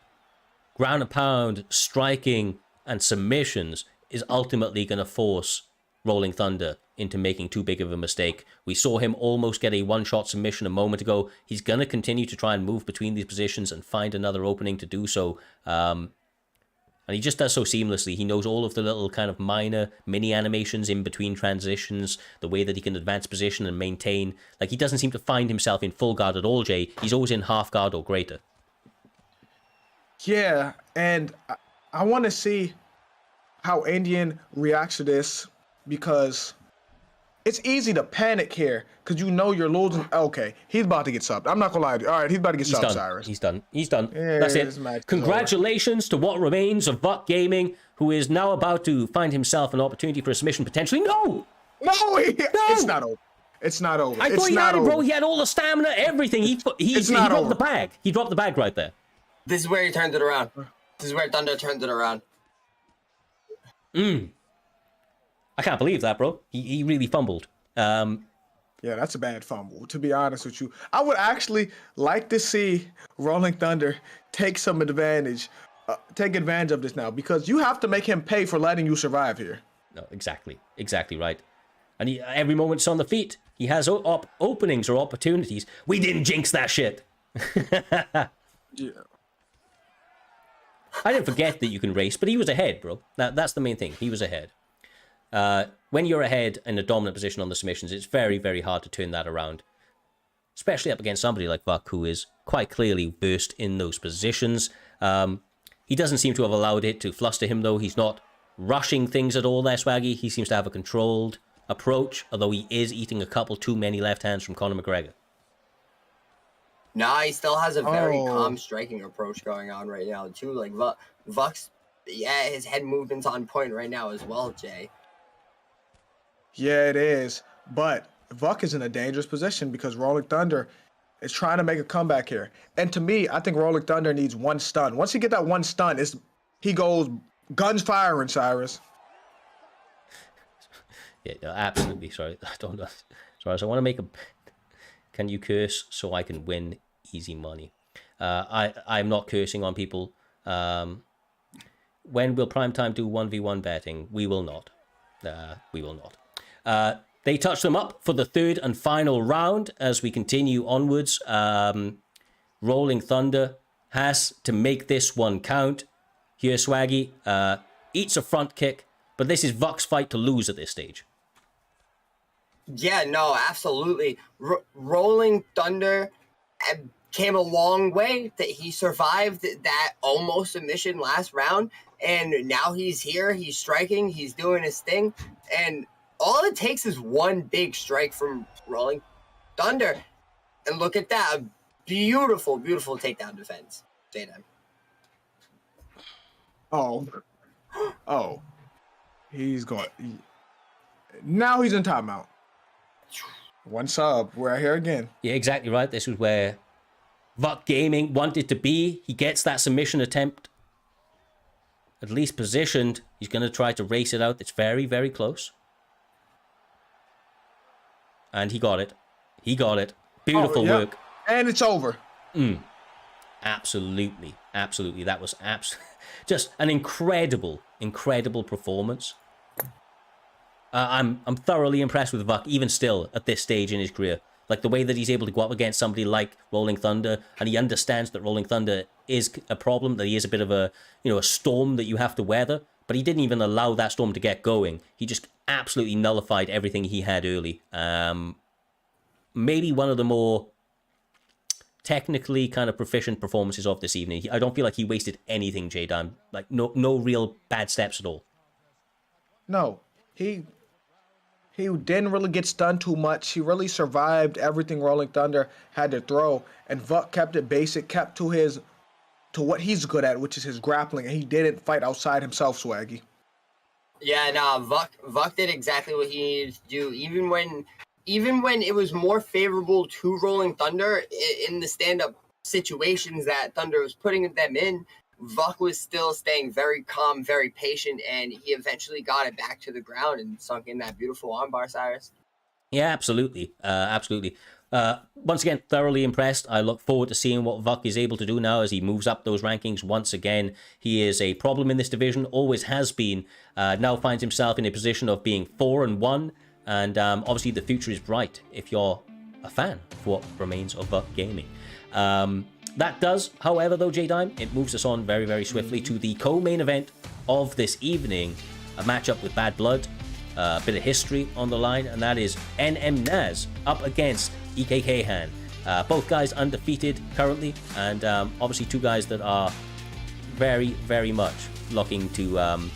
ground and pound, striking, and submissions is ultimately going to force Rolling Thunder into making too big of a mistake. We saw him almost get a one-shot submission a moment ago. He's going to continue to try and move between these positions and find another opening to do so. And he just does so seamlessly. He knows all of the little kind of minor mini animations in between transitions, the way that he can advance position and maintain. Like, he doesn't seem to find himself in full guard at all, Jay. He's always in half guard or greater. Yeah, and I want to see how Indian reacts to this, because it's easy to panic here because you're losing. Okay, he's about to get subbed. I'm not gonna lie to you. All right, he's about to get subbed, done. Cyrus. He's done. Yeah, That's this it. match is Congratulations to what remains of Vuck Gaming, who is now about to find himself an opportunity for a submission potentially. No! It's not over. It's not over. I thought he had it, bro. He had all the stamina, everything. He dropped over. the bag. He dropped the bag right there. This is where he turned it around. This is where Thunder turned it around. I can't believe that, bro. He really fumbled. Yeah, that's a bad fumble, to be honest with you. I would actually like to see Rolling Thunder take advantage of this now, because you have to make him pay for letting you survive here. No, exactly right. And every moment's on the feet. He has openings or opportunities. We didn't jinx that shit. Yeah. I didn't forget that you can race, but he was ahead, bro. That's the main thing. He was ahead. When you're ahead in a dominant position on the submissions, it's very, very hard to turn that around. Especially up against somebody like Vuck, who is quite clearly versed in those positions. He doesn't seem to have allowed it to fluster him, though. He's not rushing things at all there, Swaggy. He seems to have a controlled approach, although he is eating a couple too many left hands from Conor McGregor. Nah, he still has a very calm striking approach going on right now, too. Like, Vuck's, his head movement's on point right now as well, Jay. Yeah, it is. But Vuck is in a dangerous position because Rolling Thunder is trying to make a comeback here. And to me, I think Rolling Thunder needs one stun. Once he get that one stun, he goes guns firing, Cyrus. Yeah, no, absolutely. Sorry, I don't know. Sorry, so I want to make a... Can you curse so I can win easy money? I'm not cursing on people. When will Primetime do 1v1 betting? We will not. We will not. They touch them up for the third and final round as we continue onwards. Rolling Thunder has to make this one count. Here, Swaggy eats a front kick, but this is Vuck's fight to lose at this stage. Yeah, no, absolutely. Rolling Thunder came a long way. That he survived that almost submission last round, and now he's here. He's striking. He's doing his thing, and all it takes is one big strike from Rolling Thunder, and look at that, a beautiful, beautiful takedown defense. J-Dime. Oh, he's going. Now he's in timeout. One sub. We're here again. Yeah, exactly right. This was where Vuck Gaming wanted to be. He gets that submission attempt at least positioned. He's going to try to race it out. It's very, very close. And he got it. He got it. Beautiful work. And it's over. Absolutely. Absolutely. That was just an incredible, incredible performance. I'm thoroughly impressed with Vuck, even still at this stage in his career. Like the way that he's able to go up against somebody like Rolling Thunder, and he understands that Rolling Thunder is a problem, that he is a bit of a storm that you have to weather. But he didn't even allow that storm to get going. He just absolutely nullified everything he had early. Maybe one of the more technically kind of proficient performances of this evening. I don't feel like he wasted anything, J-Dime. Like no real bad steps at all. No, he He didn't really get stunned too much. He really survived everything Rolling Thunder had to throw, and Vuk kept it basic, kept to what he's good at, which is his grappling, and he didn't fight outside himself, Swaggy. Yeah, no, Vuk did exactly what he needed to do. Even when it was more favorable to Rolling Thunder in the stand-up situations that Thunder was putting them in, Vuk was still staying very calm, very patient, and he eventually got it back to the ground and sunk in that beautiful armbar, Cyrus. Yeah, absolutely. Absolutely. Once again, thoroughly impressed. I look forward to seeing what Vuk is able to do now as he moves up those rankings once again. He is a problem in this division, always has been. Now finds himself in a position of being 4-1, and obviously the future is bright if you're a fan of what remains of Vuk Gaming. That does, however, though, J-Dime, it moves us on very, very swiftly to the co-main event of this evening, a matchup with Bad Blood, a bit of history on the line, and that is NM Naz up against EK Han. Both guys undefeated currently, and obviously two guys that are very, very much looking to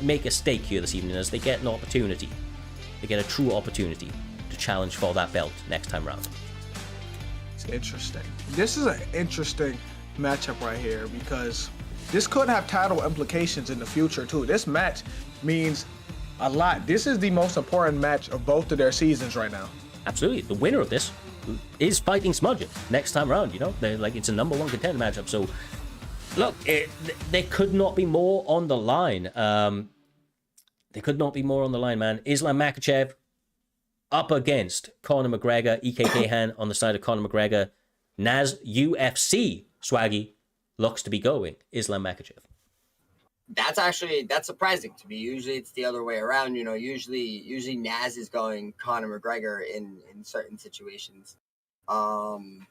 make a stake here this evening as they get an opportunity. They get a true opportunity to challenge for that belt next time round. Interesting. This is an interesting matchup right here because this could have title implications in the future too. This match means a lot. This is the most important match of both of their seasons right now. Absolutely. The winner of this is fighting Smudger next time around, you know? It's a number one contender matchup. So, look, there could not be more on the line. There could not be more on the line, man. Islam Makhachev up against Conor McGregor, EK Han on the side of Conor McGregor. Naz UFC, Swaggy, looks to be going Islam Makhachev. That's surprising to me. Usually it's the other way around. You know, usually Naz is going Conor McGregor in certain situations. I'm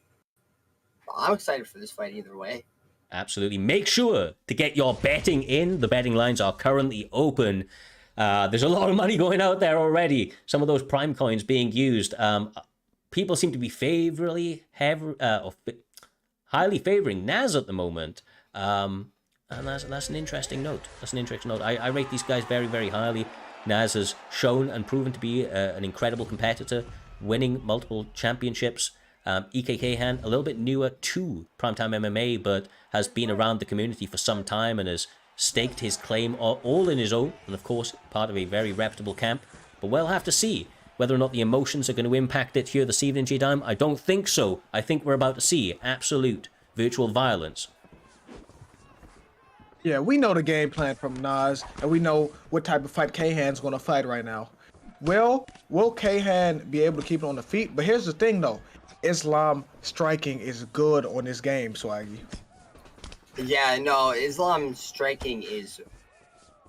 excited for this fight either way. Absolutely. Make sure to get your betting in. The betting lines are currently open. There's a lot of money going out there already. Some of those prime coins being used. People seem to be highly favoring Naz at the moment. And that's an interesting note. I rate these guys very, very highly. Naz has shown and proven to be an incredible competitor, winning multiple championships. EK Han, a little bit newer to Primetime MMA, but has been around the community for some time and has staked his claim all in his own, and of course part of a very reputable camp. But we'll have to see whether or not the emotions are going to impact it here this evening, J-Dime. I don't think so. I think we're about to see absolute virtual violence. Yeah, we know the game plan from Naz, and we know what type of fight K-Han's going to fight right now. Will K-Han be able to keep it on the feet? But here's the thing, though. Islam striking is good on this game, Swaggy. Yeah, no, Islam striking is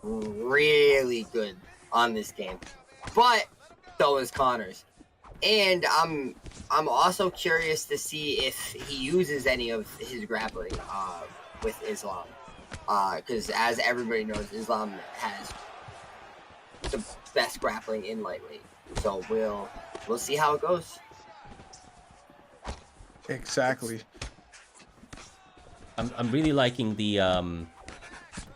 really good on this game, but so is Conor's. And I'm also curious to see if he uses any of his grappling with Islam, because as everybody knows, Islam has the best grappling in lightweight. So we'll see how it goes. Exactly. I'm really liking the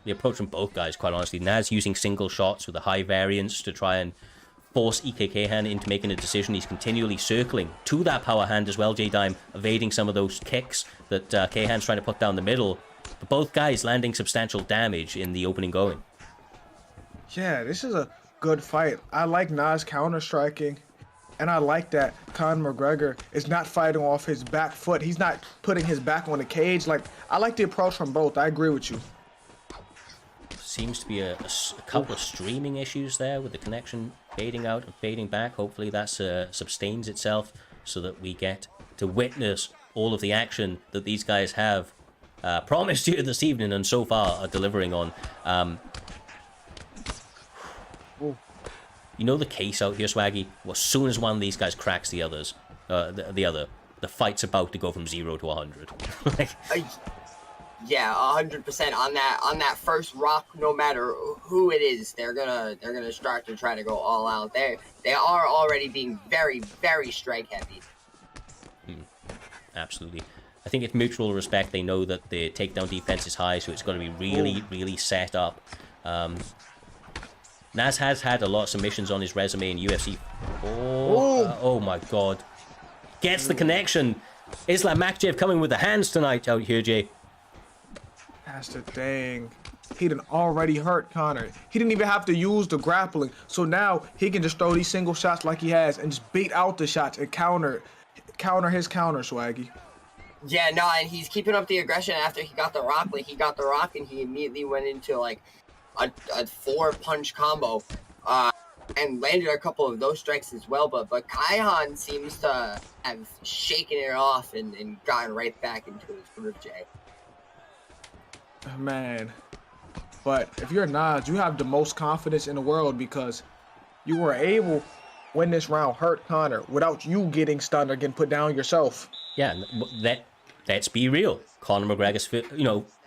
approach from both guys, quite honestly. Naz using single shots with a high variance to try and force EK Han into making a decision. He's continually circling to that power hand as well, J-Dime, evading some of those kicks that K-Han's trying to put down the middle. But both guys landing substantial damage in the opening going. Yeah, this is a good fight. I like Naz counter-striking. And I like that Conor McGregor is not fighting off his back foot. He's not putting his back on the cage. Like, I like the approach from both. I agree with you. Seems to be a couple of streaming issues there with the connection fading out and fading back. Hopefully that sustains itself so that we get to witness all of the action that these guys have promised you this evening and so far are delivering on. You know the case out here, Swaggy? Well, as soon as one of these guys cracks the others, the fight's about to go from 0 to 100. Yeah, 100% on that first rock. No matter who it is, they're gonna start to try to go all out. They are already being very, very strike heavy. Absolutely. I think it's mutual respect. They know that the takedown defense is high, so it's going to be really, really set up. Naz has had a lot of submissions on his resume in UFC. Oh my god. Gets the connection. Islam Makhachev coming with the hands tonight out here, Jay. That's the thing. He done already hurt Connor. He didn't even have to use the grappling. So now he can just throw these single shots like he has and just beat out the shots and counter his counter, Swaggy. Yeah, no, and he's keeping up the aggression after he got the rock. Like, he got the rock and he immediately went into, like, a 4-punch combo. And landed a couple of those strikes as well. But Kaihan seems to have shaken it off and gotten right back into his groove, Jay. Man. But if you're Nas, you have the most confidence in the world because you were able, when this round, hurt Connor without you getting stunned or getting put down yourself. Yeah, let's be real. Conor McGregor's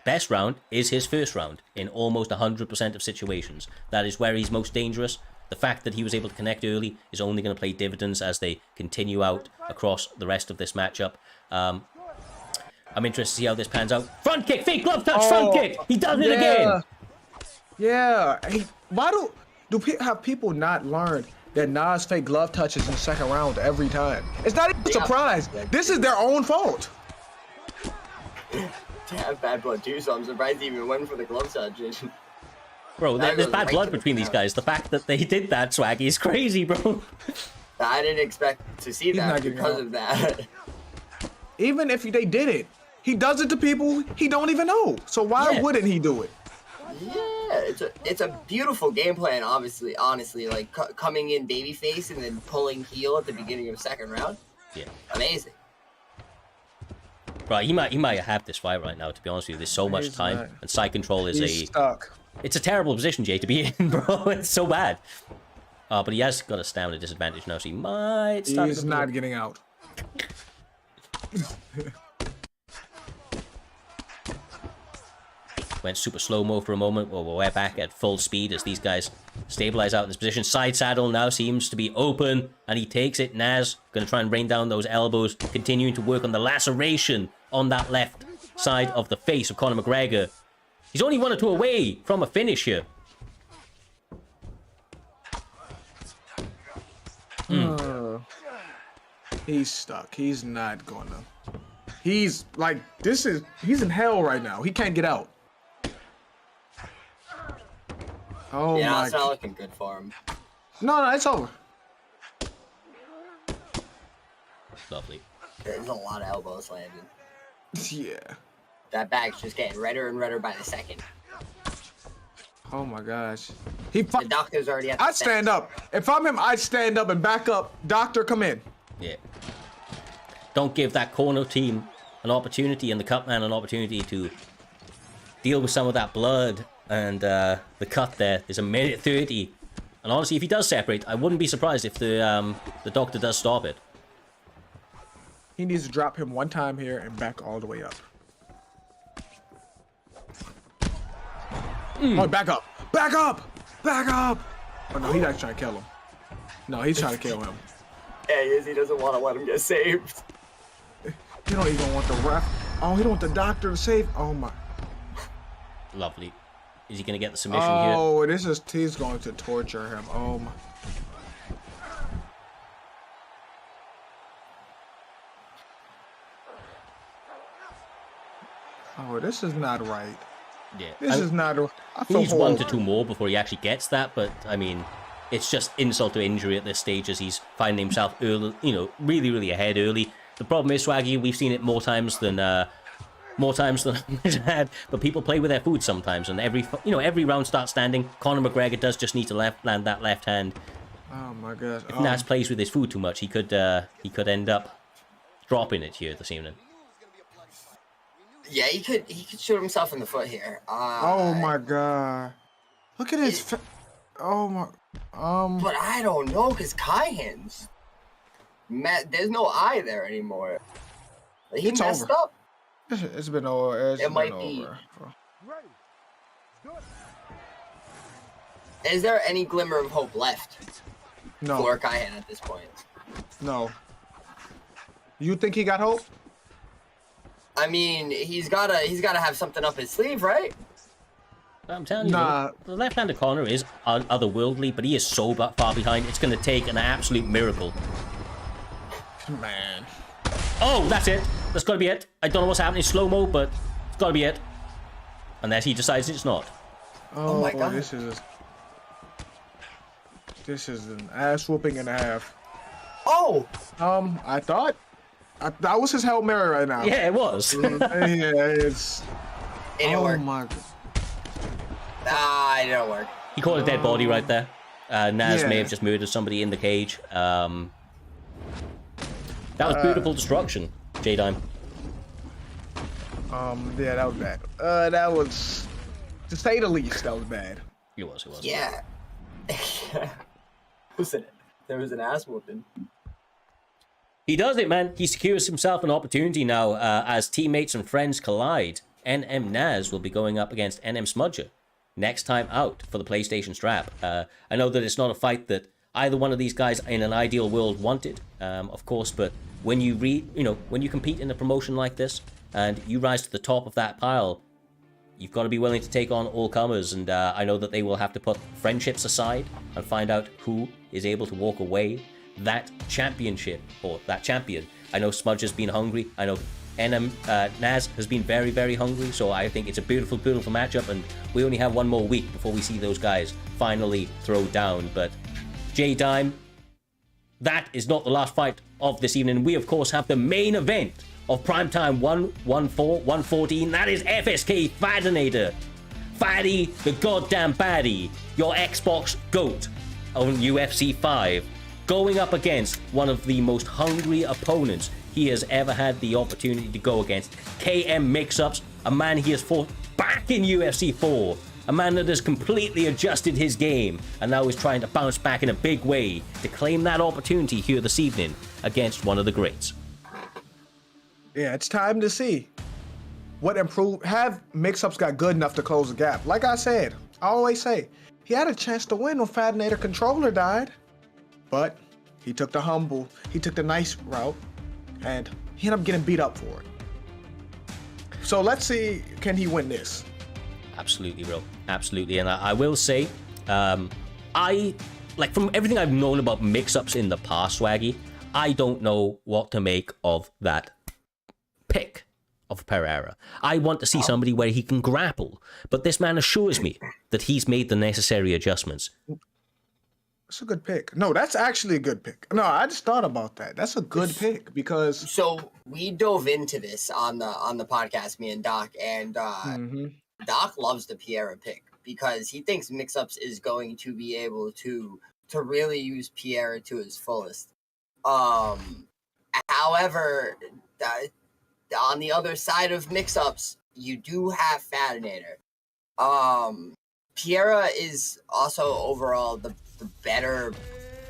best round is his first round in almost 100% of situations. That is where he's most dangerous. The fact that he was able to connect early is only going to play dividends as they continue out across the rest of this matchup. I'm interested to see how this pans out. Front kick, fake glove touch, front kick. He does it again. Yeah. Hey, why have people not learned that Nas fake glove touches in the second round every time? It's not even a surprise. This is their own fault. They have bad blood too, so I'm surprised he even went for the glove touch. Bro, there's bad blood between these guys. The fact that they did that, Swaggy, is crazy, bro. I didn't expect to see that because of that. Even if they did it, he does it to people he don't even know. So why wouldn't he do it? Yeah, it's a beautiful game plan, honestly, like coming in babyface and then pulling heel at the beginning of the second round. Yeah. Amazing. Right, he might have this fight right now, to be honest with you. There's so much time, and side control is stuck. It's a terrible position, Jay, to be in, bro. It's so bad. But he has got a stamina disadvantage now, so he might start. He's not getting out. Went super slow-mo for a moment. Well, we're back at full speed as these guys stabilize out in this position. Side saddle now seems to be open, and he takes it. Naz going to try and rain down those elbows, continuing to work on the laceration on that left side of the face of Conor McGregor. He's only 1 or 2 away from a finish here. He's stuck. He's not gonna. He's like, he's in hell right now. He can't get out. Oh yeah, my. it's not looking good for him. No, it's over. Lovely. There's a lot of elbows landing. Yeah. That bag's just getting redder and redder by the second. Oh my gosh. The doctor's already at the I'd stand up. If I'm him, I'd stand up and back up. Doctor, come in. Yeah. Don't give that corner team an opportunity and the cut man an opportunity to deal with some of that blood. And the cut there is 1:30. And honestly, if he does separate, I wouldn't be surprised if the doctor does stop it. He needs to drop him one time here and back all the way up. Oh, back up. Back up. Back up. Oh, no, he's not trying to kill him. No, he's trying to kill him. Yeah, he is. He doesn't want to let him get saved. He don't even want the ref. Oh, he don't want the doctor to save. Oh, my. Lovely. Is he going to get the submission here? Oh, he's going to torture him. Oh, my. Oh, this is not right. Yeah. This is not right. He needs 1 to 2 more before he actually gets that, but, I mean, it's just insult to injury at this stage as he's finding himself early, really, really ahead early. The problem is, Swaggy, we've seen it more times than I've had, but people play with their food sometimes, and every round starts standing. Conor McGregor does just need to land that left hand. Oh my gosh. If Naz plays with his food too much, he could end up dropping it here this evening. Yeah, he could shoot himself in the foot here. Oh my god. Look at his oh my But I don't know, because Kaihan's there's no eye there anymore. He It's messed over. up. It's been over. It might be. Is there any glimmer of hope left No. for Kaihan at this point? No. You think he got hope? I mean, he's gotta have something up his sleeve, right? I'm telling you, Nah. the left-handed corner is otherworldly, but he is so far behind. It's going to take an absolute miracle. Man. Oh, that's it. That's got to be it. I don't know what's happening in slow-mo, but it's got to be it. Unless he decides it's not. Oh, my God. This is an ass whooping and a half. Oh! I thought that was his Hail Mary right now. Yeah, it was. Yeah, it's. It didn't work. My God. It didn't work. He caught a dead body right there. Naz may Yeah. have just murdered somebody in the cage. That was beautiful destruction, J-Dime. Yeah, that was bad. That was, to say the least, that was bad. It was. Yeah. Listen, there was an ass whooping. He does it, man. He secures himself an opportunity now as teammates and friends collide. NM Naz will be going up against NM Smudger next time out for the PlayStation strap. I know that it's not a fight that either one of these guys in an ideal world wanted, of course, but when you when you compete in a promotion like this and you rise to the top of that pile, you've got to be willing to take on all comers, and I know that they will have to put friendships aside and find out who is able to walk away that championship or that champion. I know Smudge has been hungry. I know NM Naz has been very, very hungry. So I think it's a beautiful, beautiful matchup, and we only have one more week before we see those guys finally throw down. But J-Dime, that is not the last fight of this evening. We of course have the main event of primetime 114. That is FSK Fadanator. Faddy, the goddamn baddie, your Xbox GOAT on UFC 5, going up against one of the most hungry opponents he has ever had the opportunity to go against. KM Mixups, a man he has fought back in UFC 4, a man that has completely adjusted his game and now is trying to bounce back in a big way to claim that opportunity here this evening against one of the greats. Yeah, it's time to see what have Mixups got good enough to close the gap. Like I said, I always say, he had a chance to win when Fadanator controller died, but he took the nice route, and he ended up getting beat up for it. So let's see, can he win this? Absolutely, bro. Absolutely. And I will say, from everything I've known about mix-ups in the past, Swaggy, I don't know what to make of that pick of Pereira. I want to see somebody where he can grapple, but this man assures me that he's made the necessary adjustments. That's a good pick. No, that's actually a good pick. No, I just thought about that. That's a good pick because So we dove into this on the podcast, me and Doc, and Doc loves the Piera pick because he thinks Mixups is going to be able to really use Piera to his fullest. However, on the other side of Mixups, you do have Fadanator. Piera is also overall the better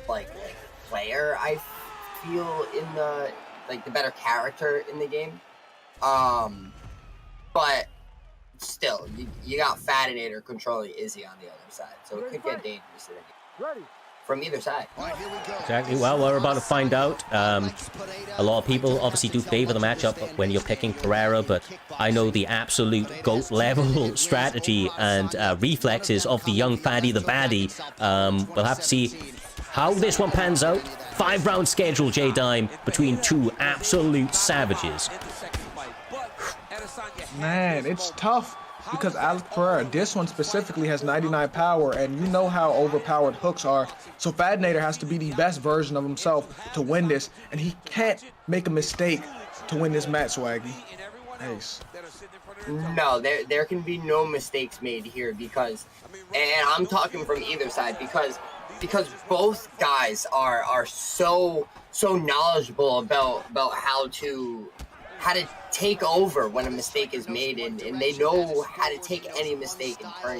player, I feel, in the better character in the game. But still, you got Fadanator controlling Izzy on the other side, so it could get dangerous from either side. Exactly. Well, we're about to find out. A lot of people obviously do favor the matchup when you're picking Pereira, but I know the absolute GOAT level strategy and reflexes of the young Faddy the baddie. We'll have to see how this one pans out. 5-round schedule, J-Dime, between two absolute savages. man, it's tough because Alex Pereira, this one specifically has 99 power, and you know how overpowered hooks are. So Fadanator has to be the best version of himself to win this, and he can't make a mistake to win this match, Swaggy. Nice. No, there can be no mistakes made here because, and I'm talking from either side, because both guys are so knowledgeable about how to take over when a mistake is made, and they know how to take any mistake and turn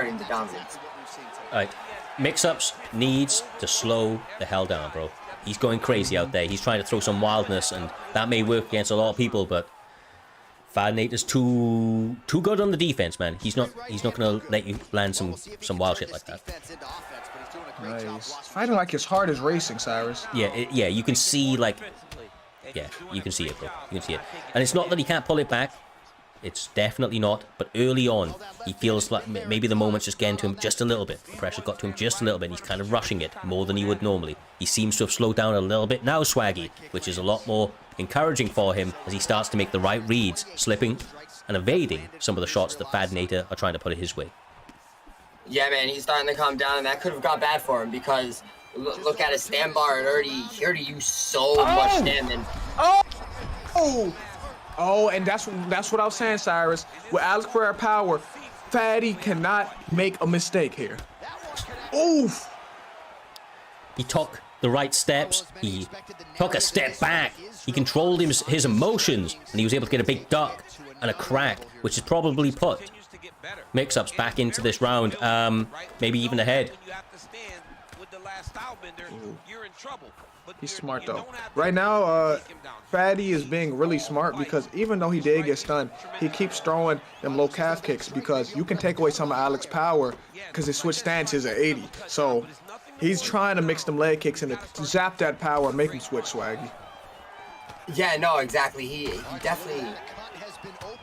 it into dominance. All right, Mixups needs to slow the hell down, bro. He's going crazy out there. He's trying to throw some wildness, and that may work against a lot of people, but Fadanator's too good on the defense, man. He's not gonna let you land some wild shit like that. Nice. Fighting like his heart is racing, Cyrus. Yeah, you can see, like, yeah, you can see it, bro. You can see it. And it's not that he can't pull it back. It's definitely not. But early on, he feels like maybe the moment's just getting to him just a little bit. The pressure got to him just a little bit. And he's kind of rushing it more than he would normally. He seems to have slowed down a little bit now, Swaggy, which is a lot more encouraging for him as he starts to make the right reads, slipping and evading some of the shots that Fadanator are trying to put his way. Yeah, man, he's starting to calm down, and that could have got bad for him because look at his stand bar. He already used so much stamina. Oh, and that's what I was saying, Cyrus. With Alex Pereira power, Fatty cannot make a mistake here. Oof. He took the right steps. He took a step back. He controlled his emotions, and he was able to get a big duck and a crack, which has probably put Mixups back into this round, maybe even ahead. He's smart though. Right now, Fatty is being really smart because even though he did get stunned, he keeps throwing them low calf kicks because you can take away some of Alex's power because his switch stance is at 80. So he's trying to mix them leg kicks and to zap that power and make him switch, Swaggy. Yeah, no, exactly. He definitely...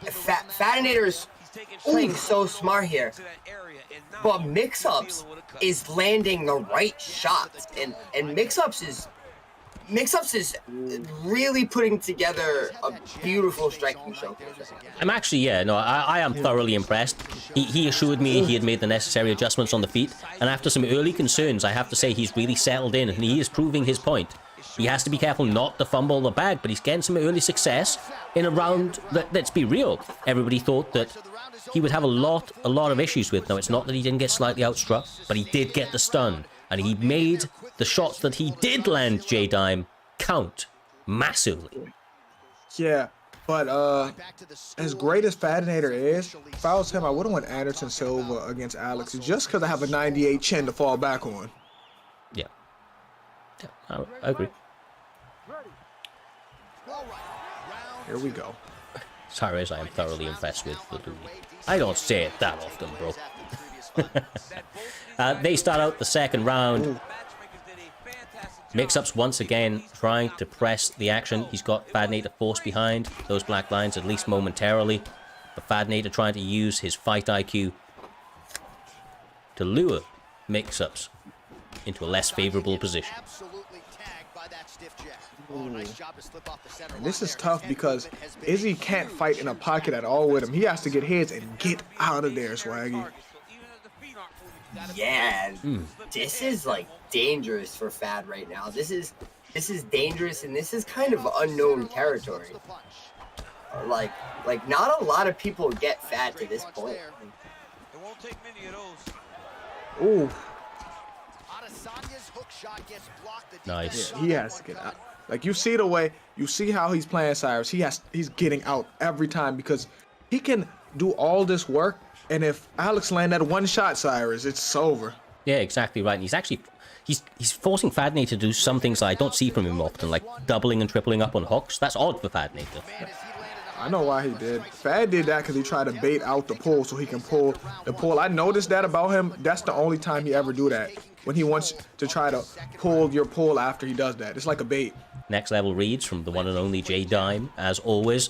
Fadanator's playing so smart here. But Mixups is landing the right shots. And Mixups is really putting together a beautiful striking showcase. I'm actually, yeah, no, I am thoroughly impressed. He assured me he had made the necessary adjustments on the feet, and after some early concerns, I have to say he's really settled in, and he is proving his point. He has to be careful not to fumble the bag, but he's getting some early success in a round that, let's be real, everybody thought that he would have a lot of issues with. Now, it's not that he didn't get slightly outstruck, but he did get the stun, and he made the shots that he did land J-Dime count massively. Yeah, but as great as Fadanator is, if I was him, I wouldn't want Anderson Silva against Alex just because I have a 98 chin to fall back on. Yeah, I agree. Here we go. Sorry, as I am thoroughly impressed with the Louis. I don't say it that often, bro. They start out the second round. Mixups once again trying to press the action. He's got Fadanator forced behind those black lines, at least momentarily. But Fadanator trying to use his fight IQ to lure Mixups into a less favorable position. And this is tough because Izzy can't fight in a pocket at all with him. He has to get his and get out of there, Swaggy. Yeah, this is like dangerous for Fad right now. This is dangerous, and this is kind of unknown territory. Like not a lot of people get Fad to this point. Ooh. Nice. Yeah, he has to get out. Like, you see the way, you see how he's playing, Cyrus. He's getting out every time because he can do all this work, and if Alex land that one shot, Cyrus, it's over. Yeah, exactly right. And he's actually he's forcing Fadanator to do some things that I don't see from him often, like doubling and tripling up on hooks. That's odd for Fadanator. I know why he did. Fad did that because he tried to bait out the pull so he can pull the pull. I noticed that about him. That's the only time he ever do that. When he wants to try to pull your pull after he does that. It's like a bait. Next level reads from the one and only J-Dime, as always.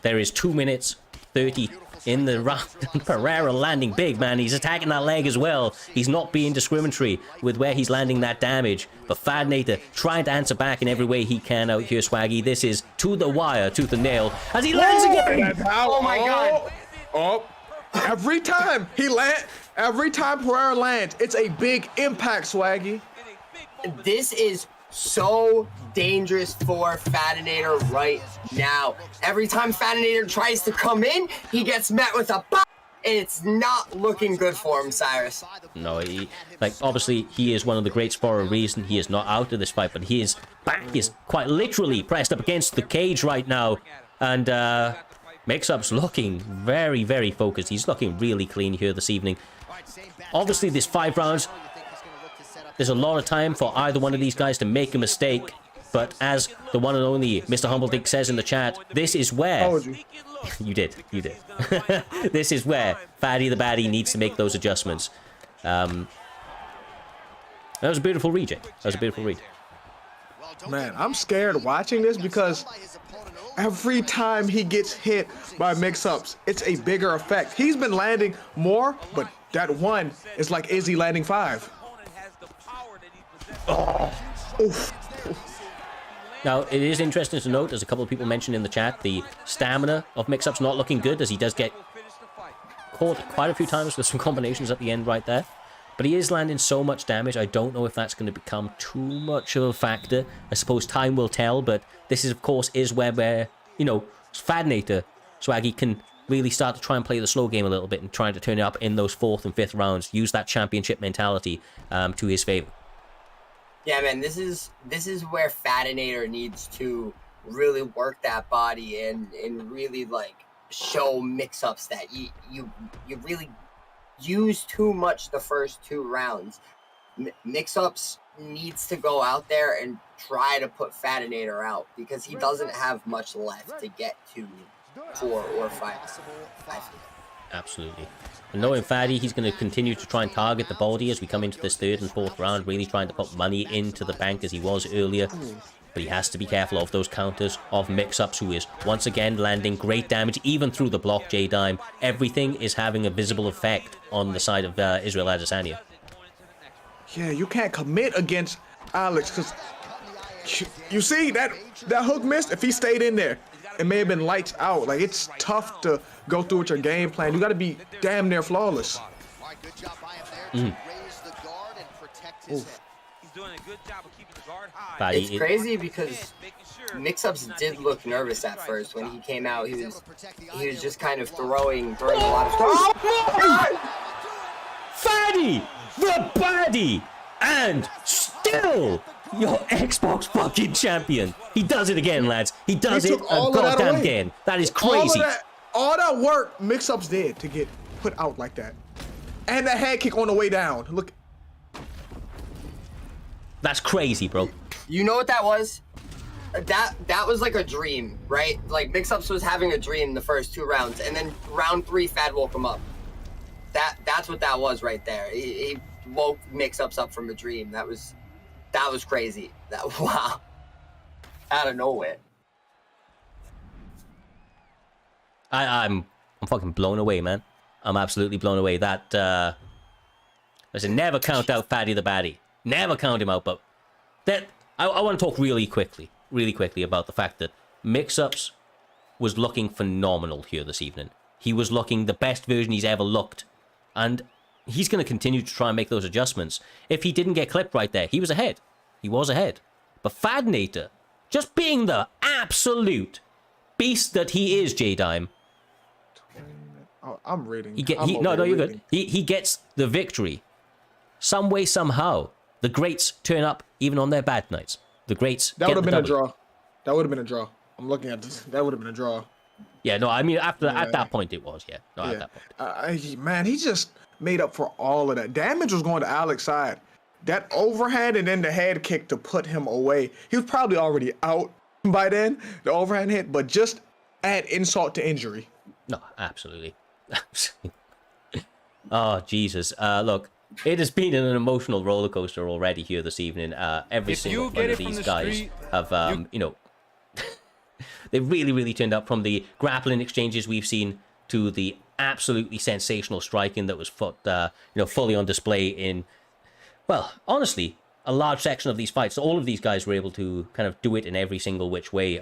There is 2 minutes 30 in the round. Pereira landing big, man. He's attacking that leg as well. He's not being discriminatory with where he's landing that damage. But Fadanator trying to answer back in every way he can out here, Swaggy. This is to the wire, tooth and nail, as he lands again. Oh my God. Oh, every time Pereira lands, it's a big impact, Swaggy. This is so dangerous for Fadanator right now. Every time Fadanator tries to come in, he gets met with a pop, and it's not looking good for him, Cyrus. No, obviously he is one of the greats for a reason. He is not out of this fight, but his back is quite literally pressed up against the cage right now. And Mixups looking very, very focused. He's looking really clean here this evening. Obviously, there's 5 rounds. There's a lot of time for either one of these guys to make a mistake. But as the one and only Mr. Humbledick says in the chat, this is where... You did. This is where Faddy the Baddie needs to make those adjustments. That was a beautiful read, Jay. That was a beautiful read. Man, I'm scared watching this because every time he gets hit by mix-ups, it's a bigger effect. He's been landing more, but that one is like Izzy landing 5. Oof. Now, it is interesting to note, as a couple of people mentioned in the chat, the stamina of Mixups not looking good, as he does get caught quite a few times with some combinations at the end right there. But he is landing so much damage, I don't know if that's going to become too much of a factor. I suppose time will tell, but this is, of course, is where you know, Fadanator, Swaggy, can really start to try and play the slow game a little bit and trying to turn it up in those 4th and 5th rounds, use that championship mentality to his favor. Yeah, man, this is where Fadanator needs to really work that body and really like show mix-ups that you really use too much the first 2 rounds. Mix-ups needs to go out there and try to put Fadanator out because he doesn't have much left to get to 4 or 5. Absolutely. And knowing Faddy, he's going to continue to try and target the body as we come into this 3rd and 4th round, really trying to put money into the bank as he was earlier. But he has to be careful of those counters of Mixups, who is once again landing great damage, even through the block J-Dime. Everything is having a visible effect on the side of Israel Adesanya. Yeah, you can't commit against Alex because you see that hook missed. If he stayed in there, it may have been lights out. Like, it's tough to go through with your game plan. You got to be damn near flawless. It's crazy because Mixups did look nervous at first when he came out. He was just kind of throwing a lot of stuff. Faddy, the baddie, and still your Xbox fucking champion. He does it again, lads. He does it goddamn again. That is crazy. All that work Mixups did to get put out like that. And the head kick on the way down. Look. That's crazy, bro. You know what that was? That was like a dream, right? Like Mixups was having a dream the first 2 rounds, and then round 3, Fad woke him up. That's what that was right there. He woke Mixups up from a dream. That was crazy. Wow. Out of nowhere. I'm fucking blown away, man. I'm absolutely blown away. That listen, never count out Faddy the baddie. Never count him out, but that I want to talk really quickly about the fact that Mixups was looking phenomenal here this evening. He was looking the best version he's ever looked, and he's going to continue to try and make those adjustments. If he didn't get clipped right there, he was ahead. He was ahead. But Fadanator, just being the absolute beast that he is, J-Dime. Oh, I'm reading. No, you're good. He gets the victory. Some way, somehow. The greats turn up even on their bad nights. The greats. That would have been a draw. That would have been a draw. I'm looking at this. That would have been a draw. Yeah, no, I mean, at that point it was, yeah. No, at that point. Man, he just made up for all of that. Damage was going to Alex's side. That overhand and then the head kick to put him away. He was probably already out by then, the overhand hit, but just add insult to injury. No, absolutely. Oh, Jesus. Look, it has been an emotional roller coaster already here this evening. Every single one of these guys have, you know, they really, really turned up, from the grappling exchanges we've seen to the absolutely sensational striking that was fully on display in, well, honestly, a large section of these fights. So all of these guys were able to kind of do it in every single which way.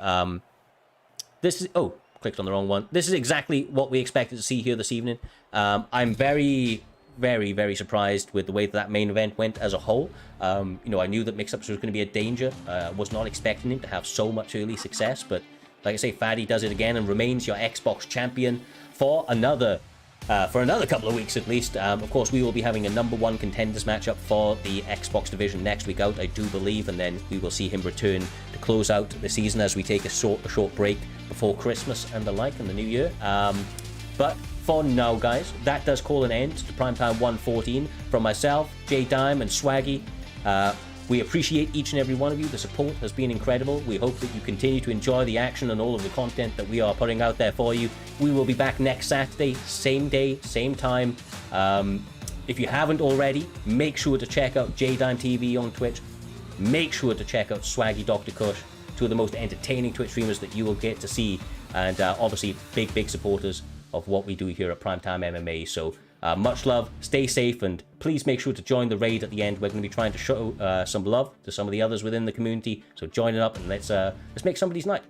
This is, oh, clicked on the wrong one. This is exactly what we expected to see here this evening. I'm very, very, very surprised with the way that main event went as a whole. You know, I knew that Mixups was going to be a danger. Was not expecting him to have so much early success, but like I say, Faddy does it again and remains your Xbox champion for another couple of weeks at least. Of course, we will be having a #1 contenders matchup for the Xbox division next week out, I do believe, and then we will see him return to close out the season as we take a short break before Christmas and the like in the new year. But for now, guys, that does call an end to Primetime 114 from myself, J-Dime, and Swaggy. We appreciate each and every one of you. The support has been incredible. We hope that you continue to enjoy the action and all of the content that we are putting out there for you. We will be back next Saturday, same day, same time. If you haven't already, make sure to check out J-Dime TV on Twitch. Make sure to check out Swaggy Dr. Kush, two of the most entertaining Twitch streamers that you will get to see, and obviously big supporters of what we do here at Primetime MMA. So much love, stay safe, and please make sure to join the raid at the end. We're going to be trying to show some love to some of the others within the community, so join it up and let's make somebody's night.